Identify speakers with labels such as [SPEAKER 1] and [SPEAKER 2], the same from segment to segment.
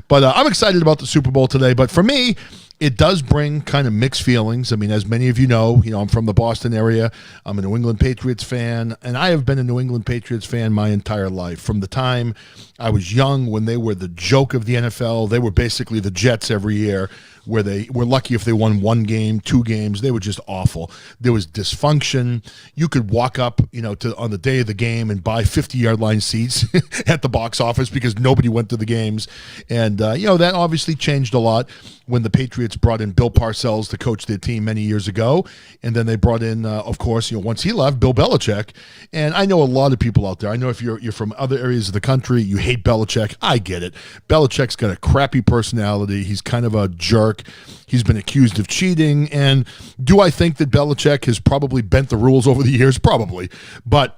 [SPEAKER 1] But I'm excited about the Super Bowl today. But for me, it does bring kind of mixed feelings. I mean, as many of you know, I'm from the Boston area. I'm a New England Patriots fan, and I have been a New England Patriots fan my entire life. From the time I was young, when they were the joke of the NFL, they were basically the Jets every year, where they were lucky if they won one game, two games. They were just awful. There was dysfunction. You could walk up, on the day of the game and buy 50-yard line seats at the box office because nobody went to the games. And, that obviously changed a lot when the Patriots brought in Bill Parcells to coach their team many years ago. And then they brought in, of course, once he left, Bill Belichick. And I know a lot of people out there. I know if you're from other areas of the country, you hate Belichick. I get it. Belichick's got a crappy personality. He's kind of a jerk. He's been accused of cheating. And do I think that Belichick has probably bent the rules over the years? Probably. But,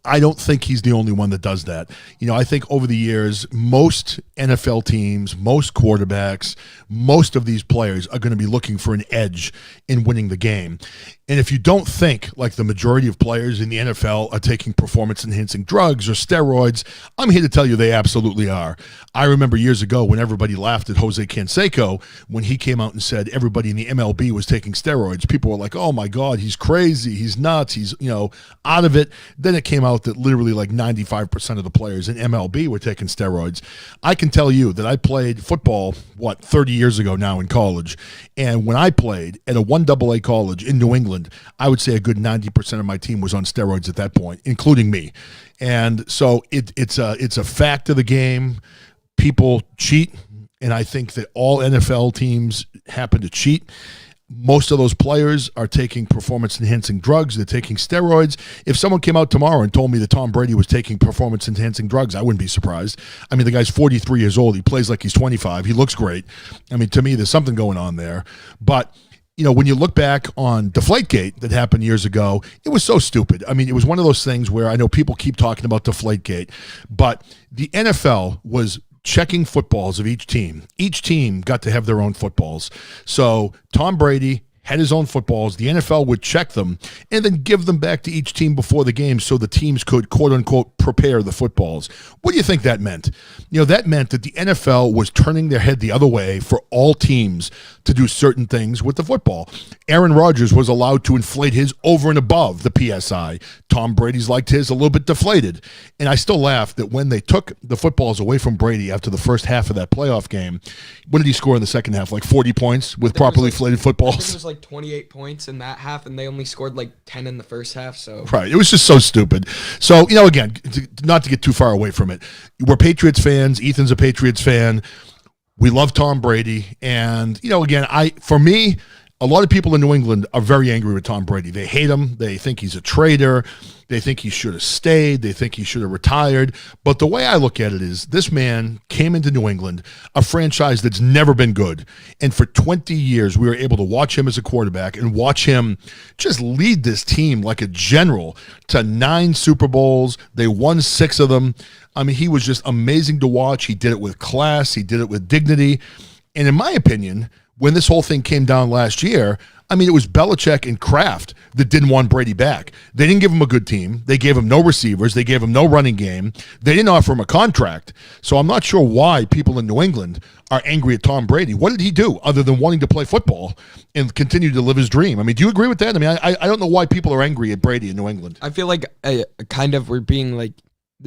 [SPEAKER 1] I don't think he's the only one that does that. I think over the years, most NFL teams, most quarterbacks, most of these players are going to be looking for an edge in winning the game. And if you don't think like the majority of players in the NFL are taking performance-enhancing drugs or steroids, I'm here to tell you they absolutely are. I remember years ago when everybody laughed at Jose Canseco when he came out and said everybody in the MLB was taking steroids. People were like, oh my God, he's crazy, he's nuts, he's out of it. Then it came out that literally like 95% of the players in MLB were taking steroids. I can tell you that I played football, 30 years ago now in college. And when I played at a 1AA college in New England, I would say a good 90% of my team was on steroids at that point, including me. And so it's a fact of the game. People cheat, and I think that all NFL teams happen to cheat. Most of those players are taking performance-enhancing drugs. They're taking steroids. If someone came out tomorrow and told me that Tom Brady was taking performance-enhancing drugs, I wouldn't be surprised. I mean, the guy's 43 years old. He plays like he's 25. He looks great. I mean, to me, there's something going on there. But when you look back on Deflategate that happened years ago, it was so stupid. I mean, it was one of those things where I know people keep talking about Deflategate, but the NFL was checking footballs of each team. Each team got to have their own footballs. So Tom Brady had his own footballs. The NFL would check them and then give them back to each team before the game so the teams could, quote unquote, prepare the footballs. What do you think that meant? That meant that the NFL was turning their head the other way for all teams to do certain things with the football. Aaron Rodgers was allowed to inflate his over and above the PSI. Tom Brady's liked his a little bit deflated. And I still laugh that when they took the footballs away from Brady after the first half of that playoff game, what did he score in the second half? Like 40 points with properly inflated footballs?
[SPEAKER 2] It was like 28 points in that half, and they only scored like 10 in the first half. So
[SPEAKER 1] right. It was just so stupid. So, again, not to get too far away from it, we're Patriots fans. Ethan's a Patriots fan. We love Tom Brady. And, again, for me, a lot of people in New England are very angry with Tom Brady. They hate him. They think he's a traitor. They think he should have stayed. They think he should have retired. But the way I look at it is this man came into New England, a franchise that's never been good. And for 20 years, we were able to watch him as a quarterback and watch him just lead this team like a general to 9 Super Bowls. They won 6 of them. I mean, he was just amazing to watch. He did it with class. He did it with dignity. And in my opinion, when this whole thing came down last year, I mean, it was Belichick and Kraft that didn't want Brady back. They didn't give him a good team. They gave him no receivers. They gave him no running game. They didn't offer him a contract. So I'm not sure why people in New England are angry at Tom Brady. What did he do other than wanting to play football and continue to live his dream? I mean, do you agree with that? I mean, I don't know why people are angry at Brady in New England.
[SPEAKER 2] I feel like we're being like,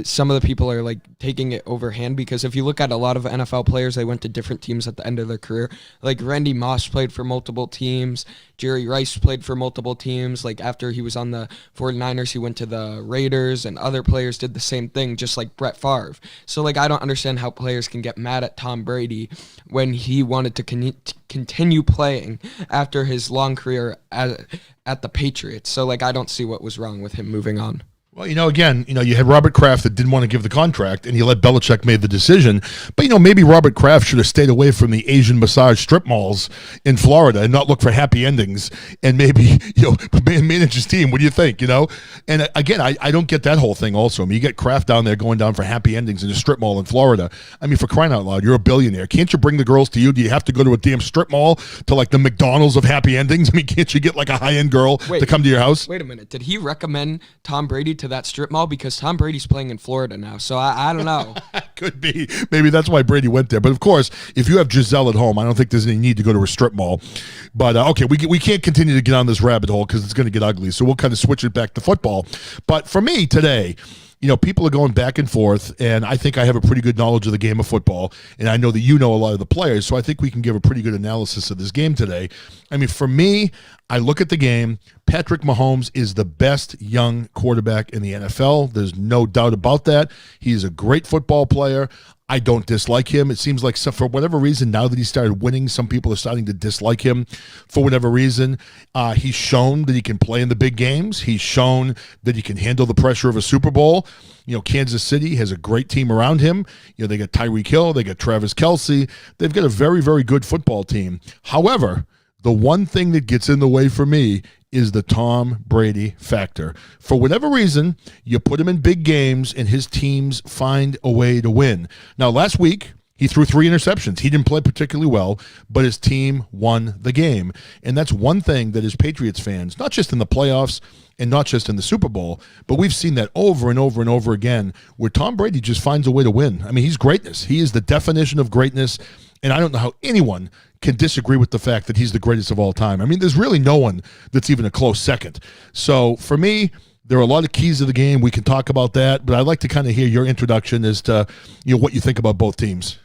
[SPEAKER 2] some of the people are like taking it overhand, because if you look at a lot of NFL players, they went to different teams at the end of their career. Like Randy Moss played for multiple teams. Jerry Rice played for multiple teams. Like after he was on the 49ers, he went to the Raiders, and other players did the same thing, just like Brett Favre. So like, I don't understand how players can get mad at Tom Brady when he wanted to continue playing after his long career at the Patriots. So like, I don't see what was wrong with him moving on.
[SPEAKER 1] Well, again, you had Robert Kraft that didn't want to give the contract, and he let Belichick make the decision. But, maybe Robert Kraft should have stayed away from the Asian massage strip malls in Florida and not look for happy endings and maybe, manage his team. What do you think, And again, I don't get that whole thing also. I mean, you get Kraft down there going down for happy endings in a strip mall in Florida. I mean, for crying out loud, you're a billionaire. Can't you bring the girls to you? Do you have to go to a damn strip mall to like the McDonald's of happy endings? I mean, can't you get like a high-end girl to come to your house?
[SPEAKER 2] Wait a minute. Did he recommend Tom Brady to that strip mall because Tom Brady's playing in Florida now. So I don't know.
[SPEAKER 1] Could be. Maybe that's why Brady went there. But of course, if you have Giselle at home, I don't think there's any need to go to a strip mall. But okay, we can't continue to get on this rabbit hole because it's going to get ugly. So we'll kind of switch it back to football. But for me today, people are going back and forth, and I think I have a pretty good knowledge of the game of football, and I know that you know a lot of the players, so I think we can give a pretty good analysis of this game today. I mean, for me, I look at the game. Patrick Mahomes is the best young quarterback in the NFL. There's no doubt about that. He's a great football player. I don't dislike him. It seems like for whatever reason, now that he started winning, some people are starting to dislike him for whatever reason. He's shown that he can play in the big games. He's shown that he can handle the pressure of a Super Bowl. Kansas City has a great team around him. They got Tyreek Hill. They got Travis Kelce. They've got a very, very good football team. However, the one thing that gets in the way for me is the Tom Brady factor. For whatever reason, you put him in big games and his teams find a way to win. Now, last week, he threw 3 interceptions. He didn't play particularly well, but his team won the game. And that's one thing that as Patriots fans, not just in the playoffs and not just in the Super Bowl, but we've seen that over and over and over again where Tom Brady just finds a way to win. I mean, he's greatness. He is the definition of greatness, and I don't know how anyone can disagree with the fact that he's the greatest of all time. I mean, there's really no one that's even a close second. So for me, there are a lot of keys to the game. We can talk about that, but I'd like to kind of hear your introduction as to what you think about both teams.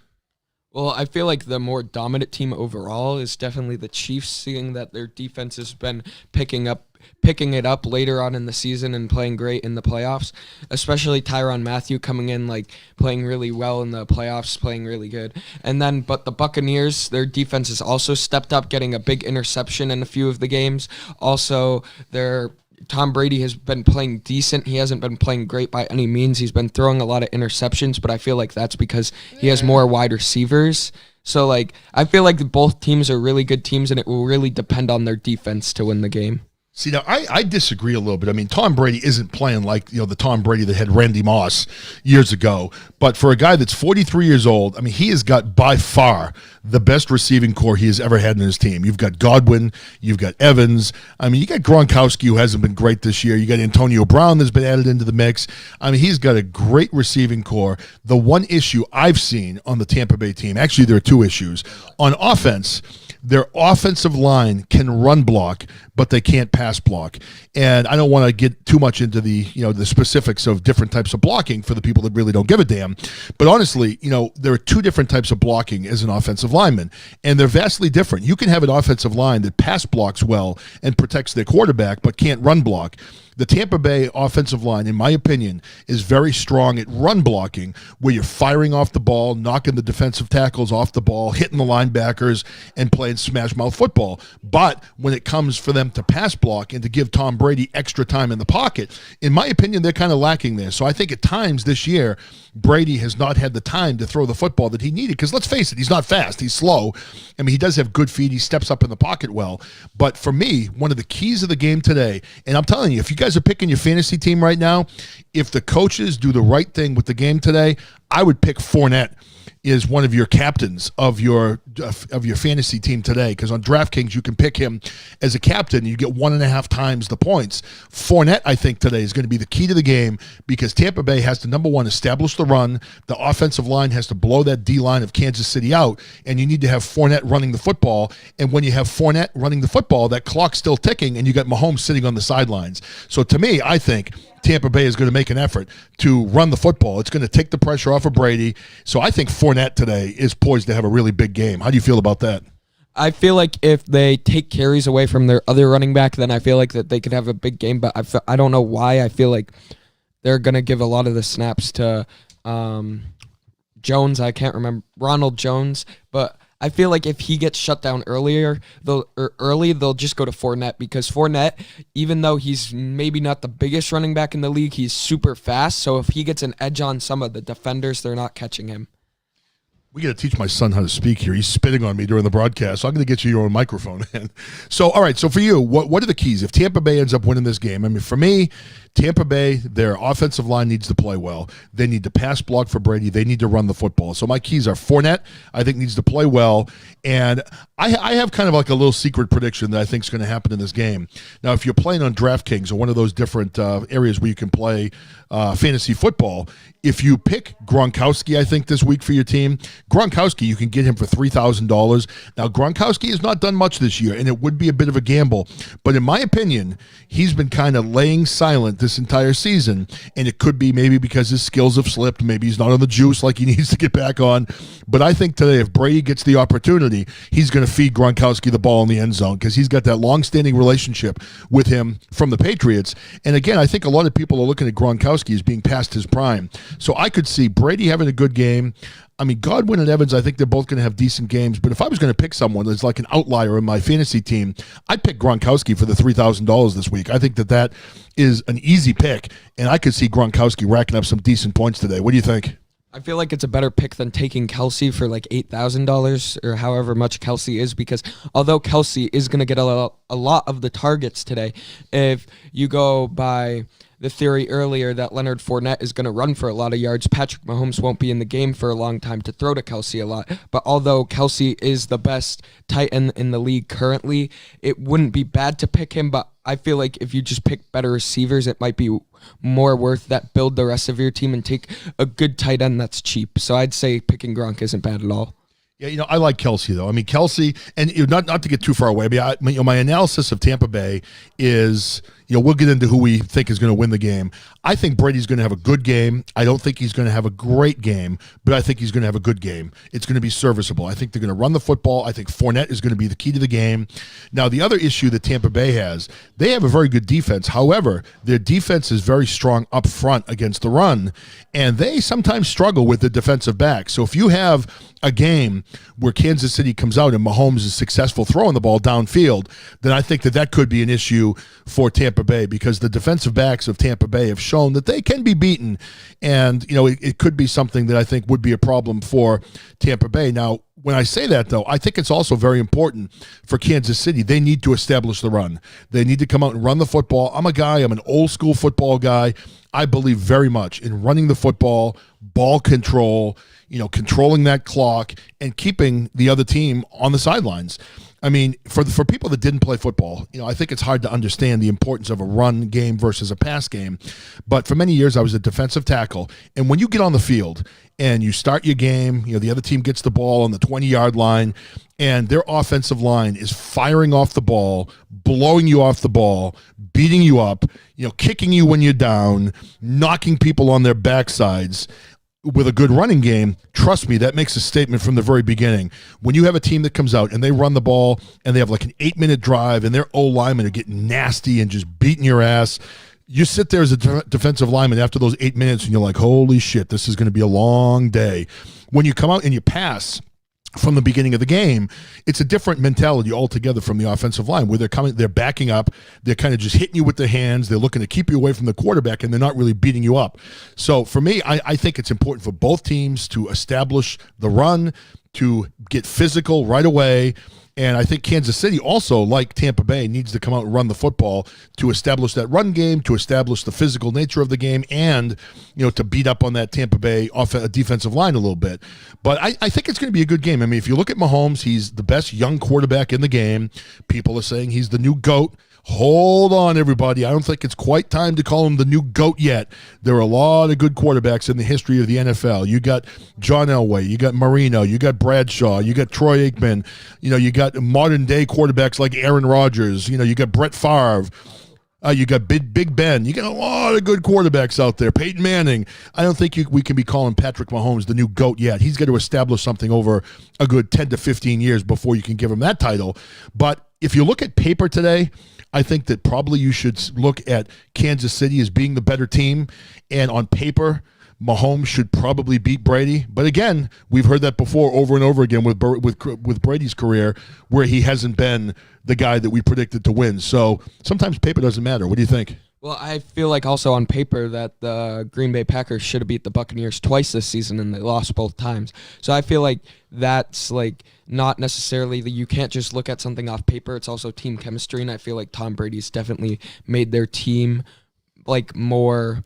[SPEAKER 2] Well, I feel like the more dominant team overall is definitely the Chiefs, seeing that their defense has been picking it up later on in the season and playing great in the playoffs, especially Tyrann Mathieu coming in, playing really well in the playoffs, playing really good. But the Buccaneers, their defense has also stepped up, getting a big interception in a few of the games. Also, Tom Brady has been playing decent. He hasn't been playing great by any means. He's been throwing a lot of interceptions, but I feel like that's because he has more wide receivers. So, I feel like both teams are really good teams, and it will really depend on their defense to win the game.
[SPEAKER 1] See, now, I disagree a little bit. I mean, Tom Brady isn't playing like, the Tom Brady that had Randy Moss years ago. But for a guy that's 43 years old, I mean, he has got by far the best receiving core he has ever had in his team. You've got Godwin. You've got Evans. I mean, you got Gronkowski, who hasn't been great this year. You got Antonio Brown that's been added into the mix. I mean, he's got a great receiving core. The one issue I've seen on the Tampa Bay team, actually there are 2 issues. On offense, their offensive line can run block, but they can't pass block. And I don't want to get too much into the specifics of different types of blocking for the people that really don't give a damn. But honestly, there are 2 different types of blocking as an offensive lineman, and they're vastly different. You can have an offensive line that pass blocks well and protects their quarterback, but can't run block. The Tampa Bay offensive line, in my opinion, is very strong at run blocking, where you're firing off the ball, knocking the defensive tackles off the ball, hitting the linebackers, and playing smash mouth football. But when it comes for them to pass block and to give Tom Brady extra time in the pocket, in my opinion, they're kind of lacking there. So I think at times this year, Brady has not had the time to throw the football that he needed. Because let's face it, he's not fast. He's slow. I mean, he does have good feet. He steps up in the pocket well. But for me, one of the keys of the game today, and I'm telling you, if you guys are picking your fantasy team right now, if the coaches do the right thing with the game today, I would pick Fournette is one of your captains of your fantasy team today, because on DraftKings you can pick him as a captain. You get 1.5 times the points. Fournette, I think, today is going to be the key to the game, because Tampa Bay has to, number one, establish the run. The offensive line has to blow that D-line of Kansas City out, and you need to have Fournette running the football. And when you have Fournette running the football, that clock's still ticking, and you got Mahomes sitting on the sidelines. So to me, I think Tampa Bay is going to make an effort to run the football. It's going to take the pressure off of Brady. So I think Fournette today is poised to have a really big game. How do you feel about that?
[SPEAKER 2] I feel like if they take carries away from their other running back, then I feel like that they could have a big game. But I don't know why. I feel like they're going to give a lot of the snaps to Jones. I can't remember. Ronald Jones. But I feel like if he gets shut down early, they'll just go to Fournette, because Fournette, even though he's maybe not the biggest running back in the league, he's super fast. So if he gets an edge on some of the defenders, they're not catching him.
[SPEAKER 1] We got to teach my son how to speak here. He's spitting on me during the broadcast, so I'm going to get you your own microphone. So, all right, so for you, what are the keys? If Tampa Bay ends up winning this game, I mean, for me, Tampa Bay, their offensive line needs to play well. They need to pass block for Brady. They need to run the football. So my keys are Fournette, I think, needs to play well. And I have kind of like a little secret prediction that I think is going to happen in this game. Now, if you're playing on DraftKings or one of those different areas where you can play fantasy football, if you pick Gronkowski, I think, this week for your team, Gronkowski, you can get him for $3,000. Now, Gronkowski has not done much this year, and it would be a bit of a gamble. But in my opinion, he's been kind of laying silent this entire season, and it could be maybe because his skills have slipped. Maybe he's not on the juice like he needs to get back on. But I think today, if Brady gets the opportunity, he's going to feed Gronkowski the ball in the end zone because he's got that long-standing relationship with him from the Patriots. And again, I think a lot of people are looking at Gronkowski as being past his prime. So I could see Brady having a good game. I mean, Godwin and Evans, I think they're both going to have decent games. But if I was going to pick someone that's like an outlier in my fantasy team, I'd pick Gronkowski for the $3,000 this week. I think that is an easy pick, and I could see Gronkowski racking up some decent points today. What do you think?
[SPEAKER 2] I feel like it's a better pick than taking Kelsey for like $8,000 or however much Kelsey is, because although Kelsey is going to get a lot of the targets today, if you go by the theory earlier that Leonard Fournette is going to run for a lot of yards, Patrick Mahomes won't be in the game for a long time to throw to Kelsey a lot. But although Kelsey is the best tight end in the league currently, it wouldn't be bad to pick him. But I feel like if you just pick better receivers, it might be more worth that build the rest of your team and take a good tight end that's cheap. So I'd say picking Gronk isn't bad at all.
[SPEAKER 1] Yeah, I like Kelsey, though. I mean, Kelsey, and not to get too far away, but my analysis of Tampa Bay is, we'll get into who we think is going to win the game. I think Brady's going to have a good game. I don't think he's going to have a great game, but I think he's going to have a good game. It's going to be serviceable. I think they're going to run the football. I think Fournette is going to be the key to the game. Now, the other issue that Tampa Bay has, they have a very good defense. However, their defense is very strong up front against the run, and they sometimes struggle with the defensive back. So if you have a game where Kansas City comes out and Mahomes is successful throwing the ball downfield, then I think that could be an issue for Tampa Bay, because the defensive backs of Tampa Bay have shown that they can be beaten, and it could be something that I think would be a problem for Tampa Bay. Now, when I say that, though, I think it's also very important for Kansas City. They need to establish the run. They need to come out and run the football. I'm an old school football guy. I believe very much in running the football, ball control, controlling that clock and keeping the other team on the sidelines. I mean, for people that didn't play football, I think it's hard to understand the importance of a run game versus a pass game. But for many years, I was a defensive tackle. And when you get on the field and you start your game, the other team gets the ball on the 20-yard line, and their offensive line is firing off the ball, blowing you off the ball, beating you up, kicking you when you're down, knocking people on their backsides with a good running game, trust me, that makes a statement from the very beginning. When you have a team that comes out and they run the ball and they have like an 8-minute drive and their O-linemen are getting nasty and just beating your ass, you sit there as a defensive lineman after those 8 minutes and you're like, holy shit, this is going to be a long day. When you come out and you pass from the beginning of the game, it's a different mentality altogether from the offensive line, where they're backing up, they're kind of just hitting you with their hands, they're looking to keep you away from the quarterback, and they're not really beating you up. So for me, I think it's important for both teams to establish the run, to get physical right away. And I think Kansas City also, like Tampa Bay, needs to come out and run the football to establish that run game, to establish the physical nature of the game, and to beat up on that Tampa Bay defensive line a little bit. But I think it's going to be a good game. I mean, if you look at Mahomes, he's the best young quarterback in the game. People are saying he's the new GOAT. Hold on, everybody. I don't think it's quite time to call him the new GOAT yet. There are a lot of good quarterbacks in the history of the NFL. You got John Elway, you got Marino, you got Bradshaw, you got Troy Aikman, you got modern-day quarterbacks like Aaron Rodgers, you got Brett Favre, you got Big Ben. You got a lot of good quarterbacks out there. Peyton Manning. I don't think we can be calling Patrick Mahomes the new GOAT yet. He's got to establish something over a good 10 to 15 years before you can give him that title. But if you look at paper today, I think that probably you should look at Kansas City as being the better team. And on paper, Mahomes should probably beat Brady. But again, we've heard that before over and over again with Brady's career, where he hasn't been the guy that we predicted to win. So sometimes paper doesn't matter. What do you think?
[SPEAKER 2] Well, I feel like also on paper that the Green Bay Packers should have beat the Buccaneers twice this season, and they lost both times. So I feel like that's not necessarily that you can't just look at something off paper. It's also team chemistry, and I feel like Tom Brady's definitely made their team like more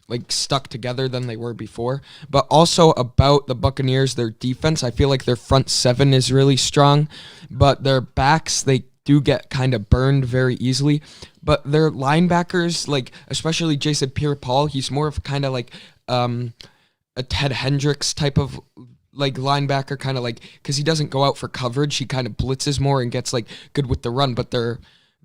[SPEAKER 2] like stuck together than they were before. But also about the Buccaneers, their defense, I feel like their front seven is really strong, but their backs, they do get kind of burned very easily. But their linebackers, like especially Jason Pierre-Paul, he's more of kind of like a Ted Hendricks type of like linebacker, kind of like, because he doesn't go out for coverage, he kind of blitzes more and gets like good with the run. But their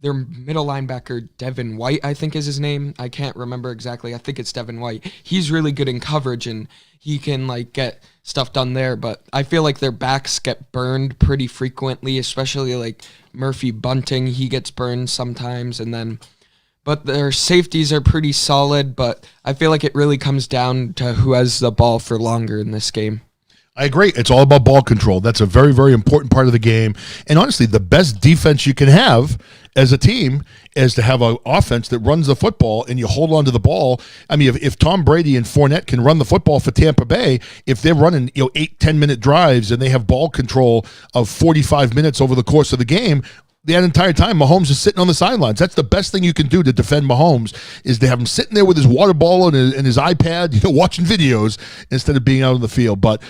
[SPEAKER 2] middle linebacker, Devin White, I think is his name. I can't remember exactly. I think it's Devin White. He's really good in coverage, and he can like get stuff done there. But I feel like their backs get burned pretty frequently, especially like Murphy Bunting. He gets burned sometimes, but their safeties are pretty solid. But I feel like it really comes down to who has the ball for longer in this game.
[SPEAKER 1] I agree. It's all about ball control. That's a very, very important part of the game. And honestly, the best defense you can have as a team is to have an offense that runs the football and you hold on to the ball. I mean, if Tom Brady and Fournette can run the football for Tampa Bay, if they're running 8-10 minute drives and they have ball control of 45 minutes over the course of the game, that entire time, Mahomes is sitting on the sidelines. That's the best thing you can do to defend Mahomes, is to have him sitting there with his water bottle and his iPad, watching videos instead of being out on the field. But,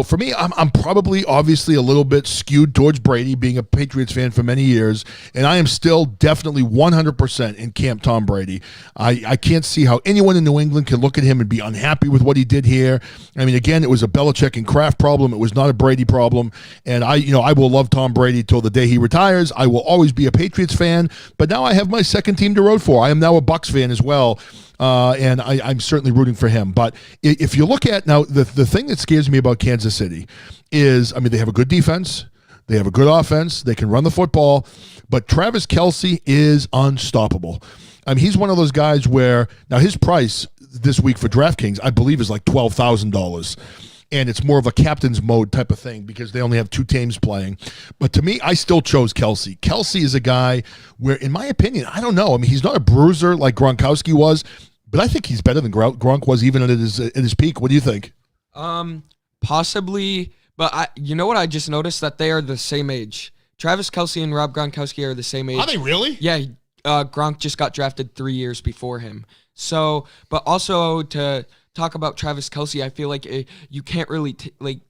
[SPEAKER 1] for me, I'm probably obviously a little bit skewed towards Brady, being a Patriots fan for many years, and I am still definitely 100% in camp Tom Brady. I can't see how anyone in New England can look at him and be unhappy with what he did here. I mean, again, it was a Belichick and Kraft problem. It was not a Brady problem, and I will love Tom Brady till the day he retires. I will always be a Patriots fan, but now I have my second team to root for. I am now a Bucs fan as well, and I'm certainly rooting for him. But if you look at now, the thing that scares me about Kansas City is, I mean, they have a good defense, they have a good offense, they can run the football, but Travis Kelce is unstoppable. I mean, he's one of those guys where, now his price this week for DraftKings, I believe, is like $12,000. And it's more of a captain's mode type of thing because they only have two teams playing. But to me, I still chose Kelce. Kelce is a guy where, in my opinion, I don't know. I mean, he's not a bruiser like Gronkowski was, but I think he's better than Gronk was even at his peak. What do you think?
[SPEAKER 2] Possibly. But you know what? I just noticed that they are the same age. Travis Kelce and Rob Gronkowski are the same age.
[SPEAKER 1] Are they really?
[SPEAKER 2] Yeah. Gronk just got drafted 3 years before him. So, but also to talk about Travis Kelce, I feel like you can't really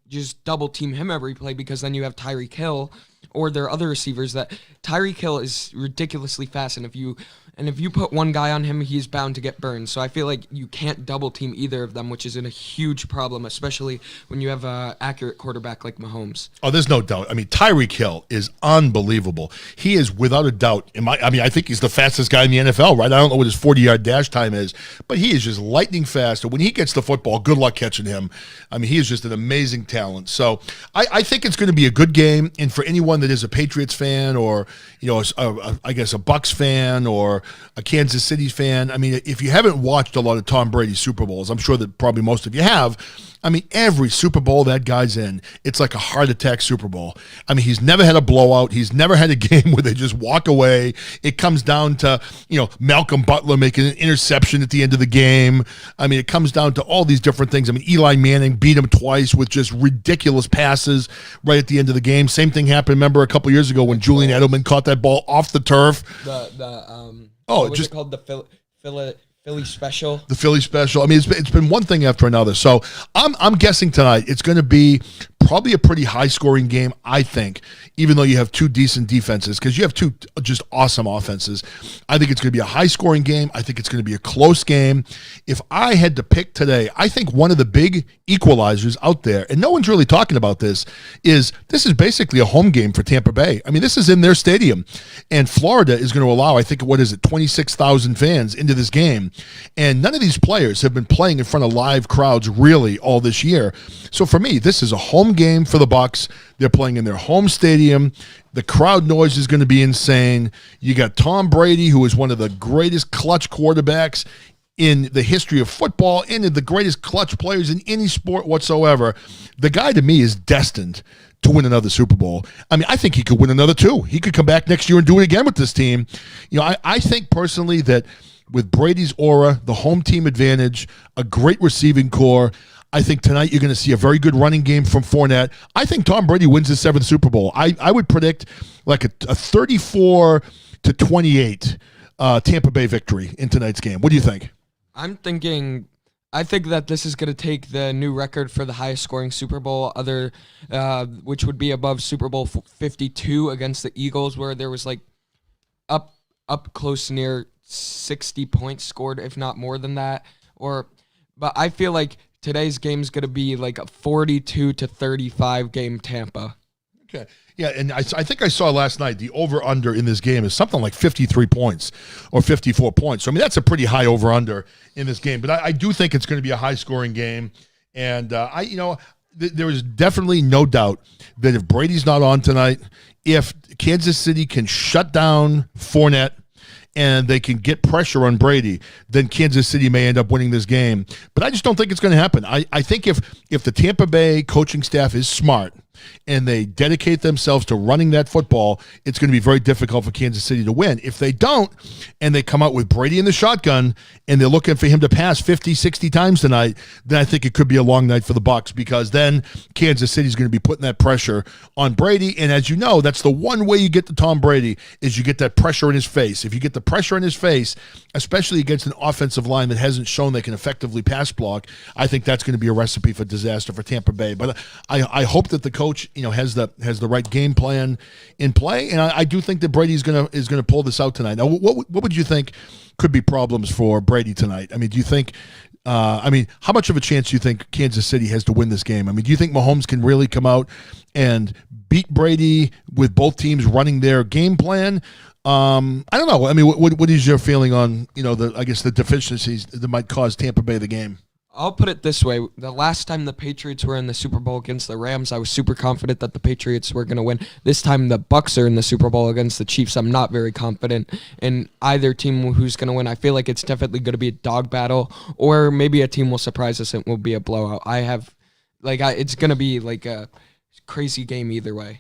[SPEAKER 2] just double team him every play, because then you have Tyreek Hill or their other receivers. That Tyreek Hill is ridiculously fast, and if you put one guy on him, he's bound to get burned. So I feel like you can't double team either of them, which is a huge problem, especially when you have an accurate quarterback like Mahomes.
[SPEAKER 1] Oh, there's no doubt. I mean, Tyreek Hill is unbelievable. He is without a doubt. I think he's the fastest guy in the NFL, right? I don't know what his 40-yard dash time is, but he is just lightning fast. And when he gets the football, good luck catching him. I mean, he is just an amazing talent. So I think it's going to be a good game. And for anyone that is a Patriots fan, or I guess a Bucs fan, or a Kansas City fan, I mean, if you haven't watched a lot of Tom Brady's Super Bowls, I'm sure that probably most of you have. I mean, every Super Bowl that guy's in, it's like a heart attack Super Bowl. I mean, he's never had a blowout. He's never had a game where they just walk away. It comes down to, Malcolm Butler making an interception at the end of the game. I mean, it comes down to all these different things. I mean, Eli Manning beat him twice with just ridiculous passes right at the end of the game. Same thing happened, remember, a couple years ago when Julian Edelman caught that ball off the turf.
[SPEAKER 2] What was it called? The Philly special.
[SPEAKER 1] The Philly special. I mean, it's been one thing after another. So I'm guessing tonight it's going to be probably a pretty high-scoring game, I think, even though you have two decent defenses, because you have two just awesome offenses. I think it's going to be a high-scoring game. I think it's going to be a close game. If I had to pick today, I think one of the big equalizers out there, and no one's really talking about this is basically a home game for Tampa Bay. I mean, this is in their stadium, and Florida is going to allow, I think, 26,000 fans into this game, and none of these players have been playing in front of live crowds really all this year. So for me, this is a home game for the Bucs. They're playing in their home stadium. The crowd noise is going to be insane. You got Tom Brady, who is one of the greatest clutch quarterbacks in the history of football and the greatest clutch players in any sport whatsoever. The guy, to me, is destined to win another Super Bowl. I mean, I think he could win another two. He could come back next year and do it again with this team. I think personally that with Brady's aura, the home team advantage, a great receiving core, I think tonight you're going to see a very good running game from Fournette. I think Tom Brady wins his seventh Super Bowl. I would predict like a 34-28 Tampa Bay victory in tonight's game. What do you think?
[SPEAKER 2] I think that this is going to take the new record for the highest scoring Super Bowl, which would be above Super Bowl 52 against the Eagles, where there was like up close near 60 points scored, if not more than that. But I feel like today's game is going to be like a 42-35 game Tampa.
[SPEAKER 1] Okay. Yeah, and I think I saw last night the over-under in this game is something like 53 points or 54 points. So, I mean, that's a pretty high over-under in this game. But I do think it's going to be a high-scoring game. And, there is definitely no doubt that if Brady's not on tonight, if Kansas City can shut down Fournette and they can get pressure on Brady, then Kansas City may end up winning this game. But I just don't think it's going to happen. I think if the Tampa Bay coaching staff is smart and they dedicate themselves to running that football, it's going to be very difficult for Kansas City to win. If they don't, and they come out with Brady in the shotgun, and they're looking for him to pass 50, 60 times tonight, then I think it could be a long night for the Bucs, because then Kansas City's going to be putting that pressure on Brady. And as you know, that's the one way you get to Tom Brady, is you get that pressure in his face. If you get the pressure in his face, especially against an offensive line that hasn't shown they can effectively pass block, I think that's going to be a recipe for disaster for Tampa Bay. But I hope that the coach has the right game plan in play, and I do think that Brady is going to pull this out tonight. Now, what would you think could be problems for Brady tonight? I mean, do you think? How much of a chance do you think Kansas City has to win this game? I mean, do you think Mahomes can really come out and beat Brady with both teams running their game plan? I don't know. I mean, what is your feeling on the deficiencies that might cause Tampa Bay the game?
[SPEAKER 2] I'll put it this way. The last time the Patriots were in the Super Bowl against the Rams, I was super confident that the Patriots were going to win. This time the Bucs are in the Super Bowl against the Chiefs. I'm not very confident in either team who's going to win. I feel like it's definitely going to be a dog battle, or maybe a team will surprise us and it will be a blowout. It's going to be like a crazy game either way.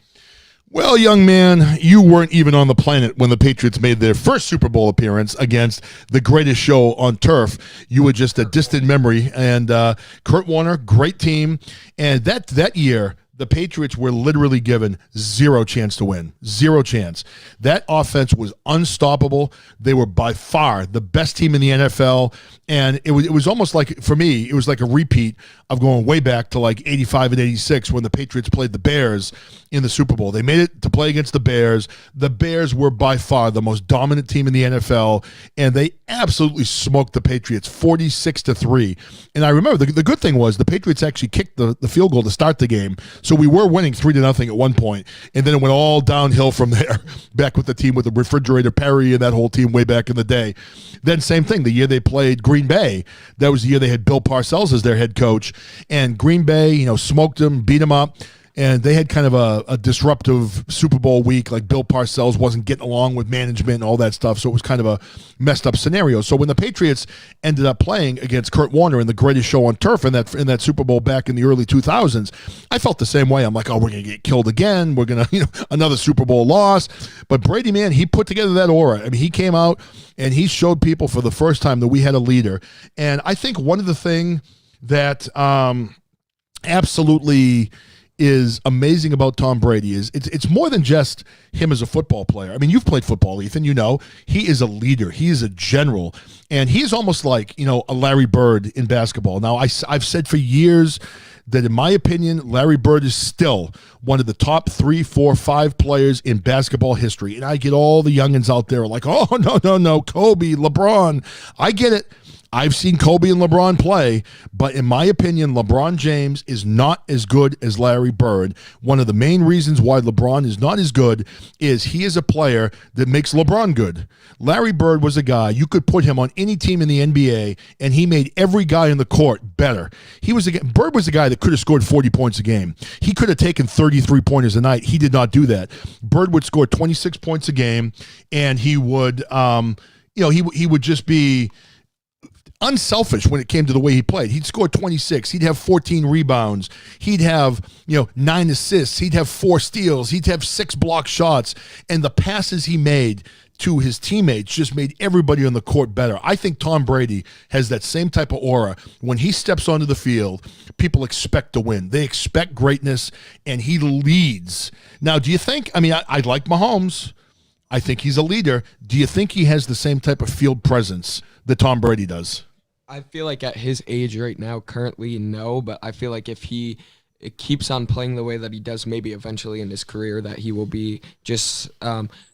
[SPEAKER 1] Well, young man, you weren't even on the planet when the Patriots made their first Super Bowl appearance against the greatest show on turf. You were just a distant memory. And Kurt Warner, great team. And that year, the Patriots were literally given zero chance to win. Zero chance. That offense was unstoppable. They were by far the best team in the NFL. And it was almost like, for me, it was like a repeat of going way back to like 85 and 86 when the Patriots played the Bears in the Super Bowl. They made it to play against the Bears. The Bears were by far the most dominant team in the NFL, and they absolutely smoked the Patriots 46-3. And I remember the good thing was the Patriots actually kicked the field goal to start the game. So we were winning 3-0 at one point, and then it went all downhill from there, back with the team with the Refrigerator Perry and that whole team way back in the day. Then same thing, the year they played Green Bay, that was the year they had Bill Parcells as their head coach, and Green Bay, smoked them, beat them up, and they had kind of a disruptive Super Bowl week. Like Bill Parcells wasn't getting along with management and all that stuff, so it was kind of a messed up scenario. So when the Patriots ended up playing against Kurt Warner in the greatest show on turf in that Super Bowl back in the early 2000s, I felt the same way. I'm like, oh, we're going to get killed again. We're going to, another Super Bowl loss. But Brady, man, he put together that aura. I mean, he came out and he showed people for the first time that we had a leader. And I think one of the things that absolutely is amazing about Tom Brady is it's more than just him as a football player. I mean, you've played football, Ethan. He is a leader. He is a general, and he's almost like a Larry Bird in basketball. Now, I've said for years that in my opinion, Larry Bird is still one of the top 3, 4, 5 players in basketball history. And I get all the youngins out there like, oh no, Kobe, LeBron. I get it. I've seen Kobe and LeBron play, but in my opinion, LeBron James is not as good as Larry Bird. One of the main reasons why LeBron is not as good is he is a player that makes LeBron good. Larry Bird was a guy, you could put him on any team in the NBA, and he made every guy in the court better. Bird was a guy that could have scored 40 points a game. He could have taken 33 pointers a night. He did not do that. Bird would score 26 points a game, and he would, he would just be unselfish when it came to the way he played. He'd score 26. He'd have 14 rebounds. He'd have, 9 assists. He'd have 4 steals. He'd have 6 block shots. And the passes he made to his teammates just made everybody on the court better. I think Tom Brady has that same type of aura. When he steps onto the field, people expect to win. They expect greatness, and he leads. Now, do you think, I like Mahomes. I think he's a leader. Do you think he has the same type of field presence that Tom Brady does?
[SPEAKER 2] I feel like at his age right now, currently, no, but I feel like if he keeps on playing the way that he does, maybe eventually in his career, that he will be just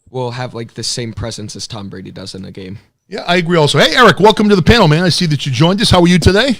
[SPEAKER 2] will have like the same presence as Tom Brady does in a game.
[SPEAKER 1] Yeah, I agree also. Hey, Eric, welcome to the panel, man. I see that you joined us. How are you today?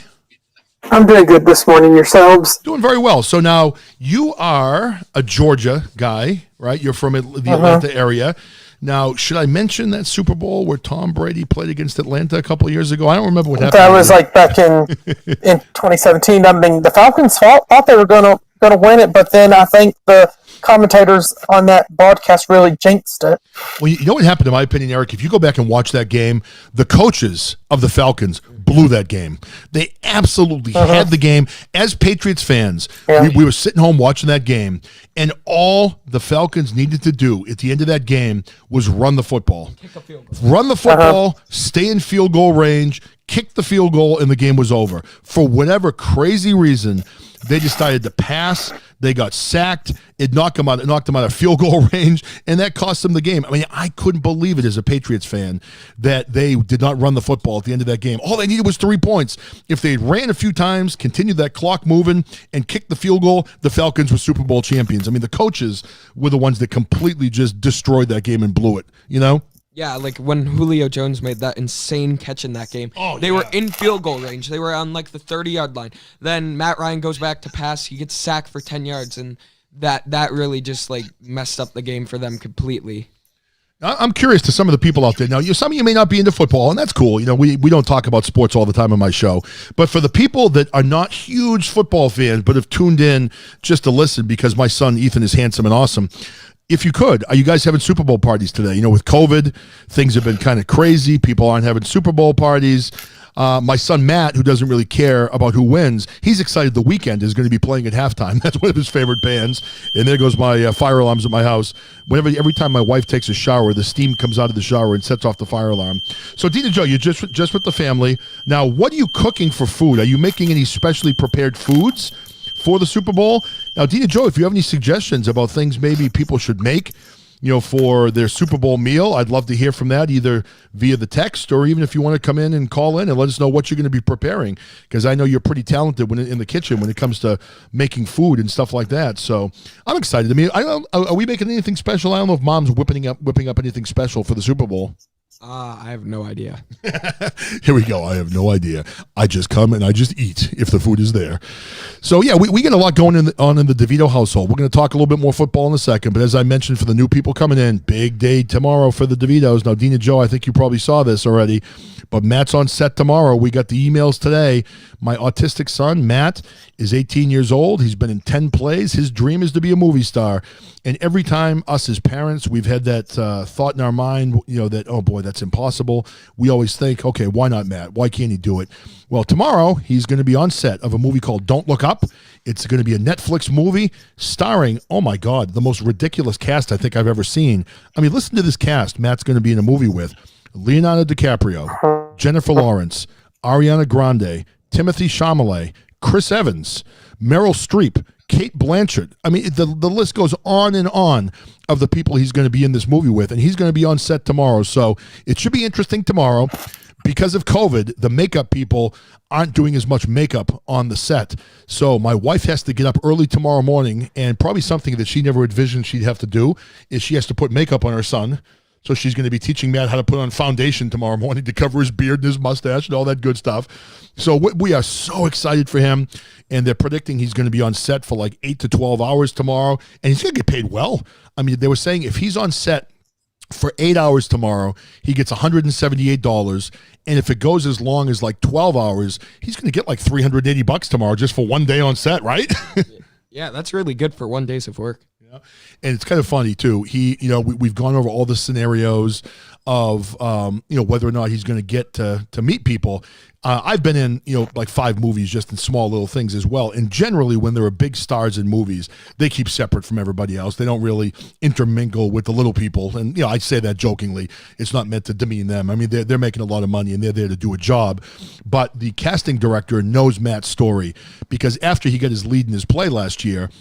[SPEAKER 3] I'm doing good this morning. Yourselves?
[SPEAKER 1] Doing very well. So now you are a Georgia guy, right? You're from the Atlanta area. Now, should I mention that Super Bowl where Tom Brady played against Atlanta a couple of years ago? I don't remember what happened.
[SPEAKER 3] That was like back in 2017. I mean, the Falcons thought they were going to win it, but then I think the commentators on that broadcast really jinxed it.
[SPEAKER 1] Well, you know what happened, in my opinion, Eric? If you go back and watch that game, the coaches of the Falcons blew that game. They absolutely had the game. As Patriots fans, we were sitting home watching that game, and all the Falcons needed to do at the end of that game was run the football.
[SPEAKER 2] Kick a field goal.
[SPEAKER 1] Run the football, stay in field goal range, kick the field goal, and the game was over. For whatever crazy reason, they decided to pass. They got sacked. It knocked them out of field goal range, and that cost them the game. I mean, I couldn't believe it as a Patriots fan that they did not run the football at the end of that game. All they needed was 3 points. If they ran a few times, continued that clock moving, and kicked the field goal, the Falcons were Super Bowl champions. I mean, the coaches were the ones that completely just destroyed that game and blew it, you know?
[SPEAKER 2] Yeah, like when Julio Jones made that insane catch in that game. They were in field goal range. They were on like the 30-yard line. Then Matt Ryan goes back to pass. He gets sacked for 10 yards, and that really just like messed up the game for them completely.
[SPEAKER 1] I'm curious to some of the people out there. Now, some of you may not be into football, and that's cool. You know, we don't talk about sports all the time on my show. But for the people that are not huge football fans but have tuned in just to listen because my son Ethan is handsome and awesome, if you could, are you guys having Super Bowl parties today? You know, with COVID, things have been kind of crazy. People aren't having Super Bowl parties. My son Matt, who doesn't really care about who wins, he's excited The Weeknd is going to be playing at halftime. That's one of his favorite bands. And there goes my fire alarms at my house. Every time my wife takes a shower, the steam comes out of the shower and sets off the fire alarm. So, Dina Joe, you're just with the family. Now, what are you cooking for food? Are you making any specially prepared foods for the Super Bowl? Now, Dina Joe, if you have any suggestions about things maybe people should make, you know, for their Super Bowl meal, I'd love to hear from that, either via the text or even if you want to come in and call in and let us know what you're going to be preparing, because I know you're pretty talented in the kitchen when it comes to making food and stuff like that. So I'm excited. I mean, are we making anything special? I don't know if Mom's whipping up anything special for the Super Bowl.
[SPEAKER 2] I have no idea.
[SPEAKER 1] Here we go. I have no idea. I just come and I just eat if the food is there. So, yeah, we get a lot going on in the DeVito household. We're going to talk a little bit more football in a second. But as I mentioned, for the new people coming in, big day tomorrow for the DeVitos. Now, Dina Joe, I think you probably saw this already, but Matt's on set tomorrow. We got the emails today. My autistic son, Matt, is 18 years old. He's been in 10 plays. His dream is to be a movie star. And every time us as parents, we've had that thought in our mind, you know, that, oh, boy, that's impossible. We always think, okay, why not Matt? Why can't he do it? Well, tomorrow he's going to be on set of a movie called Don't Look Up. It's going to be a Netflix movie starring, oh, my God, the most ridiculous cast I think I've ever seen. I mean, listen to this cast Matt's going to be in a movie with. Leonardo DiCaprio, Jennifer Lawrence, Ariana Grande, Timothy Chalamet, Chris Evans, Meryl Streep, Kate Blanchett. I mean, the list goes on and on of the people he's going to be in this movie with, and he's going to be on set tomorrow. So it should be interesting tomorrow. Because of COVID, the makeup people aren't doing as much makeup on the set. So my wife has to get up early tomorrow morning, and probably something that she never envisioned she'd have to do is she has to put makeup on her son. So she's going to be teaching Matt how to put on foundation tomorrow morning to cover his beard and his mustache and all that good stuff. So we are so excited for him, and they're predicting he's going to be on set for like 8 to 12 hours tomorrow, and he's going to get paid well. I mean, they were saying if he's on set for 8 hours tomorrow, he gets $178, and if it goes as long as like 12 hours, he's going to get like $380 tomorrow just for one day on set, right?
[SPEAKER 2] Yeah, that's really good for 1 day of work.
[SPEAKER 1] Yeah. And it's kind of funny too. We've gone over all the scenarios of, whether or not he's going to get to meet people. I've been in, like 5 movies just in small little things as well. And generally, when there are big stars in movies, they keep separate from everybody else. They don't really intermingle with the little people. And, I say that jokingly. It's not meant to demean them. I mean, they're making a lot of money and they're there to do a job. But the casting director knows Matt's story because after he got his lead in his play last year,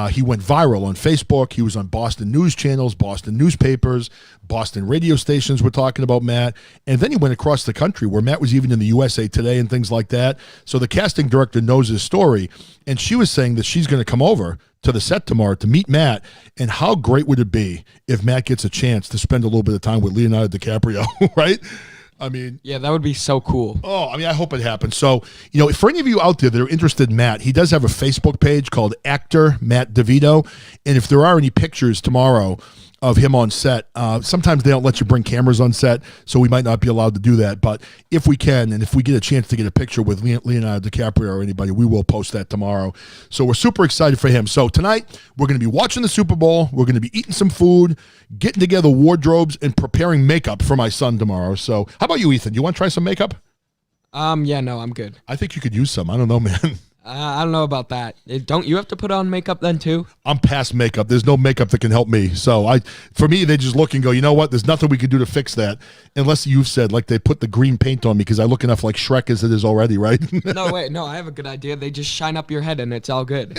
[SPEAKER 1] he went viral on Facebook. He was on Boston news channels, Boston newspapers, Boston radio stations were talking about Matt. And then he went across the country where Matt was even in the USA Today and things like that. So the casting director knows his story. And she was saying that she's going to come over to the set tomorrow to meet Matt. And how great would it be if Matt gets a chance to spend a little bit of time with Leonardo DiCaprio, right? I mean,
[SPEAKER 2] yeah, that would be so cool.
[SPEAKER 1] Oh, I hope it happens. So, for any of you out there that are interested in Matt, he does have a Facebook page called Actor Matt DeVito. And if there are any pictures tomorrow of him on set, sometimes they don't let you bring cameras on set, so we might not be allowed to do that. But if we can, and if we get a chance to get a picture with Leonardo DiCaprio or anybody, we will post that tomorrow. So we're super excited for him. So tonight, we're going to be watching the Super Bowl. We're going to be eating some food, getting together wardrobes, and preparing makeup for my son tomorrow. So how about you, Ethan? You want to try some makeup?
[SPEAKER 2] Yeah, no, I'm good.
[SPEAKER 1] I think you could use some. I don't know, man.
[SPEAKER 2] I don't know about that. Don't you have to put on makeup then too?
[SPEAKER 1] I'm past makeup. There's no makeup that can help me. So for me, they just look and go, you know what? There's nothing we can do to fix that. Unless you've said, like, they put the green paint on me because I look enough like Shrek as it is already, right?
[SPEAKER 2] No, wait. No, I have a good idea. They just shine up your head and it's all good.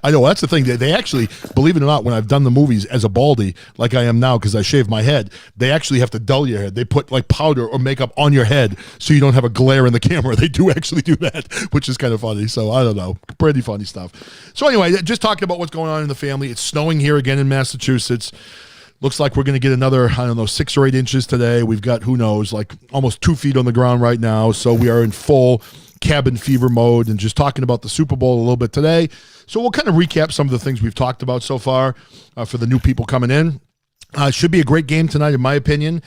[SPEAKER 1] I know. That's the thing. They actually, believe it or not, when I've done the movies as a baldy, like I am now because I shave my head, they actually have to dull your head. They put like powder or makeup on your head so you don't have a glare in the camera. They do actually do that, which is kind of funny. So I don't know. Pretty funny stuff. So anyway, just talking about what's going on in the family. It's snowing here again in Massachusetts. Looks like we're going to get another, 6 or 8 inches today. We've got, who knows, like almost 2 feet on the ground right now. So we are in full cabin fever mode and just talking about the Super Bowl a little bit today. So we'll kind of recap some of the things we've talked about so far for the new people coming in. Should be a great game tonight, in my opinion.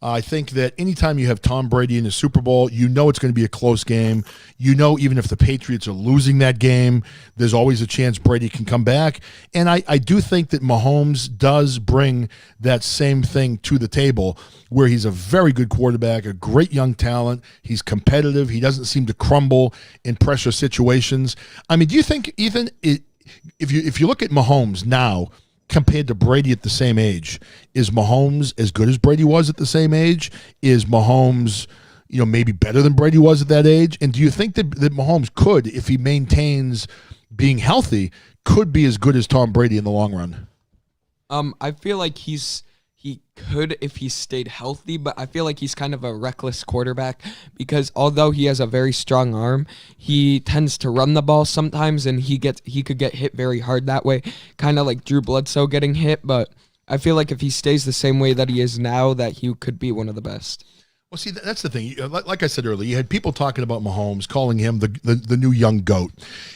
[SPEAKER 1] I think that anytime you have Tom Brady in the Super Bowl, it's going to be a close game. Even if the Patriots are losing that game, there's always a chance Brady can come back. And I do think that Mahomes does bring that same thing to the table where he's a very good quarterback, a great young talent. He's competitive. He doesn't seem to crumble in pressure situations. I mean, do you think, Ethan, if you look at Mahomes now, compared to Brady at the same age, is Mahomes as good as Brady was at the same age? Is Mahomes, maybe better than Brady was at that age? And do you think that Mahomes could, if he maintains being healthy, could be as good as Tom Brady in the long run?
[SPEAKER 2] I feel like he could if he stayed healthy, but I feel like he's kind of a reckless quarterback because although he has a very strong arm, he tends to run the ball sometimes and he could get hit very hard that way, kind of like Drew Bledsoe getting hit, but I feel like if he stays the same way that he is now, that he could be one of the best.
[SPEAKER 1] Well, see, that's the thing. Like I said earlier, you had people talking about Mahomes, calling him the new young GOAT.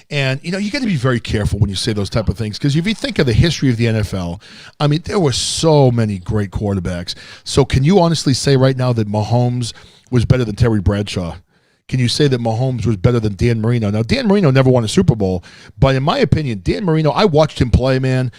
[SPEAKER 1] And, you got to be very careful when you say those type of things because if you think of the history of the NFL, I mean, there were so many great quarterbacks. So can you honestly say right now that Mahomes was better than Terry Bradshaw? Can you say that Mahomes was better than Dan Marino? Now, Dan Marino never won a Super Bowl, but in my opinion, Dan Marino, I watched him play, man.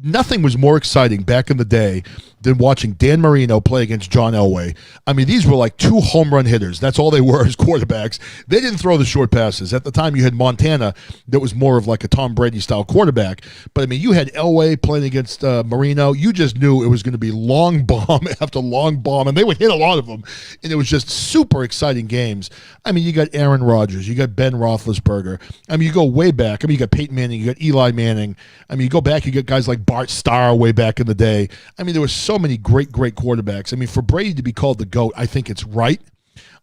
[SPEAKER 1] Nothing was more exciting back in the day than watching Dan Marino play against John Elway. I mean, these were like 2 home run hitters. That's all they were as quarterbacks. They didn't throw the short passes. At the time, you had Montana that was more of like a Tom Brady-style quarterback. But, I mean, you had Elway playing against Marino. You just knew it was going to be long bomb after long bomb, and they would hit a lot of them. And it was just super exciting games. I mean, you got Aaron Rodgers. You got Ben Roethlisberger. I mean, you go way back. I mean, you got Peyton Manning. You got Eli Manning. I mean, you go back, you get guys like Bart Starr way back in the day. I mean, there were so many great quarterbacks. I mean, for Brady to be called the GOAT, I think it's right.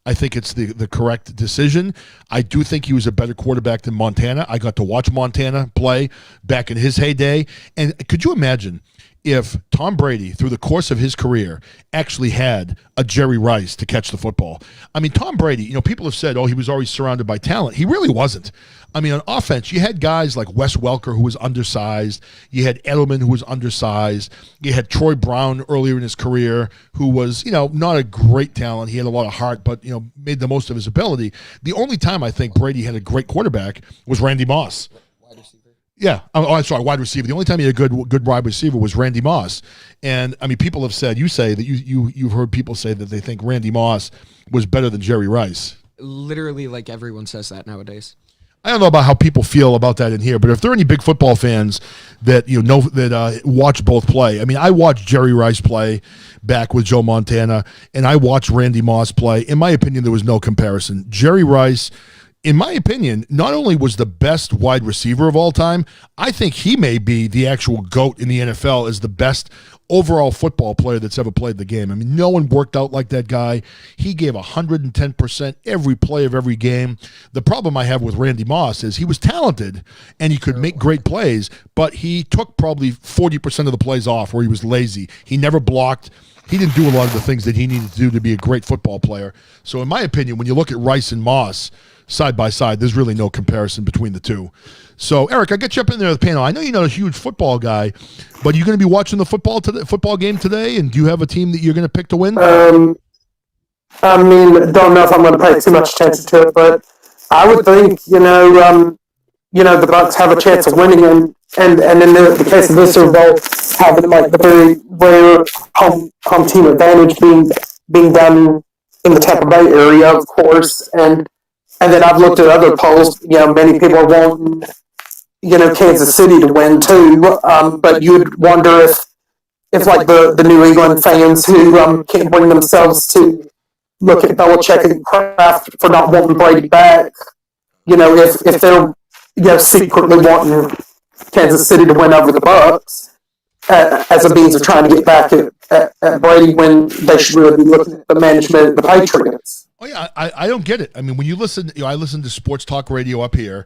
[SPEAKER 1] I think it's the correct decision. I do think he was a better quarterback than Montana. I got to watch Montana play back in his heyday. And could you imagine if Tom Brady, through the course of his career, actually had a Jerry Rice to catch the football? I mean, Tom Brady, people have said, he was always surrounded by talent. He really wasn't. I mean, on offense, you had guys like Wes Welker, who was undersized. You had Edelman, who was undersized. You had Troy Brown earlier in his career, who was, not a great talent. He had a lot of heart, but, made the most of his ability. The only time I think Brady had a great quarterback was Randy Moss. Yeah, I'm sorry, wide receiver. The only time he had a good wide receiver was Randy Moss. And, I mean, people have said, you say that you've heard people say that they think Randy Moss was better than Jerry Rice.
[SPEAKER 2] literally like everyone says that nowadays.
[SPEAKER 1] I don't know about how people feel about that in here, but if there are any big football fans that watch both play, I mean, I watched Jerry Rice play back with Joe Montana, and I watched Randy Moss play. In my opinion, there was no comparison. Jerry Rice, in my opinion, not only was the best wide receiver of all time, I think he may be the actual GOAT in the NFL as the best overall football player that's ever played the game. I mean, no one worked out like that guy. He gave 110% every play of every game. The problem I have with Randy Moss is he was talented and he could make great plays, but he took probably 40% of the plays off where he was lazy. He never blocked. He didn't do a lot of the things that he needed to do to be a great football player. So in my opinion, when you look at Rice and Moss side by side, there's really no comparison between the two. So, Eric, I get you up in there with the panel. I know you're not a huge football guy, but are you going to be watching the football game today? And do you have a team that you're going to pick to win?
[SPEAKER 3] I mean, don't know if I'm going to pay too much attention to it, but I would think, the Bucks have a chance of winning, and in the case of this Super Bowl, having like the very rare home team advantage being down in the Tampa Bay area, of course, and then I've looked at other polls. Many people are wanting, Kansas City to win too. But you'd wonder if like the New England fans who can't bring themselves to look at Belichick and Kraft for not wanting Brady back, if they're secretly wanting Kansas City to win over the Bucks as a means of trying to get back at Brady when they should really be looking at the management of the Patriots.
[SPEAKER 1] Oh yeah, I don't get it. I mean, when you listen, I listen to sports talk radio up here,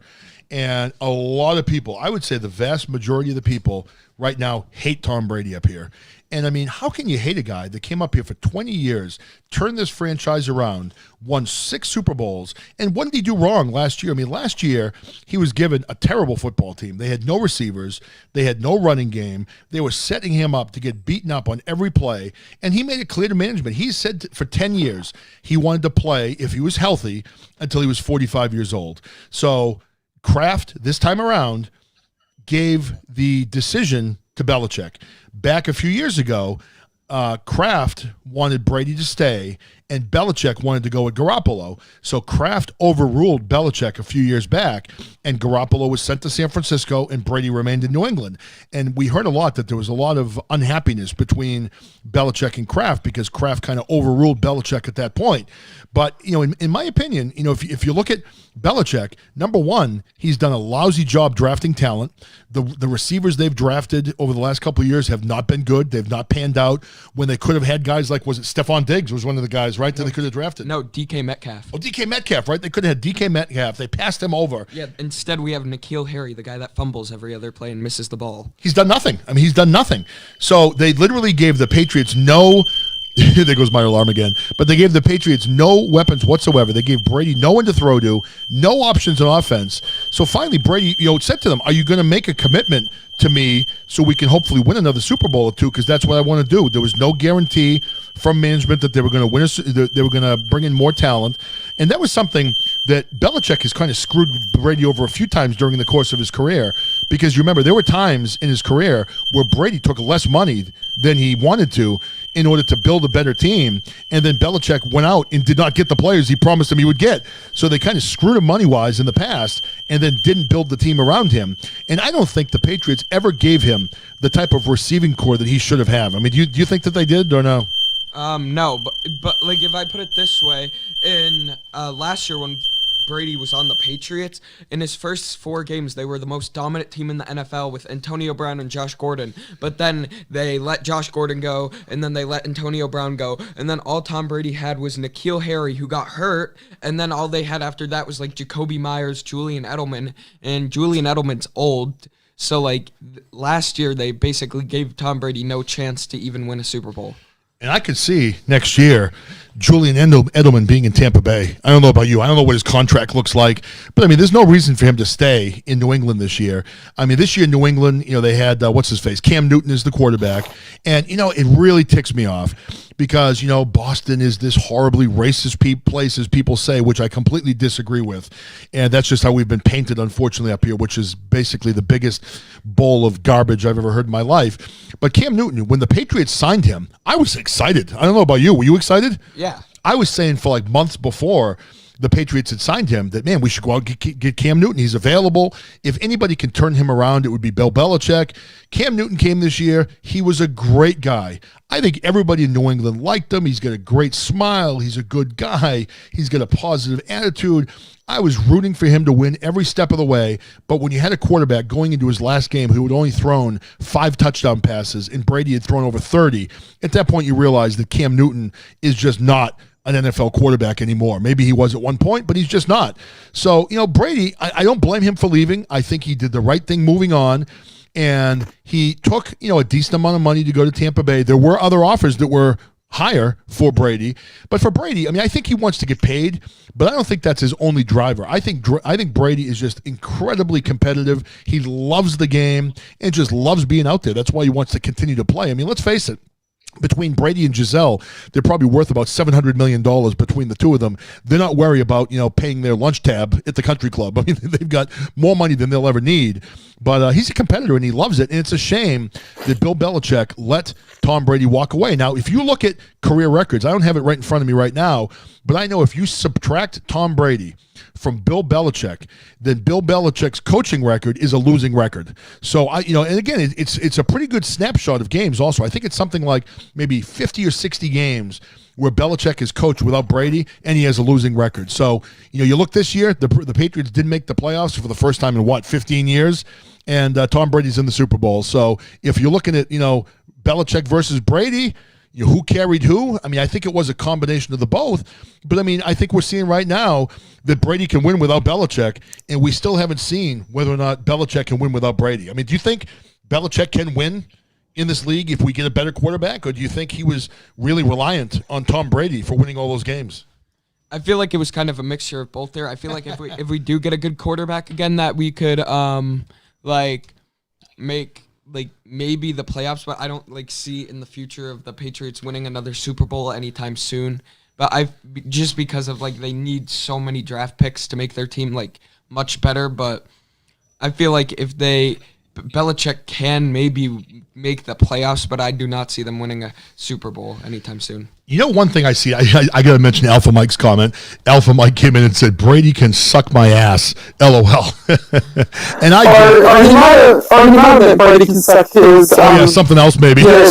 [SPEAKER 1] and a lot of people, I would say the vast majority of the people right now hate Tom Brady up here. And I mean, how can you hate a guy that came up here for 20 years, turned this franchise around, won 6 Super Bowls, and what did he do wrong last year? I mean, last year he was given a terrible football team. They had no receivers, they had no running game. They were setting him up to get beaten up on every play, and he made it clear to management. He said for 10 years he wanted to play, if he was healthy, until he was 45 years old. So Kraft, this time around, gave the decision to Belichick. Back a few years ago, Kraft wanted Brady to stay, and Belichick wanted to go with Garoppolo. So Kraft overruled Belichick a few years back, and Garoppolo was sent to San Francisco, and Brady remained in New England. And we heard a lot that there was a lot of unhappiness between Belichick and Kraft because Kraft kind of overruled Belichick at that point. But, in my opinion, if you look at Belichick, number one, he's done a lousy job drafting talent. The receivers they've drafted over the last couple of years have not been good. They've not panned out when they could have had guys like, was it Stephon Diggs was one of the guys, right, that they could have drafted?
[SPEAKER 2] No, DK Metcalf.
[SPEAKER 1] Oh, DK Metcalf, right? They could have had DK Metcalf. They passed him over.
[SPEAKER 2] Yeah, instead we have N'Keal Harry, the guy that fumbles every other play and misses the ball.
[SPEAKER 1] He's done nothing. I mean, he's done nothing. So they literally gave the Patriots no... There goes my alarm again. But they gave the Patriots no weapons whatsoever. They gave Brady no one to throw to, no options on offense. So finally, Brady, said to them, "Are you going to make a commitment to me so we can hopefully win another Super Bowl or two? Because that's what I want to do." There was no guarantee from management that they were going to win. They were going to bring in more talent, and that was something that Belichick has kind of screwed Brady over a few times during the course of his career. Because you remember, there were times in his career where Brady took less money than he wanted to in order to build a better team, and then Belichick went out and did not get the players he promised him he would get. So they kind of screwed him money-wise in the past and then didn't build the team around him. And I don't think the Patriots ever gave him the type of receiving core that he should have had. I mean, do you think that they did or no?
[SPEAKER 2] No, but like if I put it this way, in last year when Brady was on the Patriots, in his first 4 games, they were the most dominant team in the NFL with Antonio Brown and Josh Gordon. But then they let Josh Gordon go, and then they let Antonio Brown go, and then all Tom Brady had was N'Keal Harry, who got hurt, and then all they had after that was like Jacoby Myers, Julian Edelman, and Julian Edelman's old. So like last year, they basically gave Tom Brady no chance to even win a Super Bowl.
[SPEAKER 1] And I could see next year Julian Edelman being in Tampa Bay. I don't know about you. I don't know what his contract looks like. But, I mean, there's no reason for him to stay in New England this year. I mean, this year in New England, they had, what's-his-face? Cam Newton is the quarterback. And, it really ticks me off because, Boston is this horribly racist place, as people say, which I completely disagree with. And that's just how we've been painted, unfortunately, up here, which is basically the biggest bowl of garbage I've ever heard in my life. But Cam Newton, when the Patriots signed him, I was excited. I don't know about you. Were you excited?
[SPEAKER 2] Yeah.
[SPEAKER 1] I was saying for like months before the Patriots had signed him, that, man, we should go out and get Cam Newton. He's available. If anybody can turn him around, it would be Bill Belichick. Cam Newton came this year. He was a great guy. I think everybody in New England liked him. He's got a great smile. He's a good guy. He's got a positive attitude. I was rooting for him to win every step of the way, but when you had a quarterback going into his last game who had only thrown 5 touchdown passes and Brady had thrown over 30, at that point you realize that Cam Newton is just not an NFL quarterback anymore. Maybe he was at one point, but he's just not. So, Brady, I don't blame him for leaving. I think he did the right thing moving on, and he took, a decent amount of money to go to Tampa Bay. There were other offers that were higher for Brady, but for Brady, I think he wants to get paid, but I don't think that's his only driver. I think Brady is just incredibly competitive. He loves the game and just loves being out there. That's why he wants to continue to play. Let's face it. Between Brady and Giselle, they're probably worth about $700 million between the two of them. They're not worried about, paying their lunch tab at the country club. They've got more money than they'll ever need. But he's a competitor, and he loves it. And it's a shame that Bill Belichick let Tom Brady walk away. Now, if you look at career records, I don't have it right in front of me right now, but I know if you subtract Tom Brady from Bill Belichick, then Bill Belichick's coaching record is a losing record. So and again, it's a pretty good snapshot of games. Also, I think it's something like maybe 50 or 60 games where Belichick is coached without Brady, and he has a losing record. So you look this year, the Patriots didn't make the playoffs for the first time in 15 years, and Tom Brady's in the Super Bowl. So if you're looking at Belichick versus Brady, who carried who? I think it was a combination of the both. But, I think we're seeing right now that Brady can win without Belichick, and we still haven't seen whether or not Belichick can win without Brady. Do you think Belichick can win in this league if we get a better quarterback, or do you think he was really reliant on Tom Brady for winning all those games?
[SPEAKER 2] I feel like it was kind of a mixture of both there. I feel like if we do get a good quarterback again, that we could make maybe the playoffs, but I don't see in the future of the Patriots winning another Super Bowl anytime soon. But just because of they need so many draft picks to make their team much better. But I feel like if Belichick can maybe make the playoffs, but I do not see them winning a Super Bowl anytime soon.
[SPEAKER 1] One thing I see, I got to mention Alpha Mike's comment. Alpha Mike came in and said, Brady can suck my ass, LOL. And
[SPEAKER 3] he might have meant Brady can suck his...
[SPEAKER 1] something else maybe.
[SPEAKER 3] Yeah,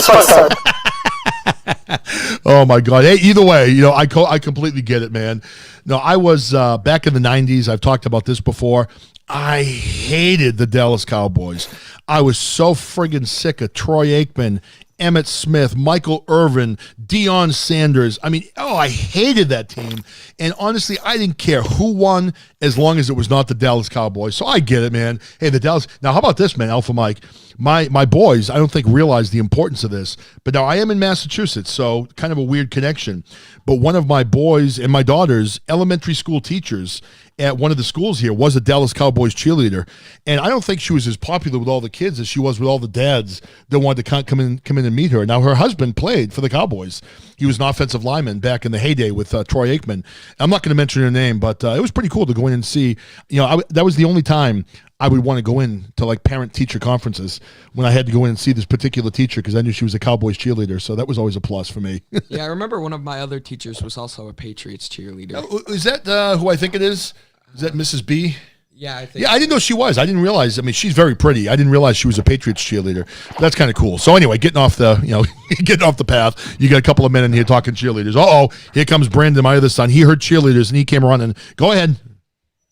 [SPEAKER 1] oh my God. Hey, either way, I completely get it, man. No, I was back in the 90s. I've talked about this before. I hated the Dallas Cowboys. I was so friggin' sick of Troy Aikman, Emmitt Smith, Michael Irvin, Deion Sanders. I hated that team. And honestly, I didn't care who won as long as it was not the Dallas Cowboys. So I get it, man. Hey, the Dallas. Now, how about this, man, Alpha Mike? My boys, I don't think realize the importance of this. But now I am in Massachusetts, so kind of a weird connection. But one of my boys and my daughter's elementary school teachers at one of the schools here was a Dallas Cowboys cheerleader, and I don't think she was as popular with all the kids as she was with all the dads that wanted to come in and meet her. Now, her husband played for the Cowboys. He was an offensive lineman back in the heyday with Troy Aikman. I'm not going to mention her name, but it was pretty cool to go in and see. That was the only time I would want to go in to parent-teacher conferences when I had to go in and see this particular teacher because I knew she was a Cowboys cheerleader, so that was always a plus for me.
[SPEAKER 2] Yeah, I remember one of my other teachers was also a Patriots cheerleader.
[SPEAKER 1] Is that who I think it is? Is that Mrs. B?
[SPEAKER 2] Yeah, I think.
[SPEAKER 1] Yeah, I didn't know she was. I didn't realize. She's very pretty. I didn't realize she was a Patriots cheerleader. But that's kind of cool. So anyway, getting off the path. You got a couple of men in here talking cheerleaders. Here comes Brandon, my other son. He heard cheerleaders and he came around and go ahead.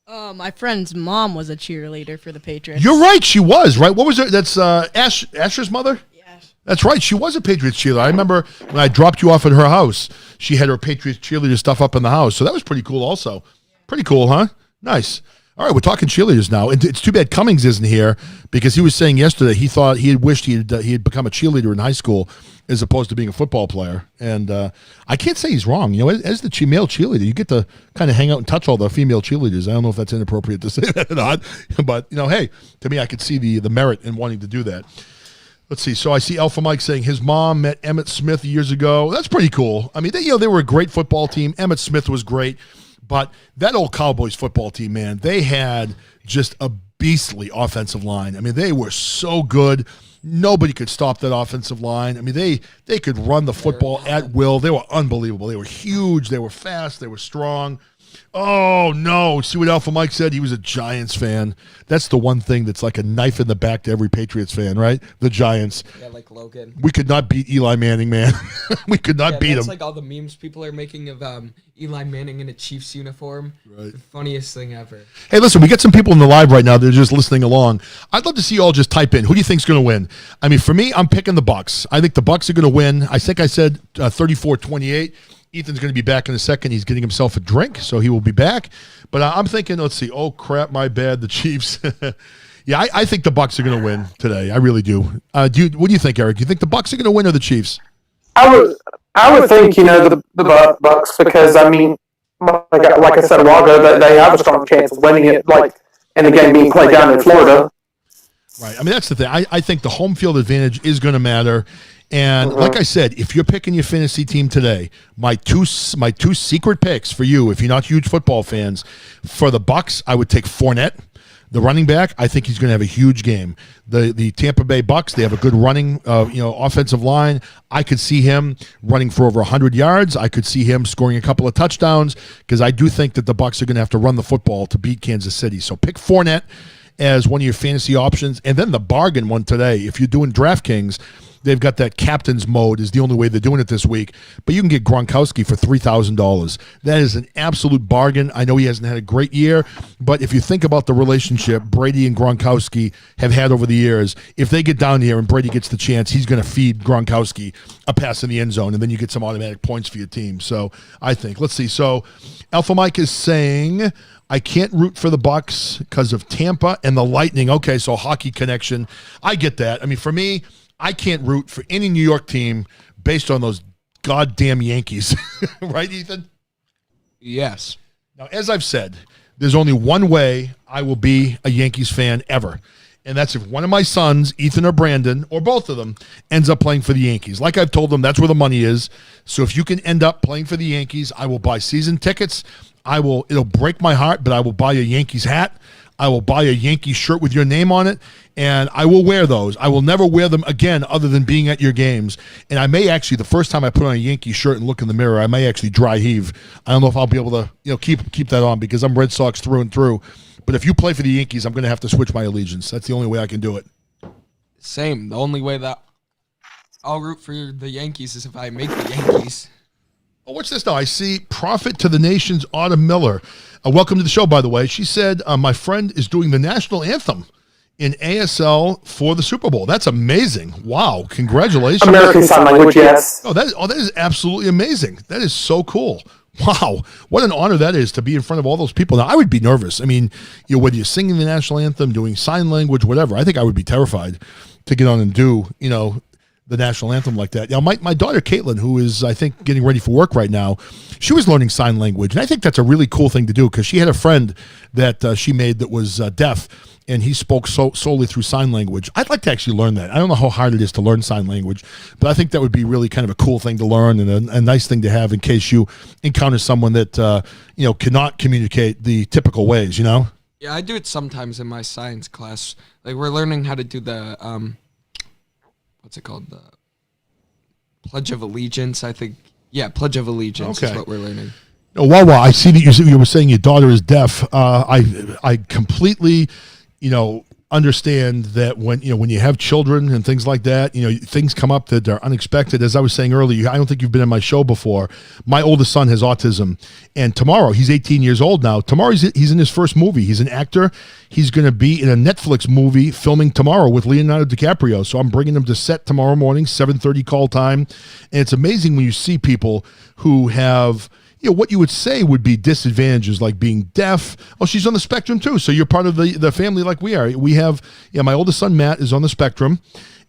[SPEAKER 4] My friend's mom was a cheerleader for the Patriots.
[SPEAKER 1] You're right. She was right. What was her? That's Asher's mother.
[SPEAKER 4] Yes.
[SPEAKER 1] That's right. She was a Patriots cheerleader. I remember when I dropped you off at her house. She had her Patriots cheerleader stuff up in the house. So that was pretty cool. Also, pretty cool, huh? Nice. All right, we're talking cheerleaders now, and it's too bad Cummings isn't here because he was saying yesterday he thought he had wished he had become a cheerleader in high school as opposed to being a football player. And I can't say he's wrong. As the male cheerleader, you get to kind of hang out and touch all the female cheerleaders. I don't know if that's inappropriate to say that or not, but hey, to me, I could see the merit in wanting to do that. Let's see. So I see Alpha Mike saying his mom met Emmitt Smith years ago. That's pretty cool. They were a great football team. Emmitt Smith was great. But that old Cowboys football team, man, they had just a beastly offensive line. They were so good. Nobody could stop that offensive line. They could run the football at will. They were unbelievable. They were huge. They were fast. They were strong. Oh, no. See what Alpha Mike said? He was a Giants fan. That's the one thing that's like a knife in the back to every Patriots fan, right? The Giants.
[SPEAKER 2] Yeah, like Logan.
[SPEAKER 1] We could not beat Eli Manning, man. We could not beat him.
[SPEAKER 2] That's like all the memes people are making of Eli Manning in a Chiefs uniform.
[SPEAKER 1] Right.
[SPEAKER 2] The funniest thing ever.
[SPEAKER 1] Hey, listen, we got some people in the live right now. They're just listening along. I'd love to see you all just type in. Who do you think's going to win? I mean, for me, I'm picking the Bucs. I think the Bucs are going to win. I think I said 34-28. Ethan's going to be back in a second. He's getting himself a drink, so he will be back. But I'm thinking, let's see. Oh, crap, my bad. The Chiefs. Yeah, I think the Bucs are going to win today. I really do. What do you think, Eric? Do you think the Bucs are going to win or the Chiefs?
[SPEAKER 3] I would think, the Bucks, because, I mean, like I said a while ago, that they have a strong chance of winning it, and the game being played down in Florida.
[SPEAKER 1] Right. I mean, that's the thing. I think the home field advantage is going to matter. And like I said, if you're picking your fantasy team today, my two secret picks for you, if you're not huge football fans, for the Bucs, I would take Fournette, the running back. I think he's going to have a huge game. The Tampa Bay Bucs, they have a good running, offensive line. I could see him running for over 100 yards. I could see him scoring a couple of touchdowns because I do think that the Bucs are going to have to run the football to beat Kansas City. So pick Fournette as one of your fantasy options, and then the bargain one today. If you're doing DraftKings, they've got that captain's mode is the only way they're doing it this week. But you can get Gronkowski for $3,000. That is an absolute bargain. I know he hasn't had a great year, but if you think about the relationship Brady and Gronkowski have had over the years, if they get down here and Brady gets the chance, he's going to feed Gronkowski a pass in the end zone, and then you get some automatic points for your team. So I think, let's see. So Alpha Mike is saying, I can't root for the Bucs because of Tampa and the Lightning. Okay, so hockey connection. I get that. I mean, for me, I can't root for any New York team based on those goddamn Yankees. Right, Ethan?
[SPEAKER 2] Yes.
[SPEAKER 1] Now, as I've said, there's only one way I will be a Yankees fan ever. And that's if one of my sons, Ethan or Brandon, or both of them, ends up playing for the Yankees. Like I've told them, that's where the money is. So if you can end up playing for the Yankees, I will buy season tickets. It'll break my heart, but I will buy a Yankees hat. I will buy a Yankee shirt with your name on it, and I will wear those. I will never wear them again other than being at your games. And I may actually, the first time I put on a Yankee shirt and look in the mirror, I may actually dry heave. I don't know if I'll be able to keep that on because I'm Red Sox through and through. But if you play for the Yankees, I'm going to have to switch my allegiance. That's the only way I can do it.
[SPEAKER 2] Same. The only way that I'll root for the Yankees is if I make the Yankees.
[SPEAKER 1] Oh, what's this now? I see Prophet to the Nations, Autumn Miller. Welcome to the show, by the way. She said, my friend is doing the national anthem in ASL for the Super Bowl. That's amazing. Wow. Congratulations.
[SPEAKER 3] American Sign Language, yes.
[SPEAKER 1] Oh, that is absolutely amazing. That is so cool. Wow. What an honor that is to be in front of all those people. Now, I would be nervous. I mean, whether you're singing the national anthem, doing sign language, whatever, I think I would be terrified to get on and do, the national anthem like that. Now, my daughter, Caitlin, who is, I think, getting ready for work right now, she was learning sign language. And I think that's a really cool thing to do because she had a friend that she made that was deaf, and he spoke solely through sign language. I'd like to actually learn that. I don't know how hard it is to learn sign language, but I think that would be really kind of a cool thing to learn and a nice thing to have in case you encounter someone that, cannot communicate the typical ways, Yeah,
[SPEAKER 2] I do it sometimes in my science class. Like, we're learning how to do the... what's it called? The Pledge of Allegiance, I think. Yeah, Pledge of Allegiance is what we're learning.
[SPEAKER 1] Oh, Wawa, I see that you were saying your daughter is deaf. I completely, understand that when you have children and things like that, things come up that are unexpected. As I was saying earlier, I don't think you've been on my show before. My oldest son has autism, and tomorrow, he's 18 years old now. Tomorrow he's in his first movie. He's an actor. He's going to be in a Netflix movie filming tomorrow with Leonardo DiCaprio. So I'm bringing him to set tomorrow morning, 7:30 call time. And it's amazing when you see people who have what you would say would be disadvantages, like being deaf. Oh, she's on the spectrum too. So you're part of the family like we are. We have, my oldest son, Matt, is on the spectrum.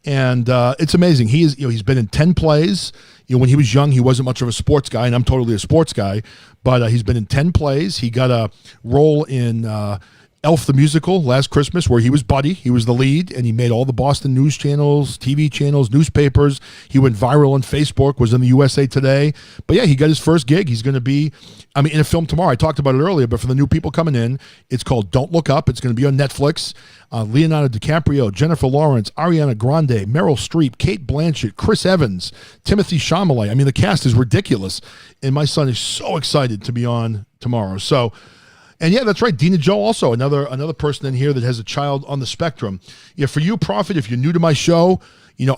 [SPEAKER 1] And it's amazing. He is, he's been in 10 plays. When he was young, he wasn't much of a sports guy, and I'm totally a sports guy. But he's been in 10 plays. He got a role in Elf the Musical last Christmas, where he was Buddy. He was the lead, and he made all the Boston news channels, TV channels, newspapers. He went viral on Facebook, was in the USA Today. But yeah, he got his first gig. He's going to be, in a film tomorrow. I talked about it earlier, but for the new people coming in, it's called Don't Look Up. It's going to be on Netflix. Leonardo DiCaprio, Jennifer Lawrence, Ariana Grande, Meryl Streep, Kate Blanchett, Chris Evans, Timothy Chalamet. The cast is ridiculous. And my son is so excited to be on tomorrow. So, and yeah, that's right. Dina Joe also, another person in here that has a child on the spectrum. Yeah, for you, Prophet, if you're new to my show,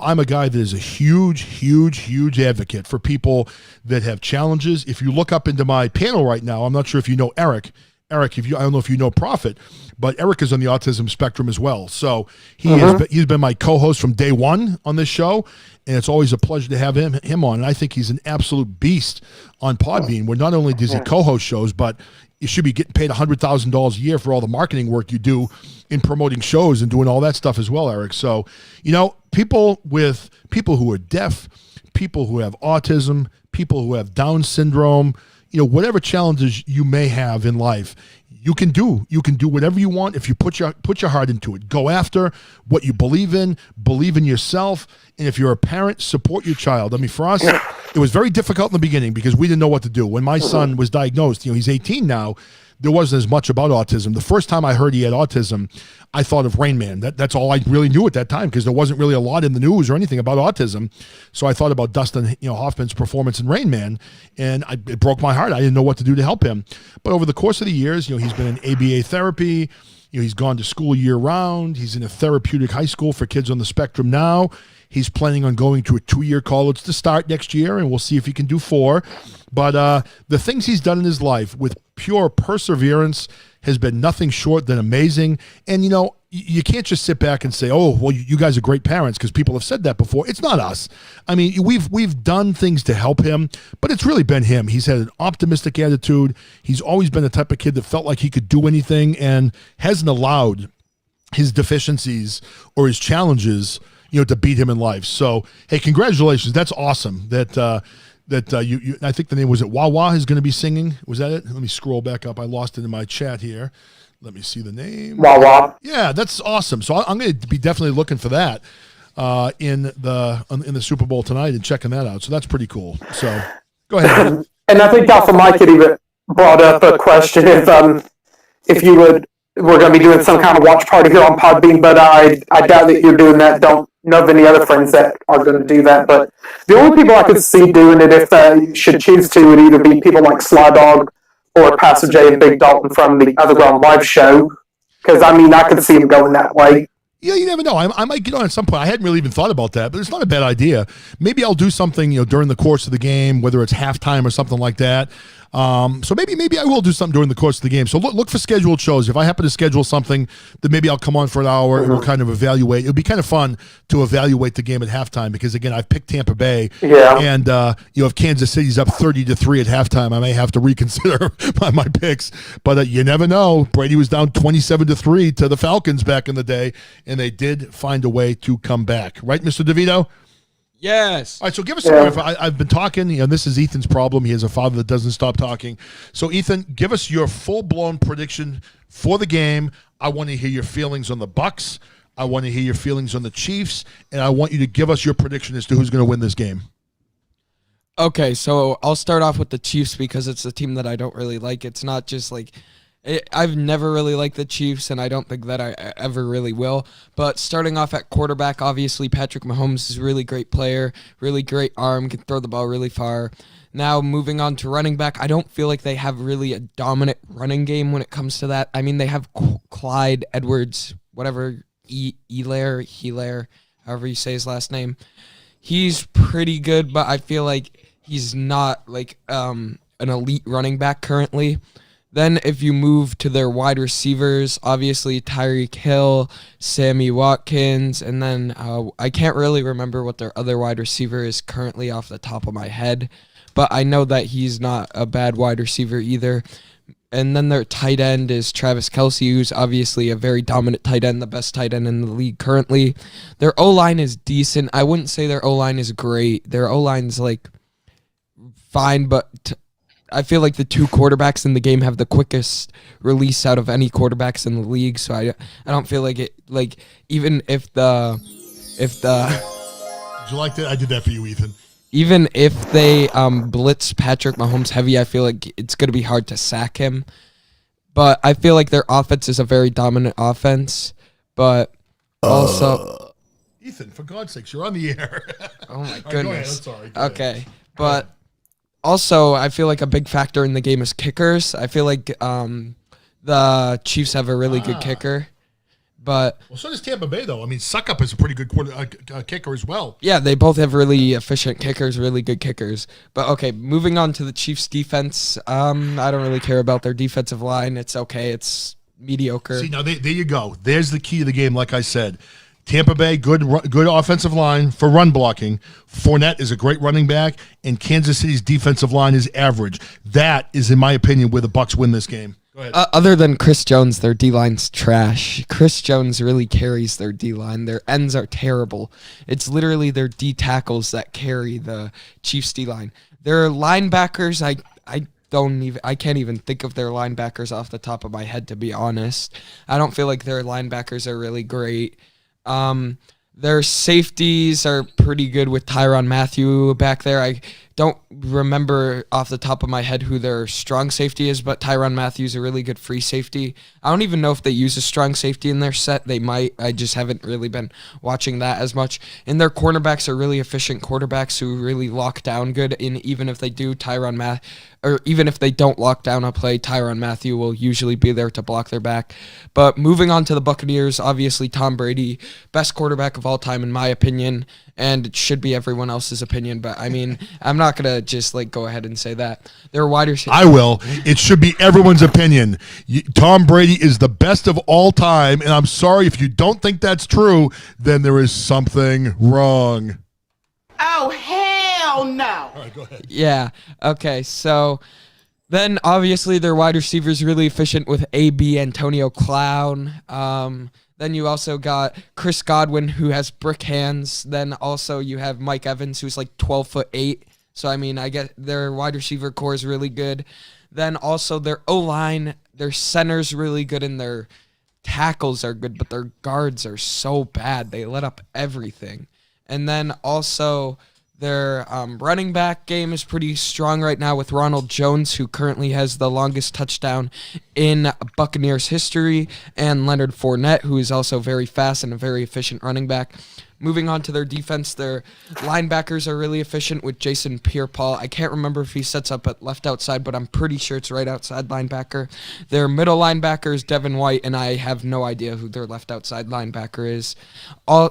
[SPEAKER 1] I'm a guy that is a huge advocate for people that have challenges. If you look up into my panel right now, I'm not sure if you know Eric. Eric, I don't know if you know Prophet, but Eric is on the autism spectrum as well. So he's been my co-host from day one on this show, and it's always a pleasure to have him on. And I think he's an absolute beast on Podbean, where not only does he co-host shows, but you should be getting paid $100,000 a year for all the marketing work you do in promoting shows and doing all that stuff as well, Eric. So, people who are deaf, people who have autism, people who have Down syndrome, whatever challenges you may have in life, you can do whatever you want if you put your heart into it. Go after what you believe in yourself. And if you're a parent, support your child. For us, it was very difficult in the beginning because we didn't know what to do. When my son was diagnosed, he's 18 now, there wasn't as much about autism. The first time I heard he had autism, I thought of Rain Man. That's all I really knew at that time because there wasn't really a lot in the news or anything about autism. So I thought about Dustin Hoffman's performance in Rain Man, and it broke my heart. I didn't know what to do to help him. But over the course of the years, he's been in ABA therapy. He's gone to school year round. He's in a therapeutic high school for kids on the spectrum now. He's planning on going to a 2-year college to start next year, and we'll see if he can do 4. But the things he's done in his life with pure perseverance has been nothing short than amazing. And, you can't just sit back and say, oh, well, you guys are great parents, because people have said that before. It's not us. We've done things to help him, but it's really been him. He's had an optimistic attitude. He's always been the type of kid that felt like he could do anything and hasn't allowed his deficiencies or his challenges to beat him in life. So, hey, congratulations. That's awesome that you I think the name was it Wawa is going to be singing. Was that it? Let me scroll back up. I lost it in my chat here. Let me see the name.
[SPEAKER 3] Wawa.
[SPEAKER 1] Yeah, that's awesome. So I'm going to be definitely looking for that in the Super Bowl tonight and checking that out. So that's pretty cool. So go ahead.
[SPEAKER 3] And I think Alpha Mike had even brought up a question if you would. We're going to be doing some kind of watch party here on Podbean, but I doubt that you're doing that. Don't know of any other friends that are going to do that. But the only people I could see doing it, if they should choose to, would either be people like Sly Dog or Pastor J and Big Dalton from the Otherground Live show. Because, I could see them going that way.
[SPEAKER 1] Yeah, you never know. I might get on at some point. I hadn't really even thought about that, but it's not a bad idea. Maybe I'll do something, during the course of the game, whether it's halftime or something like that. So maybe I will do something during the course of the game. So look for scheduled shows. If I happen to schedule something, then maybe I'll come on for an hour and we'll kind of evaluate. It'll be kind of fun to evaluate the game at halftime because, again, I've picked Tampa Bay.
[SPEAKER 3] Yeah.
[SPEAKER 1] And, if Kansas City's up 30-3 at halftime, I may have to reconsider my picks. But you never know. Brady was down 27-3 to the Falcons back in the day, and they did find a way to come back. Right, Mr. DeVito?
[SPEAKER 2] Yes.
[SPEAKER 1] All right, so give us some. I've been talking. This is Ethan's problem. He has a father that doesn't stop talking. So, Ethan, give us your full-blown prediction for the game. I want to hear your feelings on the Bucks. I want to hear your feelings on the Chiefs, and I want you to give us your prediction as to who's going to win this game.
[SPEAKER 2] Okay, so I'll start off with the Chiefs because it's a team that I don't really like. It's not just like I've never really liked the Chiefs, and I don't think that I ever really will. But starting off at quarterback, obviously Patrick Mahomes is a really great player, really great arm, can throw the ball really far. Now moving on to running back, I don't feel like they have really a dominant running game when it comes to that. They have Clyde Edwards, whatever, Hilaire, however you say his last name. He's pretty good, but I feel like he's not like an elite running back currently. Then if you move to their wide receivers, obviously Tyreek Hill, Sammy Watkins, and then I can't really remember what their other wide receiver is currently off the top of my head, but I know that he's not a bad wide receiver either. And then their tight end is Travis Kelce, who's obviously a very dominant tight end, the best tight end in the league currently. Their O-line is decent. I wouldn't say their O-line is great. Their O-line's like fine, but I feel like the two quarterbacks in the game have the quickest release out of any quarterbacks in the league. So I don't feel like it, like, even if the
[SPEAKER 1] Did you like that? I did that for you, Ethan.
[SPEAKER 2] even if they blitz Patrick Mahomes heavy, I feel like it's going to be hard to sack him. But I feel like their offense is a very dominant offense. But also,
[SPEAKER 1] Ethan, for God's sakes, you're on the air.
[SPEAKER 2] oh my
[SPEAKER 1] All right, go ahead. I'm
[SPEAKER 2] goodness.
[SPEAKER 1] sorry. Go ahead.
[SPEAKER 2] Okay, but also I feel like a big factor in the game is kickers. I feel like the Chiefs have a really good kicker. But
[SPEAKER 1] Well, so does Tampa Bay, though. I mean, Suckup is a pretty good kicker as well.
[SPEAKER 2] yeah, they both have really efficient kickers, really good kickers. But okay, moving on to the Chiefs' defense. I don't really care about their defensive line. It's okay. It's mediocre.
[SPEAKER 1] See, now there you go. There's the key to the game, like I said. Tampa Bay, good offensive line for run blocking. Fournette is a great running back, and Kansas City's defensive line is average. That is, in my opinion, where the Bucs win this game. Go ahead.
[SPEAKER 2] Other than Chris Jones, their D-line's trash. Chris Jones really carries their D-line. Their ends are terrible. It's literally their D tackles that carry the Chiefs D-line. Their linebackers, I can't even think of their linebackers off the top of my head, to be honest. I don't feel like their linebackers are really great. Their safeties are pretty good with Tyrann Mathieu back there. I don't remember off the top of my head who their strong safety is, but Tyrann Mathieu is a really good free safety. I don't even know if they use a strong safety in their set. They might. I just haven't really been watching that as much. And their cornerbacks are really efficient quarterbacks who really lock down good. And even if they do, even if they don't lock down a play, Tyrann Mathieu will usually be there to block their back. But moving on to the Buccaneers, obviously Tom Brady, best quarterback of all time in my opinion, and it should be everyone else's opinion. But I mean, I'm not gonna just go ahead and say that. They're wide receivers.
[SPEAKER 1] I will. It should be everyone's opinion. Tom Brady is the best of all time, and I'm sorry if you don't think that's true, then there is something wrong.
[SPEAKER 5] Oh, hell no.
[SPEAKER 1] All right, go ahead.
[SPEAKER 2] Yeah. Okay. So then obviously their wide receivers really efficient with AB Antonio Clown. Then you also got Chris Godwin, who has brick hands. Then also you have Mike Evans, who's like 12'8". So I mean, I get their wide receiver core is really good. Then also their O-line, their center's really good, and their tackles are good, but their guards are so bad. They let up everything. And then also their running back game is pretty strong right now with Ronald Jones, who currently has the longest touchdown in Buccaneers history, and Leonard Fournette, who is also very fast and a very efficient running back. Moving on to their defense, their linebackers are really efficient with Jason Pierre-Paul. I can't remember if he sets up at left outside, but I'm pretty sure it's right outside linebacker. Their middle linebacker is Devin White, and I have no idea who their left outside linebacker is.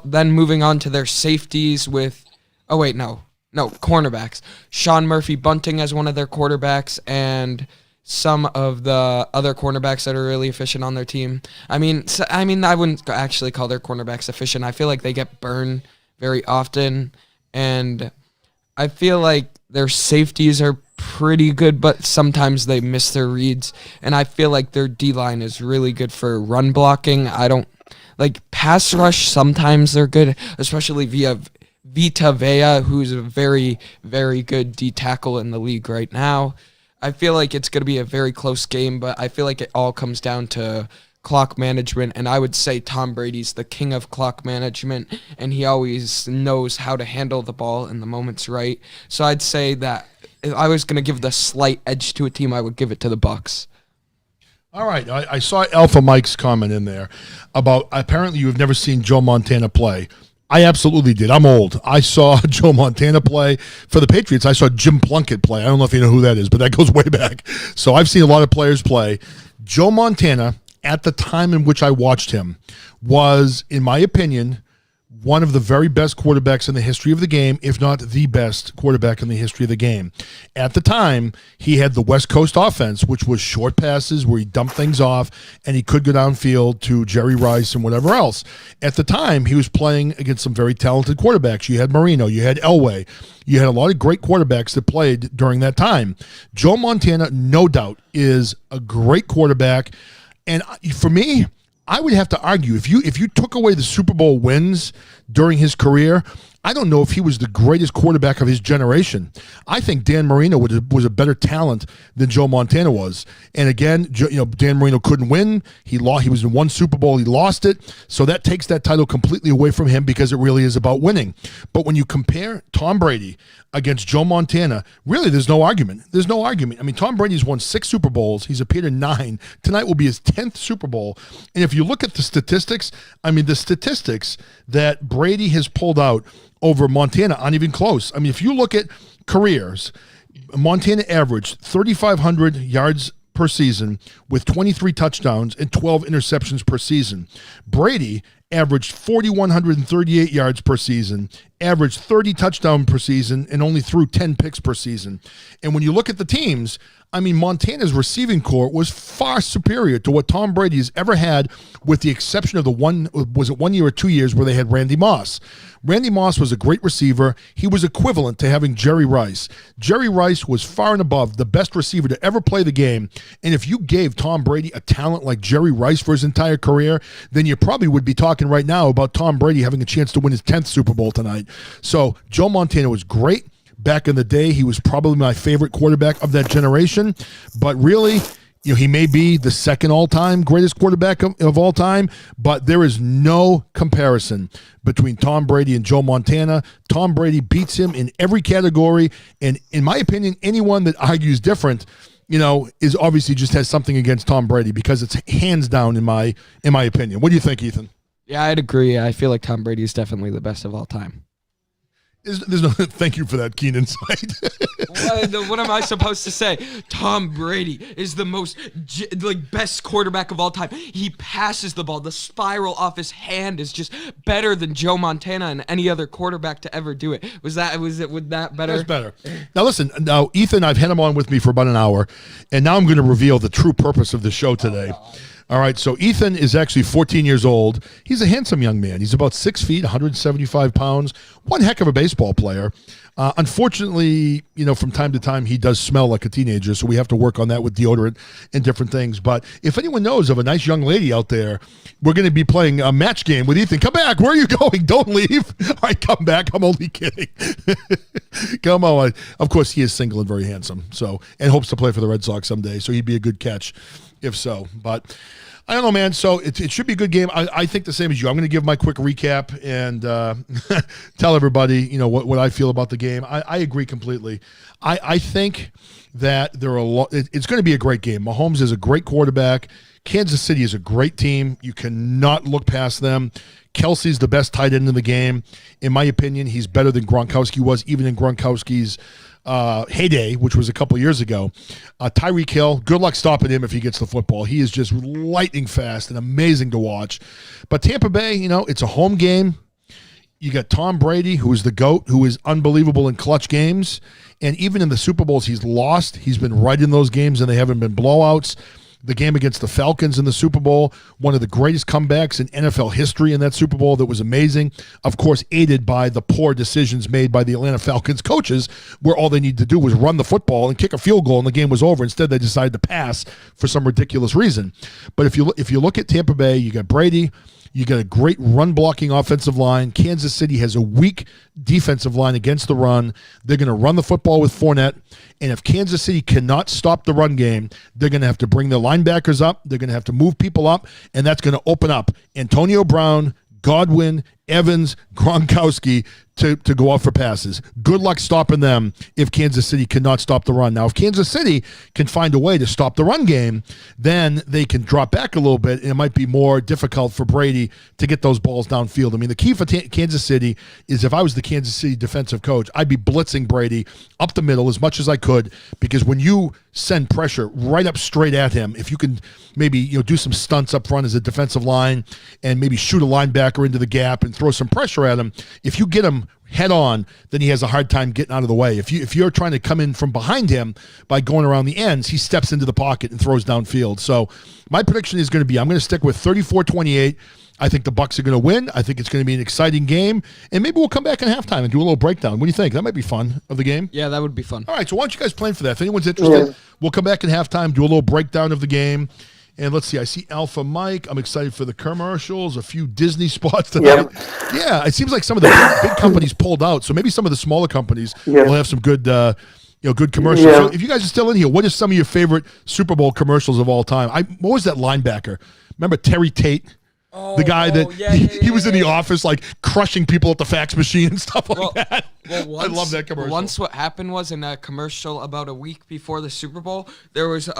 [SPEAKER 2] Then moving on to their safeties with... Oh, wait, no, cornerbacks. Sean Murphy Bunting as one of their quarterbacks, and some of the other cornerbacks that are really efficient on their team. I mean, I wouldn't actually call their cornerbacks efficient. I feel like they get burned very often, and I feel like their safeties are pretty good, but sometimes they miss their reads, and I feel like their D-line is really good for run blocking. I don't like pass rush. Sometimes they're good, especially via Vita Vea, who's a very, very good D tackle in the league right now. I feel like it's going to be a very close game, but I feel like it all comes down to clock management, and I would say Tom Brady's the king of clock management, and he always knows how to handle the ball in the moment's right. So I'd say that if I was going to give the slight edge to a team, I would give it to the Bucs.
[SPEAKER 1] All right. I saw Alpha Mike's comment in there about apparently you have never seen Joe Montana play. I absolutely did. I'm old. I saw Joe Montana play for the Patriots. I saw Jim Plunkett play. I don't know if you know who that is, but that goes way back. So I've seen a lot of players play. Joe Montana, at the time in which I watched him, was, in my opinion, one of the very best quarterbacks in the history of the game, if not the best quarterback in the history of the game. At the time, he had the West Coast offense, which was short passes where he dumped things off, and he could go downfield to Jerry Rice and whatever else. At the time, he was playing against some very talented quarterbacks. You had Marino, you had Elway. You had a lot of great quarterbacks that played during that time. Joe Montana, no doubt, is a great quarterback. And for me, I would have to argue if you took away the Super Bowl wins during his career, I don't know if he was the greatest quarterback of his generation. I think Dan Marino was a better talent than Joe Montana was. And again, Dan Marino couldn't win. He lost. He was in one Super Bowl. He lost it. So that takes that title completely away from him because it really is about winning. But when you compare Tom Brady against Joe Montana, really there's no argument. There's no argument. I mean, Tom Brady's won 6 Super Bowls. He's appeared in 9. Tonight will be his 10th Super Bowl. And if you look at the statistics, I mean, the statistics that Brady has pulled out over Montana aren't even close. I mean, if you look at careers, Montana averaged 3,500 yards per season with 23 touchdowns and 12 interceptions per season. Brady averaged 4,138 yards per season, averaged 30 touchdowns per season, and only threw 10 picks per season. And when you look at the teams, I mean, Montana's receiving corps was far superior to what Tom Brady has ever had, with the exception of the 1 year or 2 years where they had Randy Moss. Randy Moss was a great receiver. He was equivalent to having Jerry Rice. Jerry Rice was far and above the best receiver to ever play the game. And if you gave Tom Brady a talent like Jerry Rice for his entire career, then you probably would be talking right now about Tom Brady having a chance to win his 10th Super Bowl tonight. So Joe Montana was great. Back in the day, he was probably my favorite quarterback of that generation. But really, he may be the second all-time greatest quarterback of all time, but there is no comparison between Tom Brady and Joe Montana. Tom Brady beats him in every category, and in my opinion, anyone that argues different, is obviously just has something against Tom Brady, because it's hands down in my opinion. What do you think, Ethan?
[SPEAKER 2] Yeah, I'd agree. I feel like Tom Brady is definitely the best of all time.
[SPEAKER 1] There's no thank you for that keen insight.
[SPEAKER 2] What am I supposed to say? Tom Brady is the most best quarterback of all time. He passes the ball. The spiral off his hand is just better than Joe Montana and any other quarterback to ever do it. Was that better?
[SPEAKER 1] That's better. Now listen, Ethan, I've had him on with me for about an hour, and now I'm going to reveal the true purpose of the show today. All right, so Ethan is actually 14 years old. He's a handsome young man. He's about 6 feet, 175 pounds, one heck of a baseball player. Unfortunately, from time to time, he does smell like a teenager, so we have to work on that with deodorant and different things. But if anyone knows of a nice young lady out there, we're going to be playing a match game with Ethan. Come back. Where are you going? Don't leave. All right, come back. I'm only kidding. Come on. Of course, he is single and very handsome, and hopes to play for the Red Sox someday, so he'd be a good catch if so. But I don't know, man. So it should be a good game. I think the same as you. I'm going to give my quick recap and tell everybody, what I feel about the game. I agree completely. I think that there are it's going to be a great game. Mahomes is a great quarterback. Kansas City is a great team. You cannot look past them. Kelsey's the best tight end in the game. In my opinion, he's better than Gronkowski was, even in Gronkowski's heyday, which was a couple years ago. Tyreek Hill, good luck stopping him if he gets the football. He is just lightning fast and amazing to watch. But Tampa Bay, it's a home game. You got Tom Brady, who is the GOAT, who is unbelievable in clutch games. And even in the Super Bowls he's lost, he's been right in those games, and they haven't been blowouts. The game against the Falcons in the Super Bowl, one of the greatest comebacks in NFL history in that Super Bowl, that was amazing. Of course, aided by the poor decisions made by the Atlanta Falcons coaches, where all they needed to do was run the football and kick a field goal, and the game was over. Instead, they decided to pass for some ridiculous reason. But if you look at Tampa Bay, you got Brady. You got a great run-blocking offensive line. Kansas City has a weak defensive line against the run. They're going to run the football with Fournette. And if Kansas City cannot stop the run game, they're going to have to bring their linebackers up. They're going to have to move people up, and that's going to open up Antonio Brown, Godwin, Evans, Gronkowski to go off for passes. Good luck stopping them if Kansas City cannot stop the run. Now, if Kansas City can find a way to stop the run game, then they can drop back a little bit, and it might be more difficult for Brady to get those balls downfield. I mean, the key for Kansas City is, if I was the Kansas City defensive coach, I'd be blitzing Brady up the middle as much as I could, because when you send pressure right up straight at him, if you can maybe do some stunts up front as a defensive line and maybe shoot a linebacker into the gap and throw some pressure at him, if you get him head on, then he has a hard time getting out of the way. If you're trying to come in from behind him by going around the ends, he steps into the pocket and throws downfield. So my prediction is going to be, I'm going to stick with 34-28. I think the Bucs are going to win. I think it's going to be an exciting game, and maybe we'll come back in halftime and do a little breakdown. What do you think? That might be fun of the game.
[SPEAKER 2] Yeah, that would be fun.
[SPEAKER 1] All right, so why don't you guys plan for that? If anyone's interested, we'll come back in halftime, do a little breakdown of the game, And let's see, I see Alpha Mike. I'm excited for the commercials, a few Disney spots
[SPEAKER 3] Yep.
[SPEAKER 1] tonight. Yeah, it seems like some of the big companies pulled out, so maybe some of the smaller companies will have some good good commercials.
[SPEAKER 3] Yeah.
[SPEAKER 1] So if you guys are still in here, what are some of your favorite Super Bowl commercials of all time? What was that linebacker? Remember Terry Tate? The guy that he was in the office like crushing people at the fax machine and stuff like that.
[SPEAKER 2] Once,
[SPEAKER 1] I love that commercial.
[SPEAKER 2] Once what happened was in a commercial about a week before the Super Bowl, there was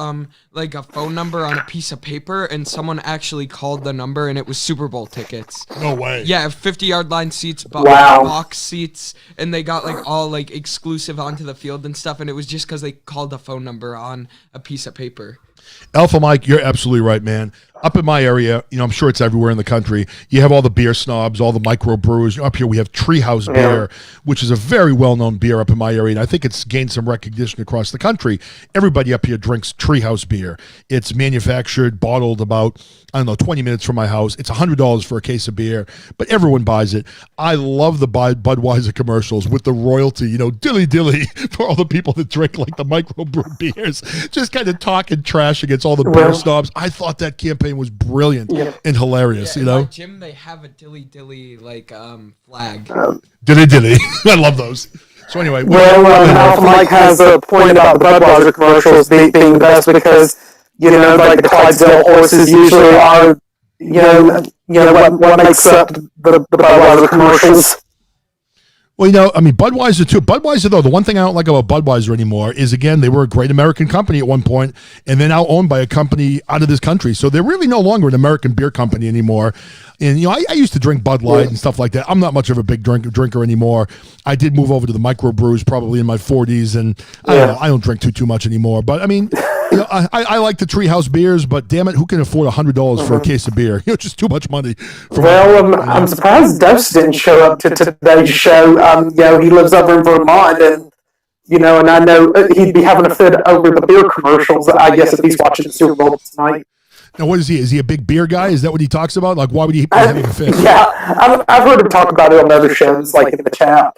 [SPEAKER 2] like a phone number on a piece of paper, and someone actually called the number, and it was Super Bowl tickets.
[SPEAKER 1] No way.
[SPEAKER 2] Yeah, 50-yard line seats,
[SPEAKER 3] Wow.
[SPEAKER 2] box seats, and they got like all like exclusive onto the field and stuff, and it was just because they called the phone number on a piece of paper.
[SPEAKER 1] Alpha Mike, you're absolutely right, man. Up in my area, I'm sure it's everywhere in the country. You have all the beer snobs, all the micro brewers. Up here, we have Treehouse Beer, which is a very well-known beer up in my area, and I think it's gained some recognition across the country. Everybody up here drinks Treehouse Beer. It's manufactured, bottled about, 20 minutes from my house. It's $100 for a case of beer, but everyone buys it. I love the Budweiser commercials with the royalty, dilly dilly for all the people that drink like the microbrew beers, just kind of talking trash against all the beer snobs. I thought that campaign was brilliant and hilarious.
[SPEAKER 2] In my gym, they have a dilly dilly like flag.
[SPEAKER 1] Dilly dilly. I love those. So anyway,
[SPEAKER 3] Alpha Mike has a point about the Budweiser commercials being the best because like the Clydesdale horses usually are what makes up the Budweiser commercials.
[SPEAKER 1] Well, Budweiser too. Budweiser, though, the one thing I don't like about Budweiser anymore is, again, they were a great American company at one point, and they're now owned by a company out of this country. So they're really no longer an American beer company anymore. And, I used to drink Bud Light and stuff like that. I'm not much of a big drinker anymore. I did move over to the microbrews probably in my 40s, and I don't drink too much anymore. But, I like the Treehouse beers, but damn it, who can afford $100 for a case of beer? Just too much money.
[SPEAKER 3] I'm surprised Dose didn't show up to today's show. He lives over in Vermont, and I know he'd be having a fit over the beer commercials. I guess if he's watching the Super Bowl tonight.
[SPEAKER 1] Now, what is he? Is he a big beer guy? Is that what he talks about? Like, why would he be having a fit?
[SPEAKER 3] Yeah, I've heard him talk about it on other shows, like in the chat.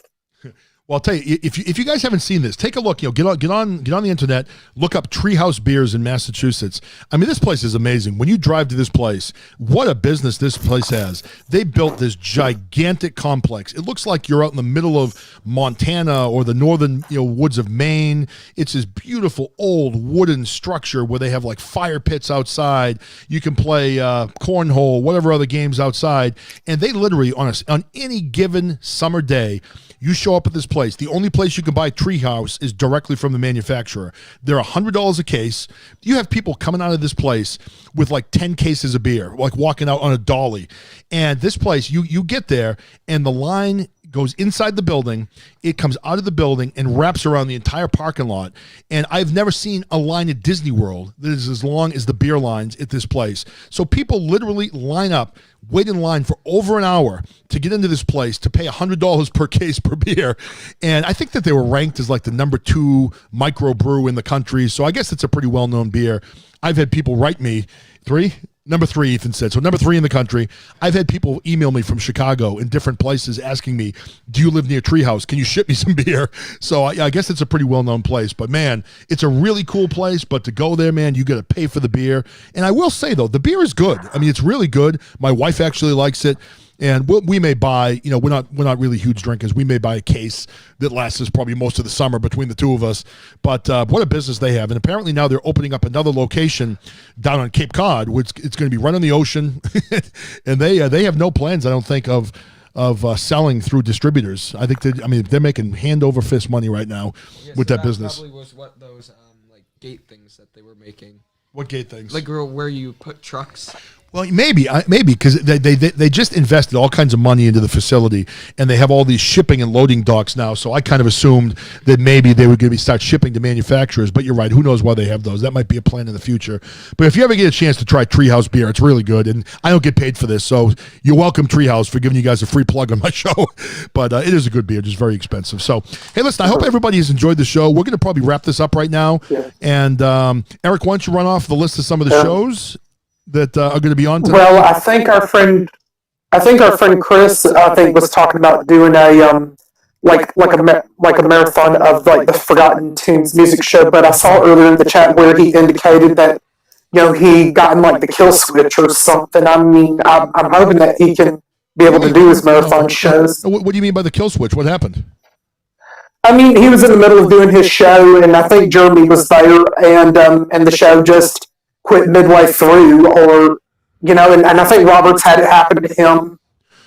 [SPEAKER 1] Well, I'll tell you, if you guys haven't seen this, take a look. Get on the internet, look up Treehouse Beers in Massachusetts. This place is amazing. When you drive to this place, what a business this place has. They built this gigantic complex. It looks like you're out in the middle of Montana or the northern woods of Maine. It's this beautiful old wooden structure where they have like fire pits outside. You can play cornhole, whatever other games outside, and they literally on any given summer day. You show up at this place. The only place you can buy Treehouse is directly from the manufacturer. They're $100 a case. You have people coming out of this place with like 10 cases of beer, like walking out on a dolly. And this place, you get there, and the line goes inside the building, it comes out of the building and wraps around the entire parking lot. And I've never seen a line at Disney World that is as long as the beer lines at this place. So people literally line up, wait in line for over an hour to get into this place to pay $100 per case per beer. And I think that they were ranked as like the number 2 microbrew in the country. So I guess it's a pretty well-known beer. I've had people write me, Number 3, Ethan said. So number 3 in the country. I've had people email me from Chicago in different places asking me, do you live near Treehouse? Can you ship me some beer? So I guess it's a pretty well-known place. But, man, it's a really cool place. But to go there, man, you got to pay for the beer. And I will say, though, the beer is good. It's really good. My wife actually likes it. And we may buy, we're not really huge drinkers. We may buy a case that lasts us probably most of the summer between the two of us. But what a business they have. And apparently now they're opening up another location down on Cape Cod, which it's going to be right on the ocean. And they have no plans, I don't think, of selling through distributors. I think they're making hand over fist money right now with that business.
[SPEAKER 2] Probably was what those like gate things that they were making.
[SPEAKER 1] What gate things?
[SPEAKER 2] Like where you put trucks.
[SPEAKER 1] Well, maybe because they just invested all kinds of money into the facility, and they have all these shipping and loading docks now. So I kind of assumed that maybe they were going to start shipping to manufacturers. But you're right. Who knows why they have those? That might be a plan in the future. But if you ever get a chance to try Treehouse beer, it's really good. And I don't get paid for this, so you're welcome, Treehouse, for giving you guys a free plug on my show. But it is a good beer, just very expensive. So hey, listen, I hope everybody has enjoyed the show. We're going to probably wrap this up right now. Yeah. And Eric, why don't you run off the list of some of the shows that are going to be on tonight?
[SPEAKER 3] Well, I think our friend Chris, was talking about doing a like a marathon of like the Forgotten Tunes music show. But I saw earlier in the chat where he indicated that he gotten like the kill switch or something. I mean, I'm hoping that he can be able to do his marathon shows.
[SPEAKER 1] What do you mean by the kill switch? What happened?
[SPEAKER 3] I mean, he was in the middle of doing his show, and I think Jeremy was there, and the show just quit midway through, or and I think Roberts had it happen to him,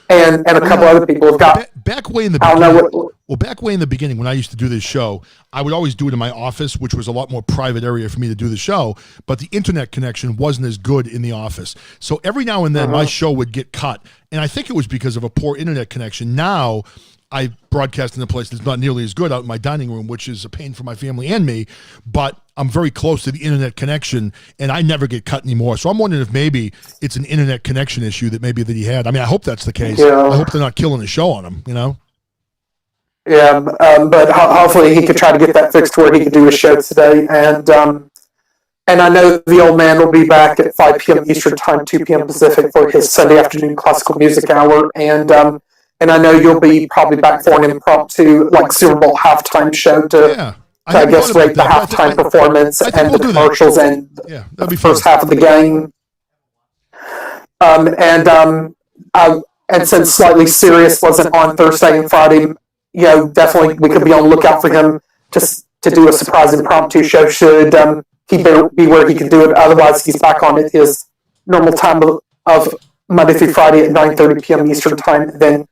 [SPEAKER 3] and a couple other people have got.
[SPEAKER 1] Back way in the beginning, when I used to do this show, I would always do it in my office, which was a lot more private area for me to do the show. But the internet connection wasn't as good in the office, so every now and then my show would get cut, and I think it was because of a poor internet connection. Now I broadcast in a place that's not nearly as good, out in my dining room, which is a pain for my family and me, but I'm very close to the internet connection, and I never get cut anymore. So I'm wondering if maybe it's an internet connection issue that he had. I mean, I hope that's the case.
[SPEAKER 3] Yeah.
[SPEAKER 1] I hope they're not killing the show on him,
[SPEAKER 3] Yeah, but hopefully he could try to get that fixed where he could do his show today. And I know the old man will be back at 5 p.m. Eastern Time, 2 p.m. Pacific for his Sunday afternoon classical music hour. And I know you'll be probably back for an impromptu, like Super Bowl halftime show to I guess, rate the halftime performance and the commercials and the first half of the game. And since Slightly Serious wasn't on Thursday and Friday, definitely we could be on the lookout for him to do a surprise impromptu show should he be where he can do it. Otherwise, he's back on at his normal time of Monday through Friday at 9:30 p.m. Eastern Time. And then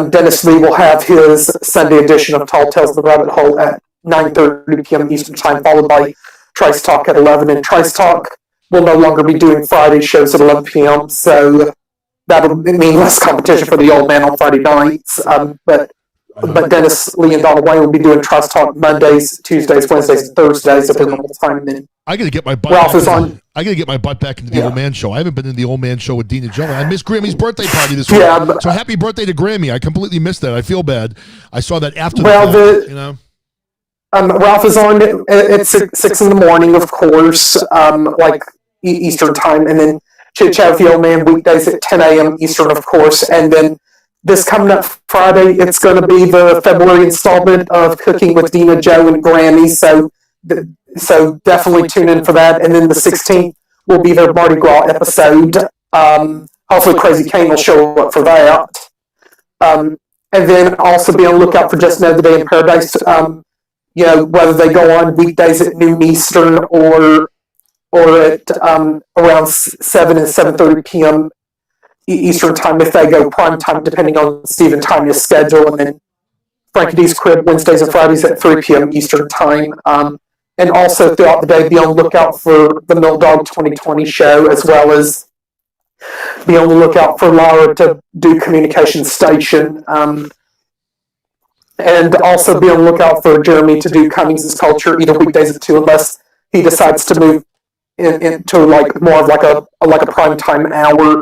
[SPEAKER 3] Dennis Lee will have his Sunday edition of Tall Tales of the Rabbit Hole at 9:30 p.m. Eastern Time, followed by Trice Talk at 11. And Trice Talk will no longer be doing Friday shows at 11 p.m., so that'll mean less competition for the old man on Friday nights. But Dennis Lee and Donna Wayne will be doing Trice Talk Mondays, Tuesdays, Wednesdays, and Thursdays at their normal time. And then
[SPEAKER 1] I got to get my butt. I got to get my butt back into the old man show. I haven't been in the old man show with Dina Joe. I missed Grammy's birthday party this week. So happy birthday to Grammy. I completely missed that. I feel bad. I saw that after
[SPEAKER 3] Ralph is on at 6 in the morning, of course, like Eastern Time, and then Chit Chat with the Old Man weekdays at 10 a.m. Eastern, of course, and then this coming up Friday, it's going to be the February installment of Cooking with Dina, Joe, and Grammy, so definitely tune in for that, and then the 16th will be their Mardi Gras episode. Hopefully Crazy Kane will show up for that. And then also be on the lookout for Just Another Day in Paradise, whether they go on weekdays at noon Eastern or at around 7 and 7:30 p.m. Eastern Time if they go prime time, depending on Steve and Tanya's schedule. And then Frankie D's Crib Wednesdays and Fridays at 3 p.m. Eastern Time. And also throughout the day, be on the lookout for the Mill Dog 2020 show, as well as be on the lookout for Laura to do Communication Station. And also be on the lookout for Jeremy to do Cummings' Culture, either weekdays at 2, unless he decides to move into like more of like a prime time hour.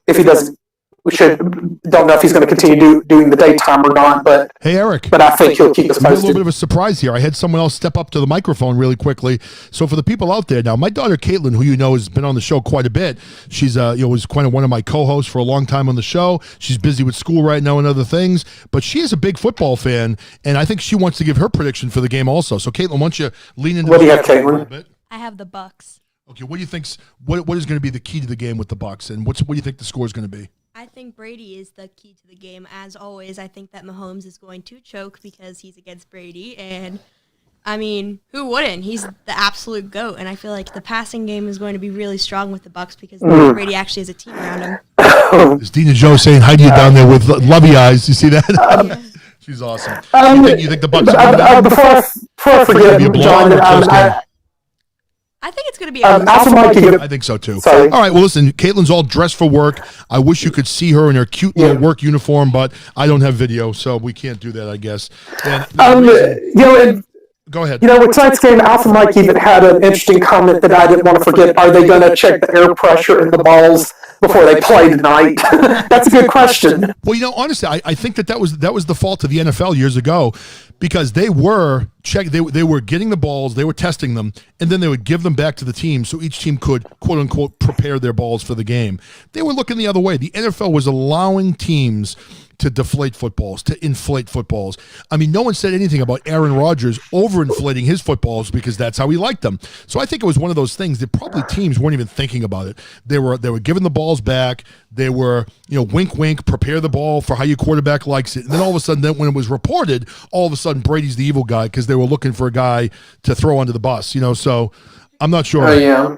[SPEAKER 3] If he doesn't, don't know if he's going to continue doing the daytime or not. But
[SPEAKER 1] hey, Eric.
[SPEAKER 3] But I think he'll keep us posted.
[SPEAKER 1] A little bit of a surprise here. I had someone else step up to the microphone really quickly. So for the people out there now, my daughter Caitlin, who has been on the show quite a bit, she's was quite one of my co-hosts for a long time on the show. She's busy with school right now and other things, but she is a big football fan, and I think she wants to give her prediction for the game also. So Caitlin, why don't you lean into
[SPEAKER 3] what do you have, Caitlin? A little bit?
[SPEAKER 4] I have the Bucks.
[SPEAKER 1] Okay, what do you think's what is going to be the key to the game with the Bucks, and what do you think the score is going to be?
[SPEAKER 4] I think Brady is the key to the game. As always, I think that Mahomes is going to choke because he's against Brady. And, I mean, who wouldn't? He's the absolute GOAT. And I feel like the passing game is going to be really strong with the Bucks because Brady actually has a team around him.
[SPEAKER 1] Is Dina Joe saying hi to you down there with lovey eyes? You see that? She's awesome. You think the Bucks are
[SPEAKER 3] before I forget, John,
[SPEAKER 4] I think it's going to be
[SPEAKER 1] I think so too.
[SPEAKER 3] Sorry.
[SPEAKER 1] All right, well, listen, Caitlin's all dressed for work. I wish you could see her in her cute little work uniform, but I don't have video, so we can't do that, I guess. And go ahead.
[SPEAKER 3] With tonight's game, Alpha Mike even had an interesting comment that I didn't want to forget. Are they going to check the air pressure in the balls before they play tonight? That's a good question.
[SPEAKER 1] Well, honestly, I think that was the fault of the NFL years ago, because they were they were getting the balls, they were testing them, and then they would give them back to the team so each team could, quote unquote, prepare their balls for the game. They were looking the other way. The NFL was allowing teams to deflate footballs, to inflate footballs. I mean, no one said anything about Aaron Rodgers overinflating his footballs because that's how he liked them. So I think it was one of those things that probably teams weren't even thinking about it. They were giving the balls back. They were, wink, wink, prepare the ball for how your quarterback likes it. And then all of a sudden, when it was reported, all of a sudden Brady's the evil guy because they were looking for a guy to throw under the bus. So I'm not sure.
[SPEAKER 3] Oh yeah.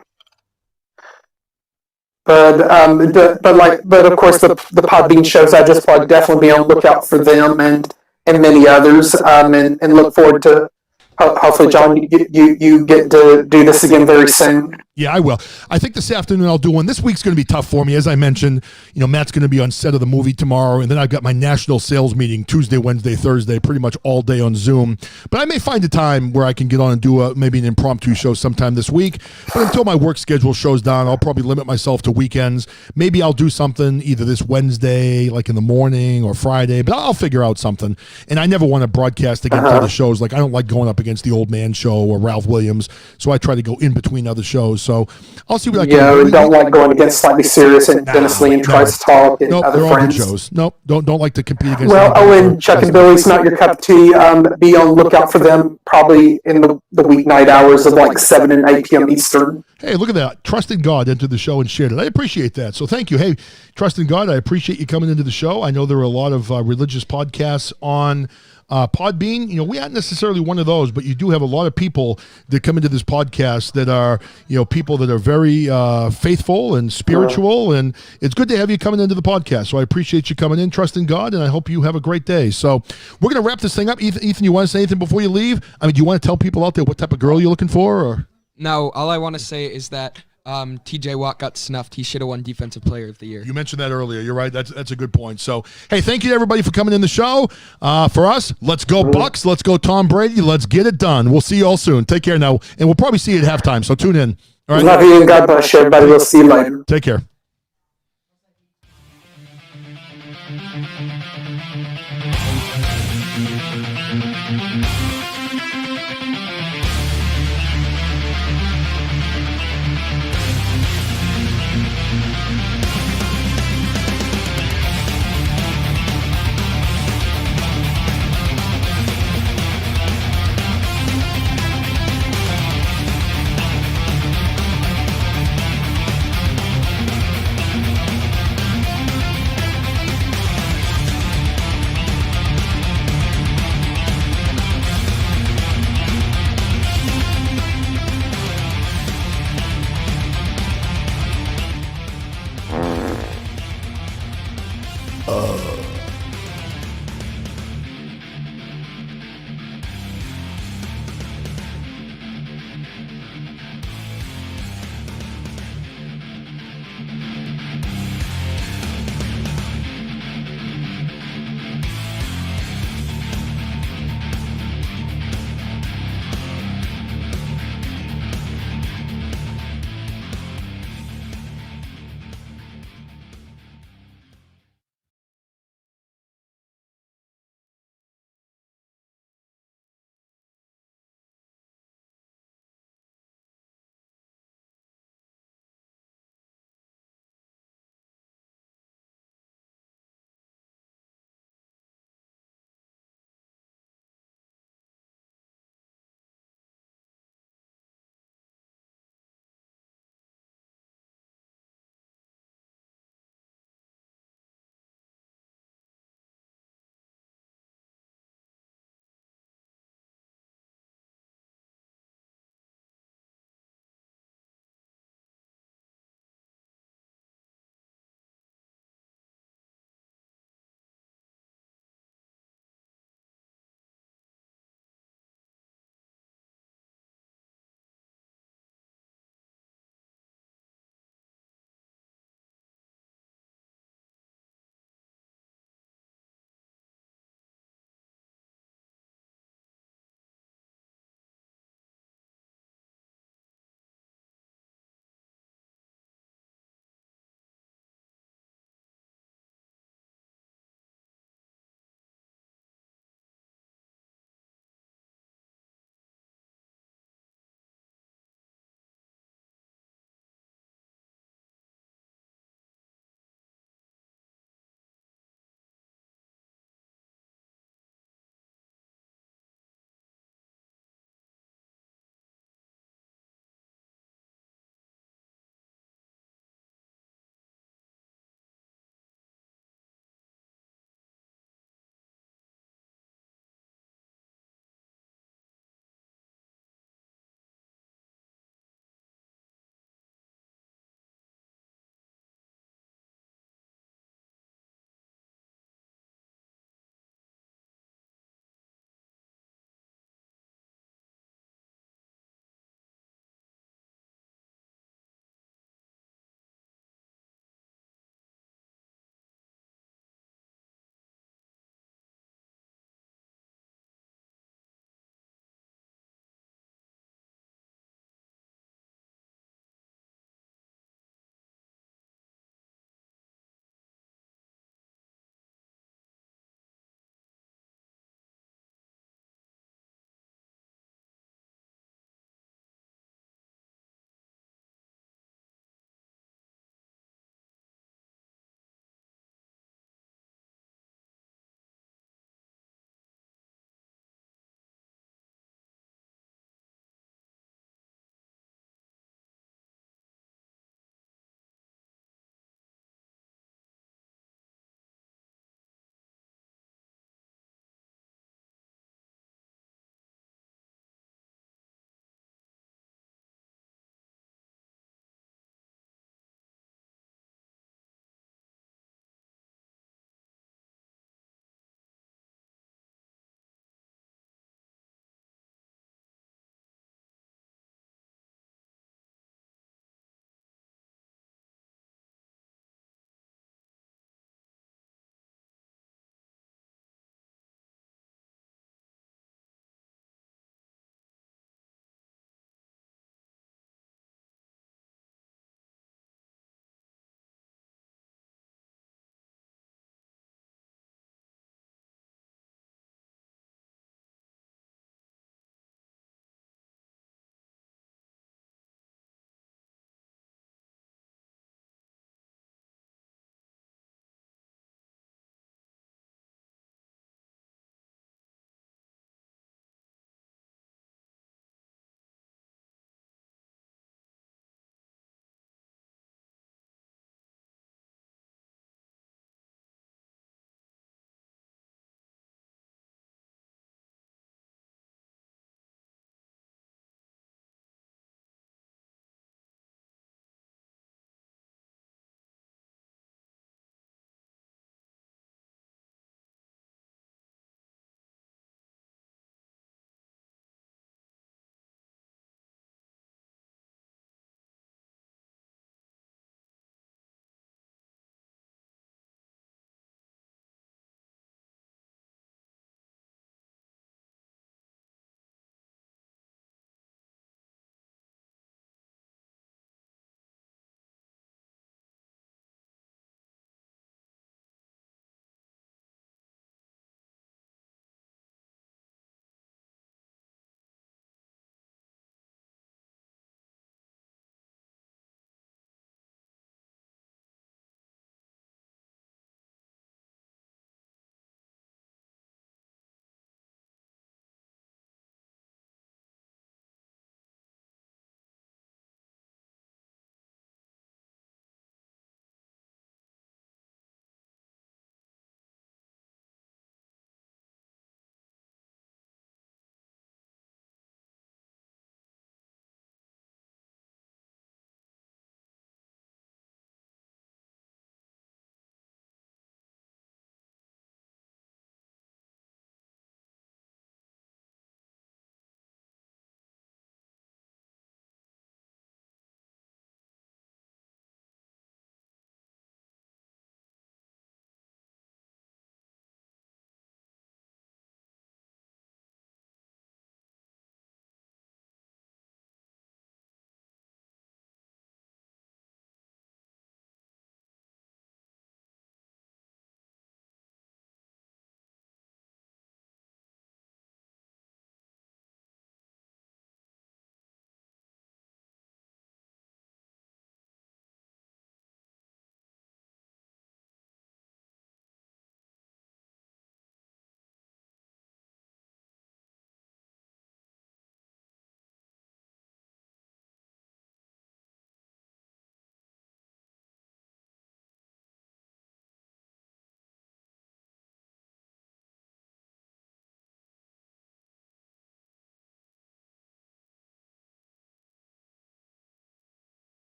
[SPEAKER 3] But of course the Podbean shows I just plug, definitely be on the lookout for them and many others, and look forward to hopefully, John, you get to do this again very soon.
[SPEAKER 1] Yeah, I will. I think this afternoon I'll do one. This week's going to be tough for me. As I mentioned, Matt's going to be on set of the movie tomorrow, and then I've got my national sales meeting Tuesday, Wednesday, Thursday, pretty much all day on Zoom. But I may find a time where I can get on and do maybe an impromptu show sometime this week. But until my work schedule shows down, I'll probably limit myself to weekends. Maybe I'll do something either this Wednesday, like in the morning, or Friday, but I'll figure out something. And I never want to broadcast against other shows. Like, I don't like going up against the Old Man Show or Ralph Williams, so I try to go in between other shows. So I'll see what I can do.
[SPEAKER 3] Yeah, we don't like going against Slightly Serious and Dennis Lee and Tries to Talk and other
[SPEAKER 1] they're
[SPEAKER 3] friends.
[SPEAKER 1] all good shows. Nope, don't like to compete against.
[SPEAKER 3] Well, and Chuck and Billy's not your cup of tea. Be on the lookout for them probably in the weeknight hours of like 7 and 8 p.m. Eastern.
[SPEAKER 1] Hey, look at that. Trust in God entered the show and shared it. I appreciate that. So thank you. Hey, Trust in God, I appreciate you coming into the show. I know there are a lot of religious podcasts on Podbean. We aren't necessarily one of those, but you do have a lot of people that come into this podcast that are, people that are very faithful and spiritual, and it's good to have you coming into the podcast. So I appreciate you coming in, Trust in God, and I hope you have a great day. So we're going to wrap this thing up. Ethan, you want to say anything before you leave? I mean, do you want to tell people out there what type of girl you're looking for? Or
[SPEAKER 2] No, all I want to say is that TJ Watt got snuffed. He should have won Defensive Player of the Year.
[SPEAKER 1] You mentioned that earlier. You're right. That's a good point. So, hey, thank you to everybody for coming in the show. For us, let's go Bucks. Let's go Tom Brady. Let's get it done. We'll see you all soon. Take care now. And we'll probably see you at halftime. So tune in. All right.
[SPEAKER 3] Love you and God bless you, everybody. We'll see you later.
[SPEAKER 1] Take care.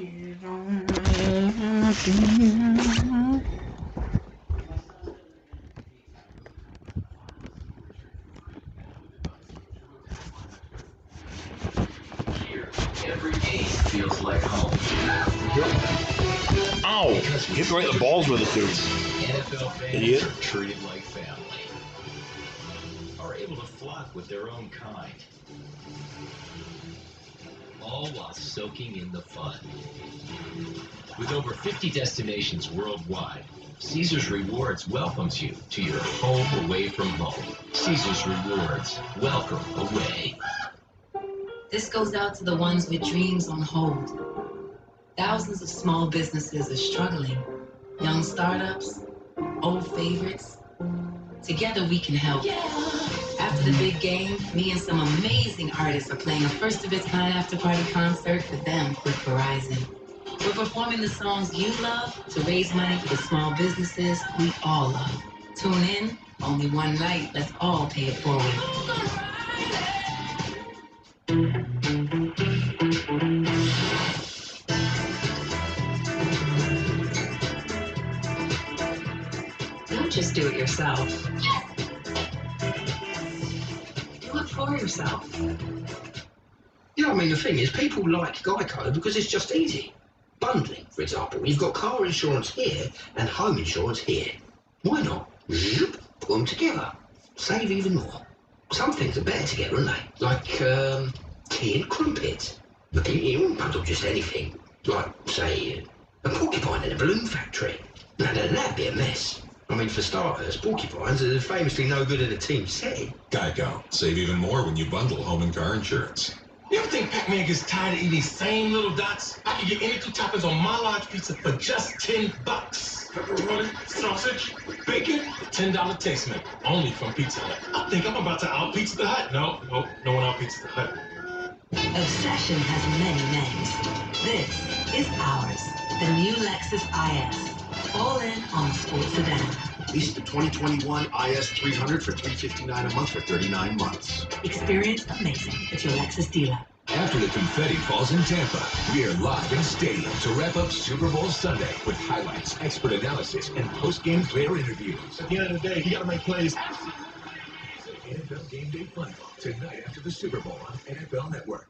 [SPEAKER 6] Every game feels like home.
[SPEAKER 7] Ow! Hit right in the balls with it, dude.
[SPEAKER 6] NFL fans
[SPEAKER 7] Idiot.
[SPEAKER 6] are treated like family. Are able to flock with their own kind. All while soaking in the fun. With over 50 destinations worldwide, Caesars Rewards welcomes you to your home away from home. Caesars Rewards. Welcome away.
[SPEAKER 8] This goes out to the ones with dreams on hold. Thousands of small businesses are struggling. Young startups, old favorites. Together we can help. Yeah. After the big game, me and some amazing artists are playing a first-of-its-kind after-party concert for them with Verizon. We're performing the songs you love to raise money for the small businesses we all love. Tune in, only one night, let's all pay it forward. Don't just do it yourself. Do it for yourself.
[SPEAKER 9] Yeah, I mean, the thing is, people like Geico because it's just easy. Bundling, for example. You've got car insurance here and home insurance here. Why not? Zoop, put them together. Save even more. Some things are better together, aren't they? Like, tea and crumpets. You wouldn't bundle just anything. Like, say, a porcupine in a balloon factory. No, that'd be a mess. I mean, for starters, porcupines are famously no good in a team setting.
[SPEAKER 10] Geico. Save even more when you bundle home and car insurance.
[SPEAKER 11] You ever think Pac-Man gets tired of eating these same little dots? I can get any 2 toppings on my large pizza for just $10. Pepperoni, sausage, bacon, $10 taste maker. Only from Pizza Hut. I think I'm about to out Pizza the Hut. No one out Pizza the Hut.
[SPEAKER 8] Obsession has many names. This is ours. The new Lexus IS. All in on the sports sedan.
[SPEAKER 12] Lease the 2021 IS 300 for $359 a month for 39 months.
[SPEAKER 8] Experience amazing at your Lexus dealer.
[SPEAKER 10] After the confetti falls in Tampa, we are live in stadium to wrap up Super Bowl Sunday with highlights, expert analysis, and post-game player interviews.
[SPEAKER 11] At the end of the day, you gotta make plays.
[SPEAKER 10] NFL Game Day Fun tonight after the Super Bowl on NFL Network.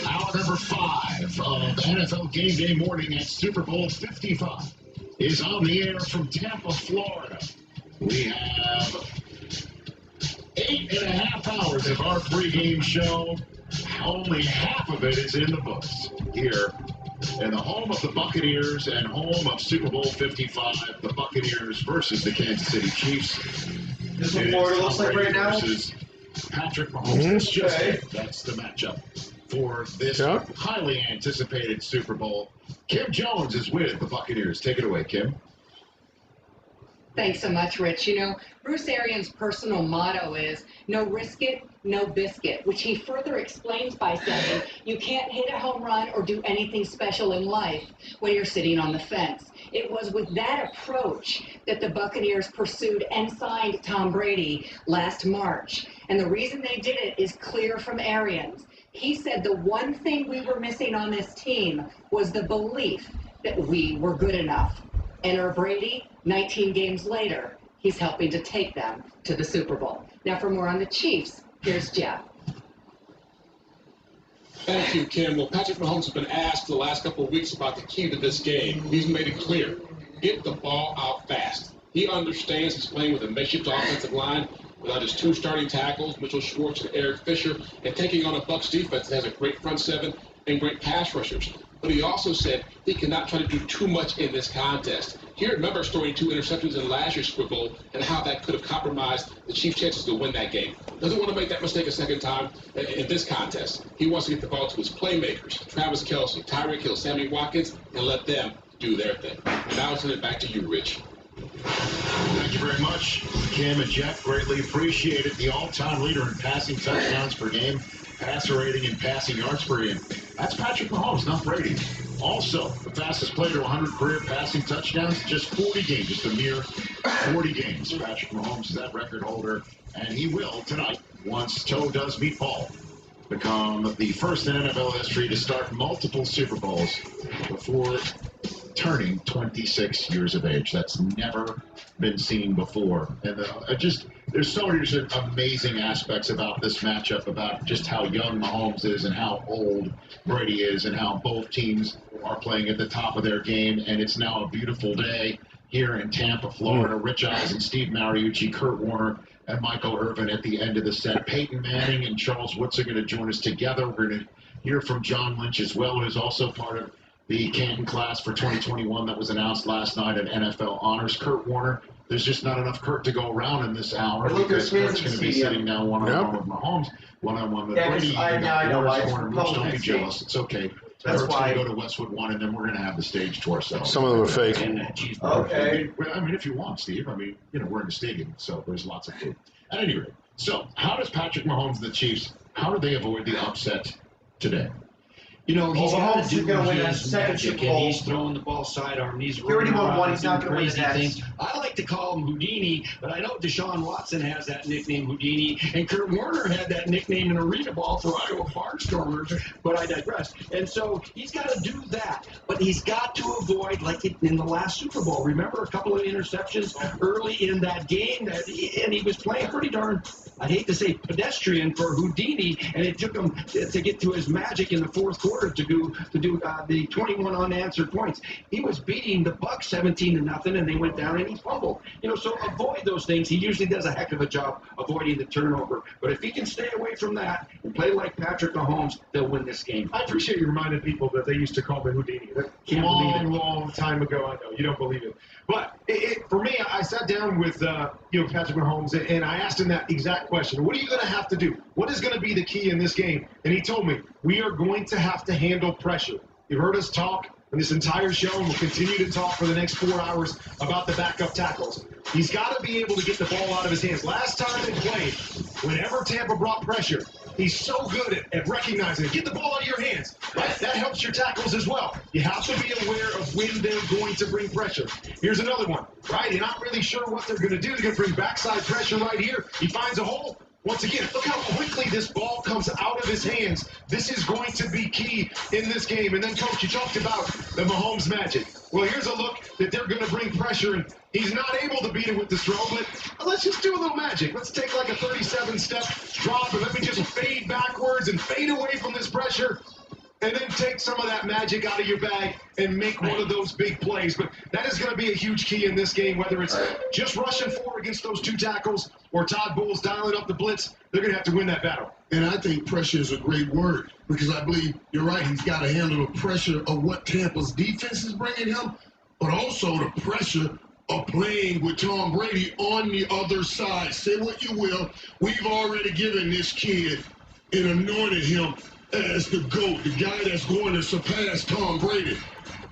[SPEAKER 12] Hour number 5 of NFL Game Day morning at Super Bowl 55 is on the air from Tampa, Florida. We have 8.5 hours of our pregame show. Only half of it is in the books here in the home of the Buccaneers and home of Super Bowl 55, the Buccaneers versus the Kansas City Chiefs.
[SPEAKER 13] This is what Florida looks like right now.
[SPEAKER 12] Versus Patrick Mahomes. That's the matchup for this highly anticipated Super Bowl. Kim Jones is with the Buccaneers. Take it away, Kim.
[SPEAKER 14] Thanks so much, Rich. You know, Bruce Arians' personal motto is no risk it, no biscuit, which he further explains by saying you can't hit a home run or do anything special in life when you're sitting on the fence. It was with that approach that the Buccaneers pursued and signed Tom Brady last March. And the reason they did it is clear from Arians. He said the one thing we were missing on this team was the belief that we were good enough. Enter Brady, 19 games later, he's helping to take them to the Super Bowl. Now for more on the Chiefs, here's Jeff.
[SPEAKER 15] Thank you, Kim. Well, Patrick Mahomes has been asked the last couple of weeks about the key to this game. He's made it clear. Get the ball out fast. He understands he's playing with a makeshift offensive line without his 2 starting tackles, Mitchell Schwartz and Eric Fisher, and taking on a Bucs defense that has a great front 7 and great pass rushers. But he also said he cannot try to do too much in this contest. He remembers throwing 2 interceptions in last year's Super Bowl and how that could have compromised the Chiefs' chances to win that game. Doesn't want to make that mistake a second time in this contest. He wants to get the ball to his playmakers, Travis Kelce, Tyreek Hill, Sammy Watkins, and let them do their thing. And now I'll send it back to you, Rich.
[SPEAKER 12] Thank you very much, Kim and Jeff. Greatly appreciate it. The all-time leader in passing touchdowns per game, passer rating, and passing yards per game. That's Patrick Mahomes, not Brady. Also, the fastest player to 100 career passing touchdowns, just 40 games, just a mere 40 games. Patrick Mahomes is that record holder, and he will tonight, once Toe does meet Paul, become the first in NFL history to start multiple Super Bowls before turning 26 years of age. That's never been seen before. And there's so many amazing aspects about this matchup, about just how young Mahomes is and how old Brady is and how both teams are playing at the top of their game. And it's now a beautiful day here in Tampa, Florida. Rich Eisen, Steve Mariucci, Kurt Warner, and Michael Irvin at the end of the set. Peyton Manning and Charles Woods are going to join us together. We're going to hear from John Lynch as well, who's also part of the Canton class for 2021 that was announced last night at NFL Honors. Kurt Warner, there's just not enough Kurt to go around in this hour because Kurt's going to be sitting down one-on-one with Mahomes, one-on-one with Brady. Don't be jealous. It's okay. Kurt's going to go to Westwood 1, and then we're going to have the stage to ourselves.
[SPEAKER 1] Some of them are fake.
[SPEAKER 12] Okay. Well, I mean, if you want, Steve. I mean, we're in the stadium, so there's lots of food. At any rate, so how does Patrick Mahomes, the Chiefs, how do they avoid the upset today?
[SPEAKER 13] He's got to do his magic, and he's throwing the ball sidearm. He's running around and doing crazy things. I like to call him Houdini, but I know Deshaun Watson has that nickname Houdini, and Kurt Warner had that nickname in arena ball for Iowa Barnstormers, but I digress. And so he's got to do that, but he's got to avoid, like in the last Super Bowl. Remember a couple of interceptions early in that game, and he was playing pretty darn, I hate to say pedestrian for Houdini, and it took him to get to his magic in the fourth quarter to do the 21 unanswered points. He was beating the Bucs 17-0, and they went down and he fumbled. So avoid those things. He usually does a heck of a job avoiding the turnover. But if he can stay away from that and play like Patrick Mahomes, they'll win this game.
[SPEAKER 16] I appreciate you reminding people that they used to call me Houdini. Long time ago. I know you don't believe it, but for me, I sat down with Patrick Mahomes and I asked him that exact question. What are you going to have to do? What is going to be the key in this game? And he told me, we are going to have to handle pressure. You've heard us talk in this entire show, and we'll continue to talk for the next 4 hours about the backup tackles. He's got to be able to get the ball out of his hands. Last time they played, whenever Tampa brought pressure, he's so good at recognizing it. Get the ball out of your hands, right? That helps your tackles as well. You have to be aware of when they're going to bring pressure. Here's another one, right? You're not really sure what they're going to do. They're going to bring backside pressure right here. He finds a hole. Once again, look how quickly this ball comes out of his hands. This is going to be key in this game. And then, Coach, you talked about the Mahomes magic. Well, here's a look that they're going to bring pressure, and he's not able to beat it with the throw, but let's just do a little magic. Let's take like a 37-step drop, and let me just fade backwards and fade away from this pressure, and then take some of that magic out of your bag and make one of those big plays. But that is going to be a huge key in this game, whether it's just rushing forward against those two tackles or Todd Bowles dialing up the blitz. They're going to have to win that battle.
[SPEAKER 17] And I think pressure is a great word because I believe you're right. He's got to handle the pressure of what Tampa's defense is bringing him, but also the pressure of playing with Tom Brady on the other side. Say what you will, we've already given this kid and anointed him as the GOAT, the guy that's going to surpass Tom Brady.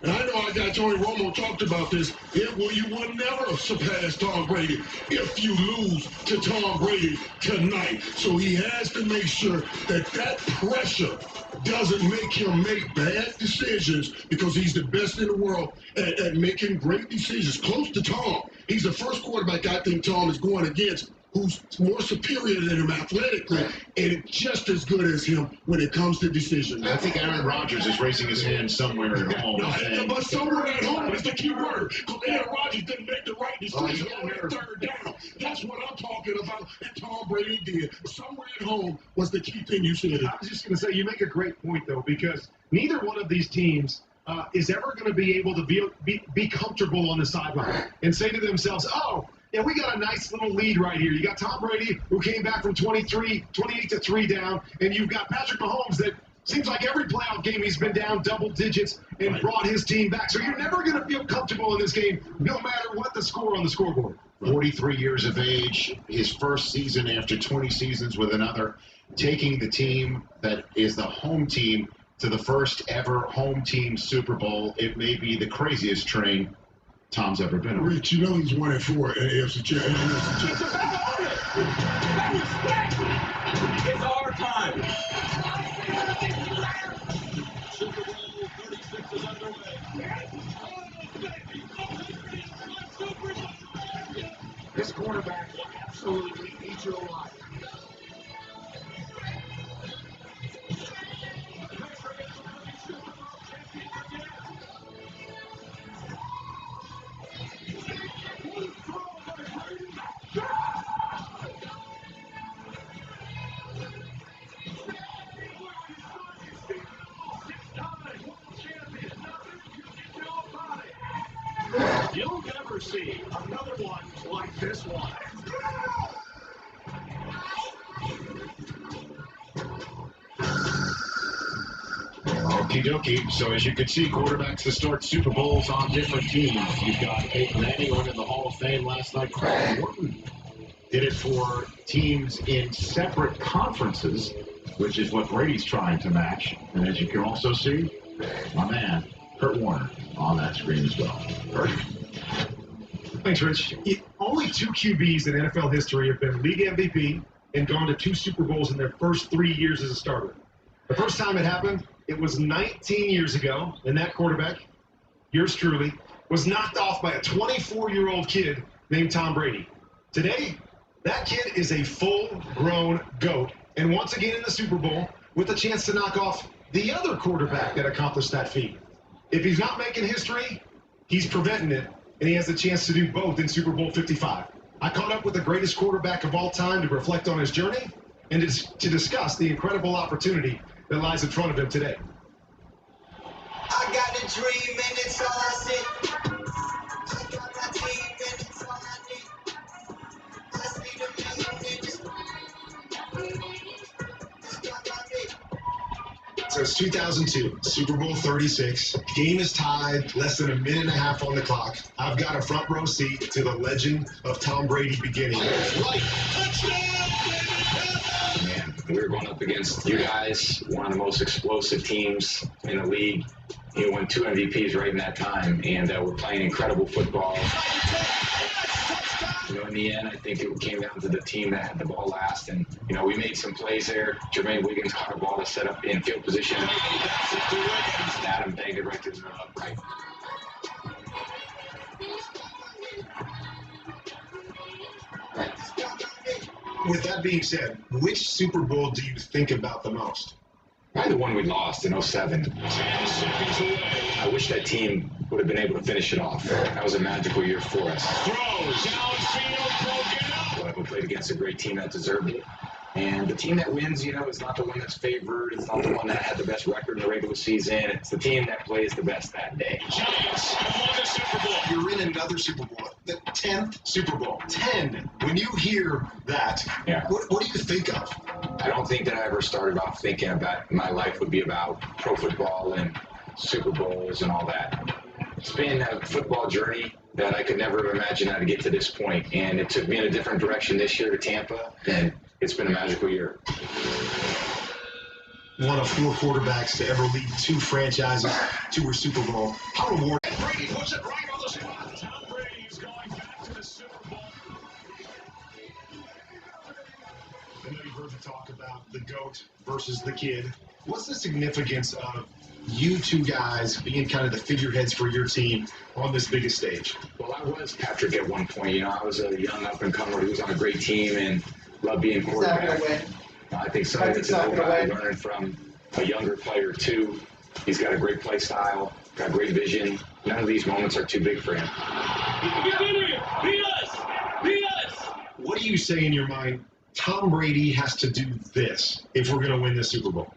[SPEAKER 17] And I know our guy Tony Romo talked about this. You will never surpass Tom Brady if you lose to Tom Brady tonight. So he has to make sure that pressure doesn't make him make bad decisions because he's the best in the world at making great decisions. Close to Tom. He's the first quarterback I think Tom is going against who's more superior than him athletically and just as good as him when it comes to decisions.
[SPEAKER 12] I think Aaron Rodgers is raising his hand somewhere at home.
[SPEAKER 17] But somewhere at home is the key word, because Aaron Rodgers didn't make the right decision on that third down. That's what I'm talking about, and Tom Brady did. Somewhere at home was the key thing you said.
[SPEAKER 16] I was just going to say, you make a great point, though, because neither one of these teams is ever going to be able to be comfortable on the sideline and say to themselves, oh, yeah, we got a nice little lead right here. You got Tom Brady, who came back from 28 to 3 down, and you've got Patrick Mahomes that Seems like every playoff game he's been down double digits and brought his team back. So you're never going to feel comfortable in this game, no matter what the score on the scoreboard.
[SPEAKER 12] 43 years of age, his first season after 20 seasons with another, taking the team that is the home team to the first ever home team Super Bowl. It may be the craziest train Tom's ever been on.
[SPEAKER 17] Rich, you know he's 1-4 at AFC Championship.
[SPEAKER 11] It's our time.
[SPEAKER 10] Super Bowl 36 is underway.
[SPEAKER 12] This quarterback will absolutely eat your alive.
[SPEAKER 16] You'll never see another one like this one.
[SPEAKER 12] Okie dokie. So as you can see, quarterbacks to start Super Bowls on different teams. You've got Peyton Manning went in the Hall of Fame last night. Craig Morton did it for teams in separate conferences, which is what Brady's trying to match. And as you can also see, my man, Kurt Warner, on that screen as well. Kurt.
[SPEAKER 16] Thanks, Rich. Only 2 QBs in NFL history have been league MVP and gone to 2 Super Bowls in their first 3 years as a starter. The first time it happened, it was 19 years ago, and that quarterback, yours truly, was knocked off by a 24-year-old kid named Tom Brady. Today, that kid is a full-grown GOAT, and once again in the Super Bowl with a chance to knock off the other quarterback that accomplished that feat. If he's not making history, he's preventing it, and he has a chance to do both in Super Bowl 55. I caught up with the greatest quarterback of all time to reflect on his journey and to discuss the incredible opportunity that lies in front of him today.
[SPEAKER 18] I got a dream and it's all I see. I got my team and it's all I need. Let's be the million and just
[SPEAKER 16] So it's 2002, Super Bowl 36. Game is tied, less than a minute and a half on the clock. I've got a front row seat to the legend of Tom Brady beginning.
[SPEAKER 10] Right. Man, we were going up against you guys, one of the most explosive teams in the league. You won 2 MVPs right in that time, and we're playing incredible football. You know, in the end, I think it came down to the team that had the ball last, and you know, we made some plays there. Jermaine Wiggins caught a ball to set up in field position. Adam banged it right to the upright.
[SPEAKER 16] With that being said, which Super Bowl do you think about the most?
[SPEAKER 10] Probably the one we lost in 07. I wish that team would have been able to finish it off. That was a magical year for us. But we played against a great team that deserved it. And the team that wins, you know, is not the one that's favored. It's not the one that had the best record in the regular season. It's the team that plays the best that day.
[SPEAKER 16] Giants have won the Super Bowl. You're in another Super Bowl, the 10th Super Bowl. 10. When you hear that, what do you think of?
[SPEAKER 10] I don't think that I ever started off thinking about my life would be about pro football and Super Bowls and all that. It's been a football journey that I could never have imagined how to get to this point. And it took me in a different direction this year to Tampa, and it's been a magical year.
[SPEAKER 16] One of 4 quarterbacks to ever lead 2 franchises to a Super Bowl. How rewarding.
[SPEAKER 11] Brady puts it right on the spot. Tom Brady is going back to the Super Bowl.
[SPEAKER 16] I know you've heard me talk about the GOAT versus the kid. What's the significance of you 2 guys being kind of the figureheads for your team on this biggest stage?
[SPEAKER 10] Well, I was Patrick at one point. You know, I was a young up-and-comer who was on a great team and loved being quarterback. I think some of it's an old guy learning from a younger player, too. He's got a great play style, got great vision. None of these moments are too big for him.
[SPEAKER 11] Beat us! Beat us!
[SPEAKER 16] What do you say in your mind, Tom Brady has to do this if we're going to win the Super Bowl?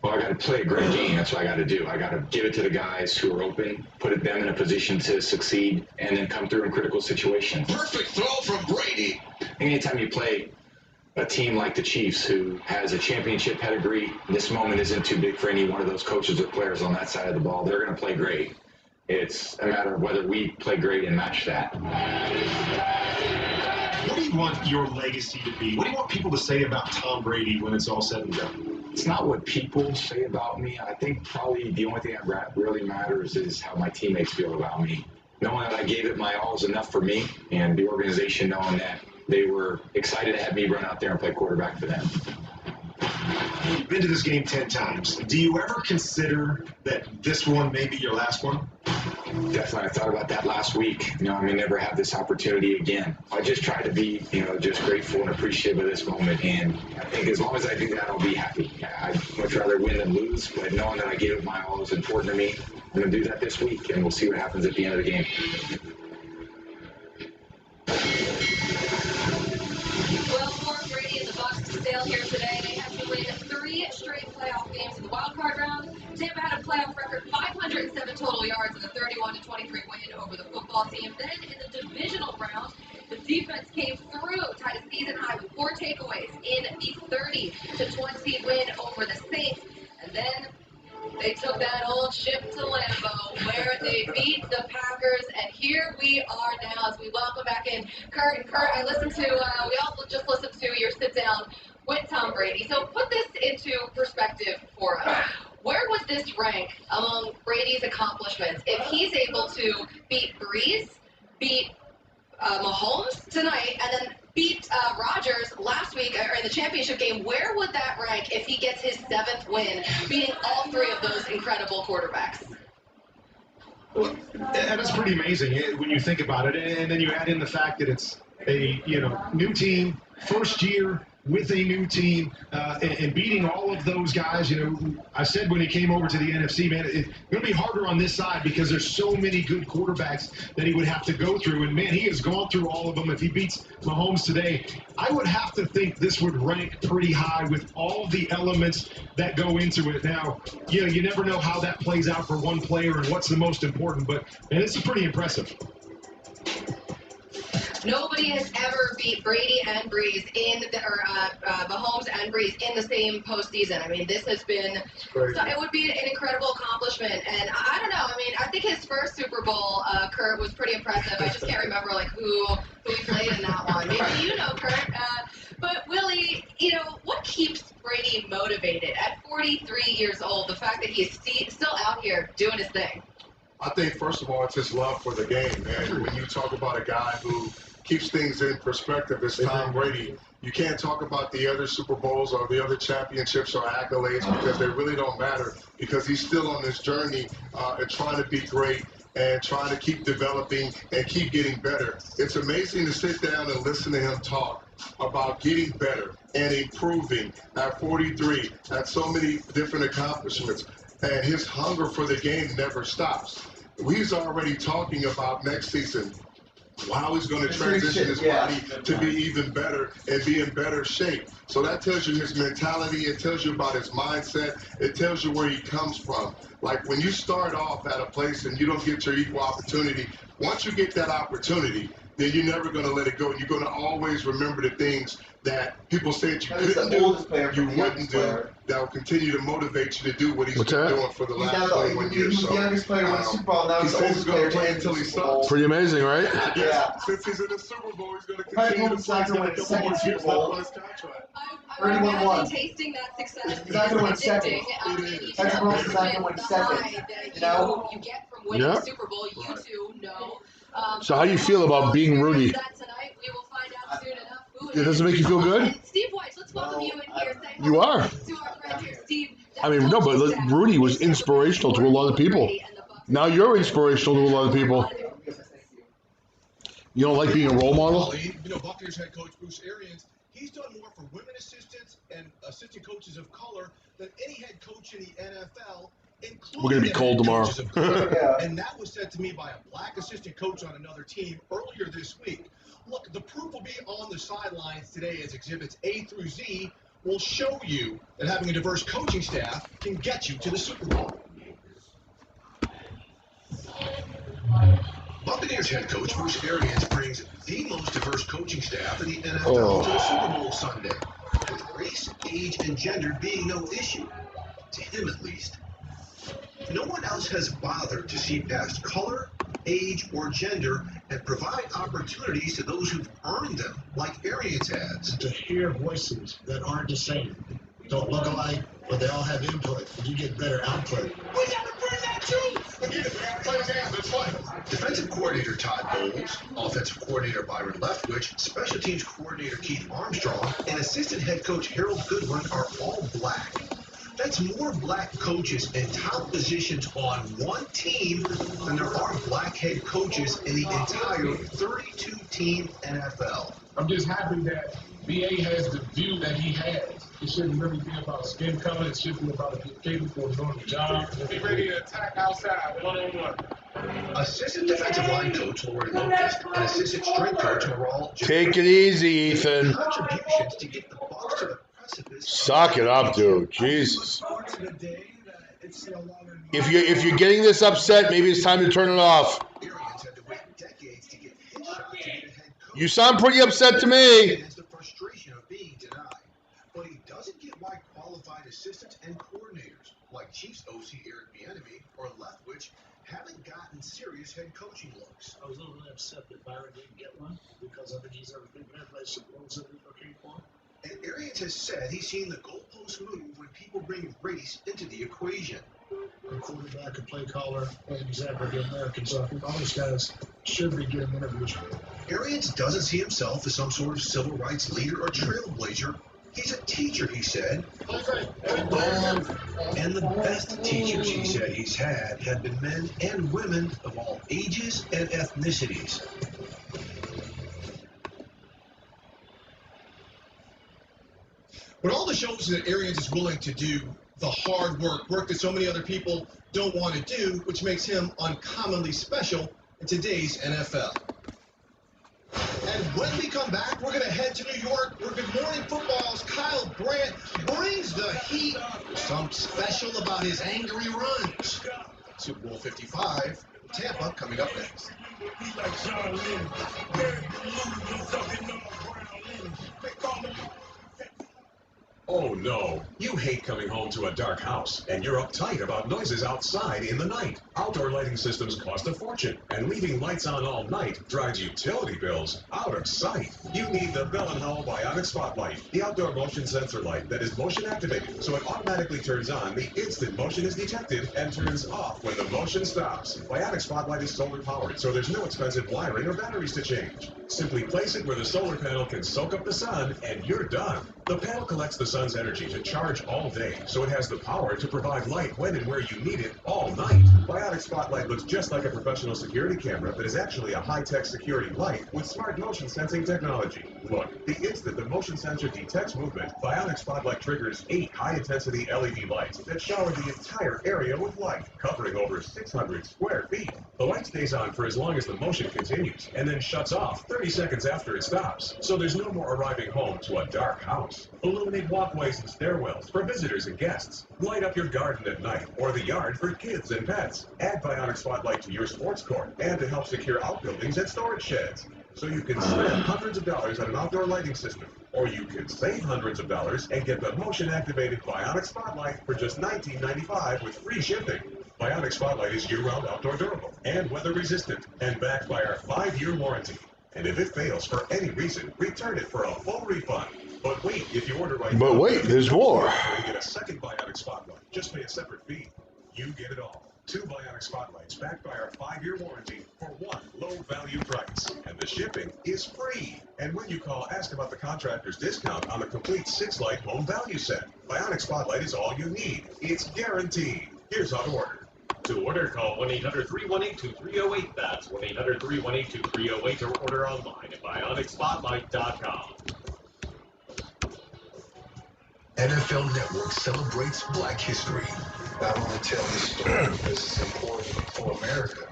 [SPEAKER 10] Well, I got to play a great game. That's what I got to do. I got to give it to the guys who are open, put them in a position to succeed, and then come through in critical situations.
[SPEAKER 17] Perfect throw from Brady.
[SPEAKER 10] Anytime you play a team like the Chiefs, who has a championship pedigree, this moment isn't too big for any one of those coaches or players on that side of the ball. They're going to play great. It's a matter of whether we play great and match that.
[SPEAKER 16] What do you want your legacy to be? What do you want people to say about Tom Brady when it's all said and done?
[SPEAKER 10] It's not what people say about me. I think probably the only thing that really matters is how my teammates feel about me. Knowing that I gave it my all is enough for me, and the organization knowing that they were excited to have me run out there and play quarterback for them.
[SPEAKER 16] You've been to this game 10 times. Do you ever consider that this one may be your last one?
[SPEAKER 10] Definitely. I thought about that last week. I may never have this opportunity again. I just try to be, just grateful and appreciative of this moment. And I think as long as I do that, I'll be happy. I'd much rather win than lose, but knowing that I gave it my all is important to me. I'm going to do that this week, and we'll see what happens at the end of the game.
[SPEAKER 19] Well, for Brady and the Bucs to sail here today, they have to win 3 straight playoff games in the wild card round. Tampa had a playoff record, 507 total yards and a 31-23 win over the football team. Then in the divisional round, the defense came through, tied a season high with 4 takeaways in the 30-20 win over the Saints. And then they took that old ship to Lambeau, where they beat the Packers, and here we are now as we welcome back in Kurt. And Kurt, we all just listened to your sit-down with Tom Brady. So put this into perspective for us. Where would this rank among Brady's accomplishments if he's able to beat Breeze, beat Mahomes tonight, and then beat Rodgers last week or in the championship game? Where would that rank if he gets his 7th win, beating all 3 of those incredible quarterbacks?
[SPEAKER 16] Well, that's pretty amazing when you think about it, and then you add in the fact that it's a new team, first year with a new team, and beating all of those guys. I said when he came over to the NFC, man, it's going to be harder on this side because there's so many good quarterbacks that he would have to go through. And, man, he has gone through all of them. If he beats Mahomes today, I would have to think this would rank pretty high with all the elements that go into it. Now, you never know how that plays out for one player and what's the most important, but, man, it's pretty impressive.
[SPEAKER 19] Nobody has ever beat Brady and Breeze Mahomes and Breeze in the same postseason. I mean, this has been, it would be an incredible accomplishment. And I don't know. I mean, I think his first Super Bowl, Kurt, was pretty impressive. I just can't remember who he played in that one. Maybe Kurt. But Willie, what keeps Brady motivated at 43 years old? The fact that he's still out here doing his thing.
[SPEAKER 17] I think, first of all, it's his love for the game, man. When you talk about a guy who keeps things in perspective as Tom Brady, you can't talk about the other Super Bowls or the other championships or accolades because they really don't matter, because he's still on this journey and trying to be great and trying to keep developing and keep getting better. It's amazing to sit down and listen to him talk about getting better and improving at 43, at so many different accomplishments, and his hunger for the game never stops. He's already talking about next season, how he's going to transition his body to be even better and be in better shape. So that tells you his mentality. It tells you about his mindset. It tells you where he comes from. Like when you start off at a place and you don't get your equal opportunity, once you get that opportunity, then you're never going to let it go. You're going to always remember the things that people said you couldn't do, you wouldn't do, that will continue to motivate you to do what he's been doing for the last 21 years.
[SPEAKER 3] He's the youngest player in the Super Bowl. Now
[SPEAKER 17] he
[SPEAKER 3] he's the
[SPEAKER 17] says he's
[SPEAKER 3] oldest
[SPEAKER 17] going
[SPEAKER 3] player
[SPEAKER 17] to play
[SPEAKER 3] in
[SPEAKER 17] until
[SPEAKER 3] the
[SPEAKER 17] he
[SPEAKER 3] Super Bowl.
[SPEAKER 17] sucks.
[SPEAKER 1] Pretty amazing, right?
[SPEAKER 17] Yeah. Since he's in the Super Bowl, he's going to continue to play until a couple more years left on his contract.
[SPEAKER 19] I'm imagine tasting that success.
[SPEAKER 3] He's not going to win second. Patrick Mahomes is not going to win second.
[SPEAKER 19] You get from winning the Super Bowl, you two know.
[SPEAKER 1] So how do you feel about being Rudy?
[SPEAKER 19] Tonight, we will find out soon enough.
[SPEAKER 1] It doesn't make you feel good?
[SPEAKER 19] Steve Weiss, let's welcome you in here.
[SPEAKER 1] You are.
[SPEAKER 19] To our friend here, Steve.
[SPEAKER 1] I mean, no, but Rudy was inspirational to a lot of people. Now you're inspirational to a lot of people. You don't like being a role model?
[SPEAKER 20] Buccaneers head coach Bruce Arians, he's done more for women assistants and assistant coaches of color than any head coach in the NFL.
[SPEAKER 1] We're going to be cold tomorrow.
[SPEAKER 20] And that was said to me by a black assistant coach on another team earlier this week. Look, the proof will be on the sidelines today as exhibits A through Z will show you that having a diverse coaching staff can get you to the Super Bowl. Buccaneers
[SPEAKER 12] Lions head coach Bruce Arians brings the most diverse coaching staff in the NFL to the Superbowl Sunday, with race, age, and gender being no issue, to him at least. No one else has bothered to see past color, age, or gender and provide opportunities to those who've earned them, like Arians has.
[SPEAKER 17] To hear voices that aren't the same, don't look alike, but they all have input, and you get better output.
[SPEAKER 12] We gotta bring that too! Defensive coordinator Todd Bowles, offensive coordinator Byron Leftwich, special teams coordinator Keith Armstrong, and assistant head coach Harold Goodwin are all black. That's more black coaches in top positions on one team than there are black head coaches in the entire 32-team NFL.
[SPEAKER 21] I'm just happy that BA has the view that he has. It shouldn't really be about skin color. It should be about if you're capable of doing the job. Be ready to attack outside, one-on-one.
[SPEAKER 12] Assistant defensive line coach Lori Locust and assistant strength coach Maral.
[SPEAKER 1] Take it easy, Ethan.
[SPEAKER 12] Contributions to get the Bucs to the precipice.
[SPEAKER 1] Suck it up, dude. Jesus. If you're getting this upset, maybe it's time to turn it off. You sound pretty upset to me.
[SPEAKER 12] The frustration of being denied, but he doesn't get why qualified assistants and coordinators like Chiefs OC Eric Bieniemy or Leftwich haven't gotten serious head coaching looks.
[SPEAKER 17] I was a little upset that Byron didn't get one because I think he's been better supposed to be looking for.
[SPEAKER 12] And Arians has said he's seen the goalpost move when people bring race into the equation.
[SPEAKER 17] A quarterback, a play caller, and exactly the American. So I think all these guys should be getting interviews.
[SPEAKER 12] Arians doesn't see himself as some sort of civil rights leader or trailblazer. He's a teacher, he said. And the best teachers, he said, he's had have been men and women of all ages and ethnicities. But all the shows that Arians is willing to do the hard work that so many other people don't want to do, which makes him uncommonly special in today's NFL. And when we come back, we're going to head to New York, where Good Morning Football's Kyle Brandt brings the heat. Something special about his angry runs. Super Bowl 55, Tampa, coming up next.
[SPEAKER 22] Oh no, you hate coming home to a dark house, and you're uptight about noises outside in the night. Outdoor lighting systems cost a fortune, and leaving lights on all night drives utility bills out of sight. You need the Bell & Howell Bionic Spotlight, the outdoor motion sensor light that is motion activated, so it automatically turns on the instant motion is detected and turns off when the motion stops. Bionic Spotlight is solar powered, so there's no expensive wiring or batteries to change. Simply place it where the solar panel can soak up the sun, and you're done. The panel collects the sun's energy to charge all day, so it has the power to provide light when and where you need it all night. Bionic Spotlight looks just like a professional security camera, but is actually a high-tech security light with smart motion sensing technology. Look, the instant the motion sensor detects movement, Bionic Spotlight triggers 8 high-intensity LED lights that shower the entire area with light, covering over 600 square feet. The light stays on for as long as the motion continues, and then shuts off 30 seconds after it stops, so there's no more arriving home to a dark house. Illuminate walkways and stairwells for visitors and guests. Light up your garden at night, or the yard for kids and pets. Add Bionic Spotlight to your sports court, and to help secure outbuildings and storage sheds. So you can spend hundreds of dollars on an outdoor lighting system, or you can save hundreds of dollars and get the motion-activated Bionic Spotlight for just $19.95 with free shipping. Bionic Spotlight is year-round outdoor durable and weather-resistant, and backed by our 5-year warranty. And if it fails for any reason, return it for a full refund. But wait, if you order right now... But wait, there's more. You get a second Bionic Spotlight. Just pay a separate fee. You get it all. 2 Bionic Spotlights backed by our 5-year warranty for one low-value price. And the shipping is free. And when you call, ask about the contractor's discount on the complete 6-light home value set. Bionic Spotlight is all you need. It's guaranteed. Here's how to order. To order, call 1-800-318-2308. That's 1-800-318-2308, or order online at BionicSpotlight.com.
[SPEAKER 12] NFL Network celebrates Black History.
[SPEAKER 23] I want to tell this story because it's important for America.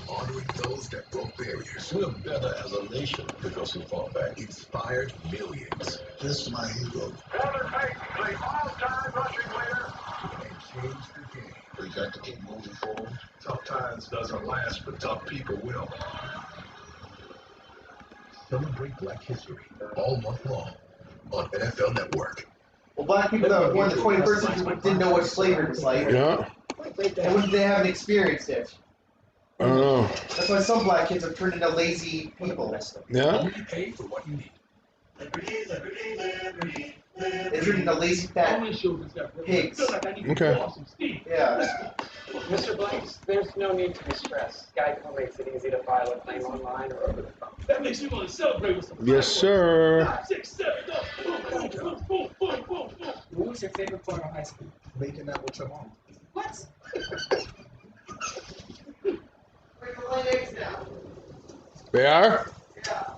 [SPEAKER 12] Honoring those that broke barriers.
[SPEAKER 23] We're better as a nation because we fought back.
[SPEAKER 12] Inspired millions.
[SPEAKER 23] This is my hero.
[SPEAKER 12] Elder Payton, the all-time rushing leader. And changed the game.
[SPEAKER 21] We got to keep moving forward. Tough times doesn't last, but tough people will. Celebrate Black History all month long on NFL Network.
[SPEAKER 2] Well, black people that were born in the 21st century didn't know what slavery was like.
[SPEAKER 1] Yeah.
[SPEAKER 2] And when they haven't experienced it.
[SPEAKER 1] I don't know.
[SPEAKER 2] That's why some black kids have turned into lazy people.
[SPEAKER 1] Yeah.
[SPEAKER 21] Only pay for what you need.
[SPEAKER 2] They turned into lazy fat pigs.
[SPEAKER 1] Okay.
[SPEAKER 2] Yeah.
[SPEAKER 4] Mr. Blanks, there's no need to be stressed. Geico makes it easy to file a claim online or over the phone.
[SPEAKER 21] That makes me want to celebrate with some
[SPEAKER 1] Yes, sir.
[SPEAKER 21] 5, 6, 7, boom.
[SPEAKER 4] What was your favorite part of high school?
[SPEAKER 21] Making out with your mom.
[SPEAKER 4] What?
[SPEAKER 2] Where are my eggs now?
[SPEAKER 1] They are?
[SPEAKER 2] Yeah.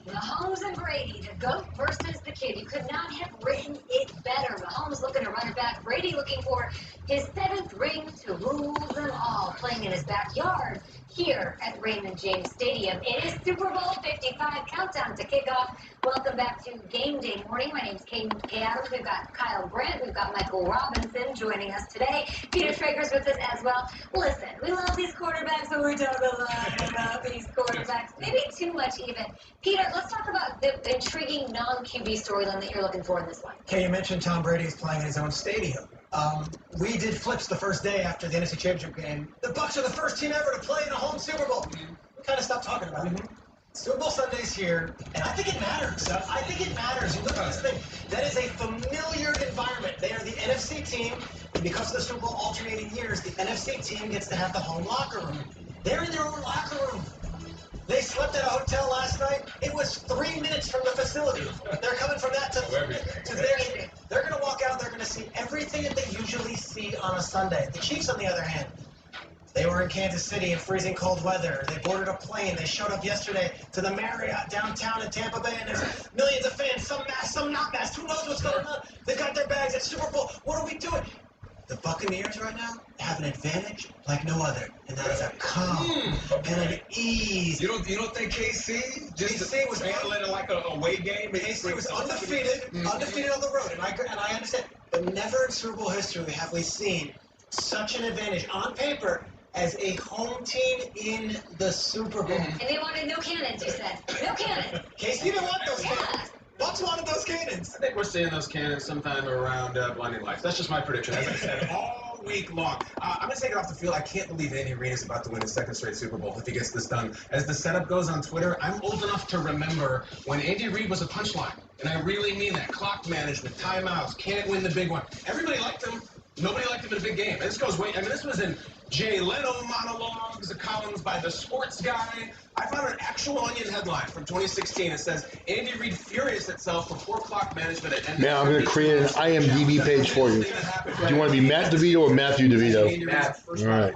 [SPEAKER 5] Mahomes and Brady, the GOAT versus the kid. You could not have written it better. Mahomes looking to run it back. Brady looking for his 7th ring to rule them all. Playing in his backyard here at Raymond James Stadium. It is Super Bowl 55 countdown to kickoff. Welcome back to Game Day Morning. My name's Kay Adams. We've got Kyle Grant. We've got Michael Robinson joining us today. Peter Traeger's with us as well. Listen, we love these quarterbacks, but we talk a lot about these quarterbacks. Maybe too much even. Peter, let's talk about the intriguing non-QB storyline that you're looking for in this one.
[SPEAKER 24] Okay, you mentioned Tom Brady is playing in his own stadium. We did flips the first day after the NFC Championship game. The Bucs are the first team ever to play in a home Super Bowl. We kind of stopped talking about it. Super Bowl Sunday's here, and I think it matters. I think it matters. You look at this thing. That is a familiar environment. They are the NFC team, and because of the Super Bowl alternating years, the NFC team gets to have the home locker room. They're in their own locker room. They slept at a hotel last night. It was 3 minutes from the facility. They're coming from that to there. They're going to walk out. They're going to see everything that they usually see on a Sunday. The Chiefs, on the other hand, they were in Kansas City in freezing cold weather. They boarded a plane. They showed up yesterday to the Marriott downtown in Tampa Bay, and there's millions of fans, some masked, some not masked. Who knows what's going on? They've got their bags at Super Bowl. What are we doing? The Buccaneers right now have an advantage like no other, and that is a calm and an ease.
[SPEAKER 10] You don't think KC was handling it like a away game?
[SPEAKER 24] KC was undefeated on the road, and I understand. But never in Super Bowl history have we seen such an advantage on paper as a home team in the Super Bowl.
[SPEAKER 5] And they wanted no cannons, you said. No cannons.
[SPEAKER 24] KC didn't want those cannons. Bucs wanted those cannons.
[SPEAKER 25] I think we're seeing those cannons sometime around blinding lights. That's just my prediction. As I said, all week long. I'm going to take it off the field. I can't believe Andy Reid is about to win his 2nd straight Super Bowl if he gets this done. As the setup goes on Twitter, I'm old enough to remember when Andy Reid was a punchline. And I really mean that. Clock management, timeouts, can't win the big one. Everybody liked him. Nobody liked him in a big game. And this goes way, this was in Jay Leno monologues, the columns by the sports guy. I found an actual Onion headline from 2016. It says, Andy Reid furious itself for poor clock management at
[SPEAKER 1] Man, I'm going to create an IMDb page for you. Do you want to be Matt DeVito or Matthew DeVito?
[SPEAKER 25] Matt.
[SPEAKER 1] All right.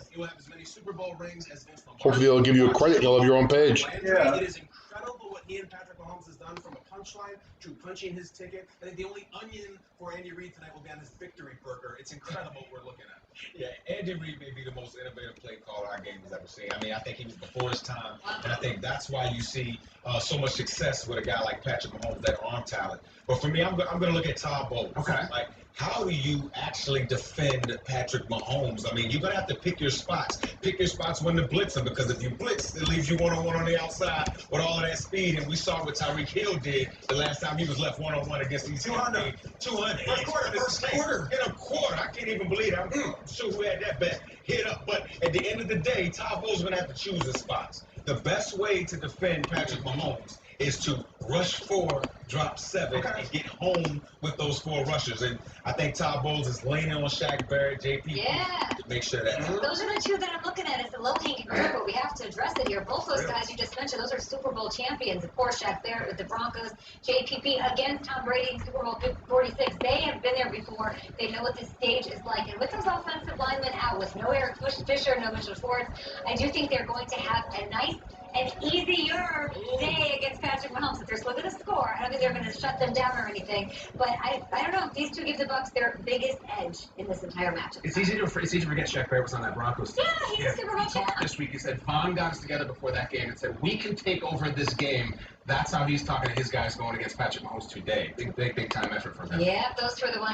[SPEAKER 25] He will have as many Super Bowl rings as Vince Lombardi.
[SPEAKER 1] Hopefully they'll give you a credit and you'll have your own page.
[SPEAKER 25] Yeah. It is incredible what he and Patrick Mahomes has done from a punchline to punching his ticket. I think the only onion for Andy Reid tonight will be on his victory burger. It's incredible what we're looking at.
[SPEAKER 10] Yeah, Andy Reid may be the most innovative play caller our game has ever seen. I mean, I think he was before his time, and I think that's why you see so much success with a guy like Patrick Mahomes, that arm talent. But for me, I'm going to look at Todd Bowles.
[SPEAKER 25] Okay.
[SPEAKER 10] Like,
[SPEAKER 11] how do you actually defend Patrick Mahomes? I mean, you're going to have to pick your spots. Pick your spots when to blitz him, because if you blitz, it leaves you one-on-one on the outside with all of that speed. And we saw what Tyreek Hill did the last time he was left one-on-one against these 200. First quarter. In a quarter. I can't even believe it. I'm sure who had that bet hit up. But at the end of the day, Todd Bowles going to have to choose his spots. The best way to defend Patrick Mahomes is to rush 4, drop 7, and get home with those 4 rushes. And I think Todd Bowles is leaning on Shaq Barrett, JP, to make sure that happens.
[SPEAKER 5] Those are the two that I'm looking at as the low-hanging fruit, but we have to address it here. Both those guys you just mentioned, those are Super Bowl champions. Of course, Shaq Barrett with the Broncos, JPP against Tom Brady in Super Bowl 46. They have been there before. They know what this stage is like. And with those offensive linemen out, with no Eric Fisher, no Mitchell Schwartz, I do think they're going to have a nice and easier day against Patrick Mahomes. If they're still going to score, I don't think they're going to shut them down or anything. But I don't know. These two give the Bucs their biggest edge in this entire matchup.
[SPEAKER 25] It's easy to forget Shaq Barrett was on that Broncos team.
[SPEAKER 5] Yeah, he's a Super Bowl
[SPEAKER 25] He talked this week. He said Von got us together before that game and said we can take over this game. That's how he's talking to his guys going against Patrick Mahomes today. Big time effort from him.
[SPEAKER 5] Yeah, those two are the ones.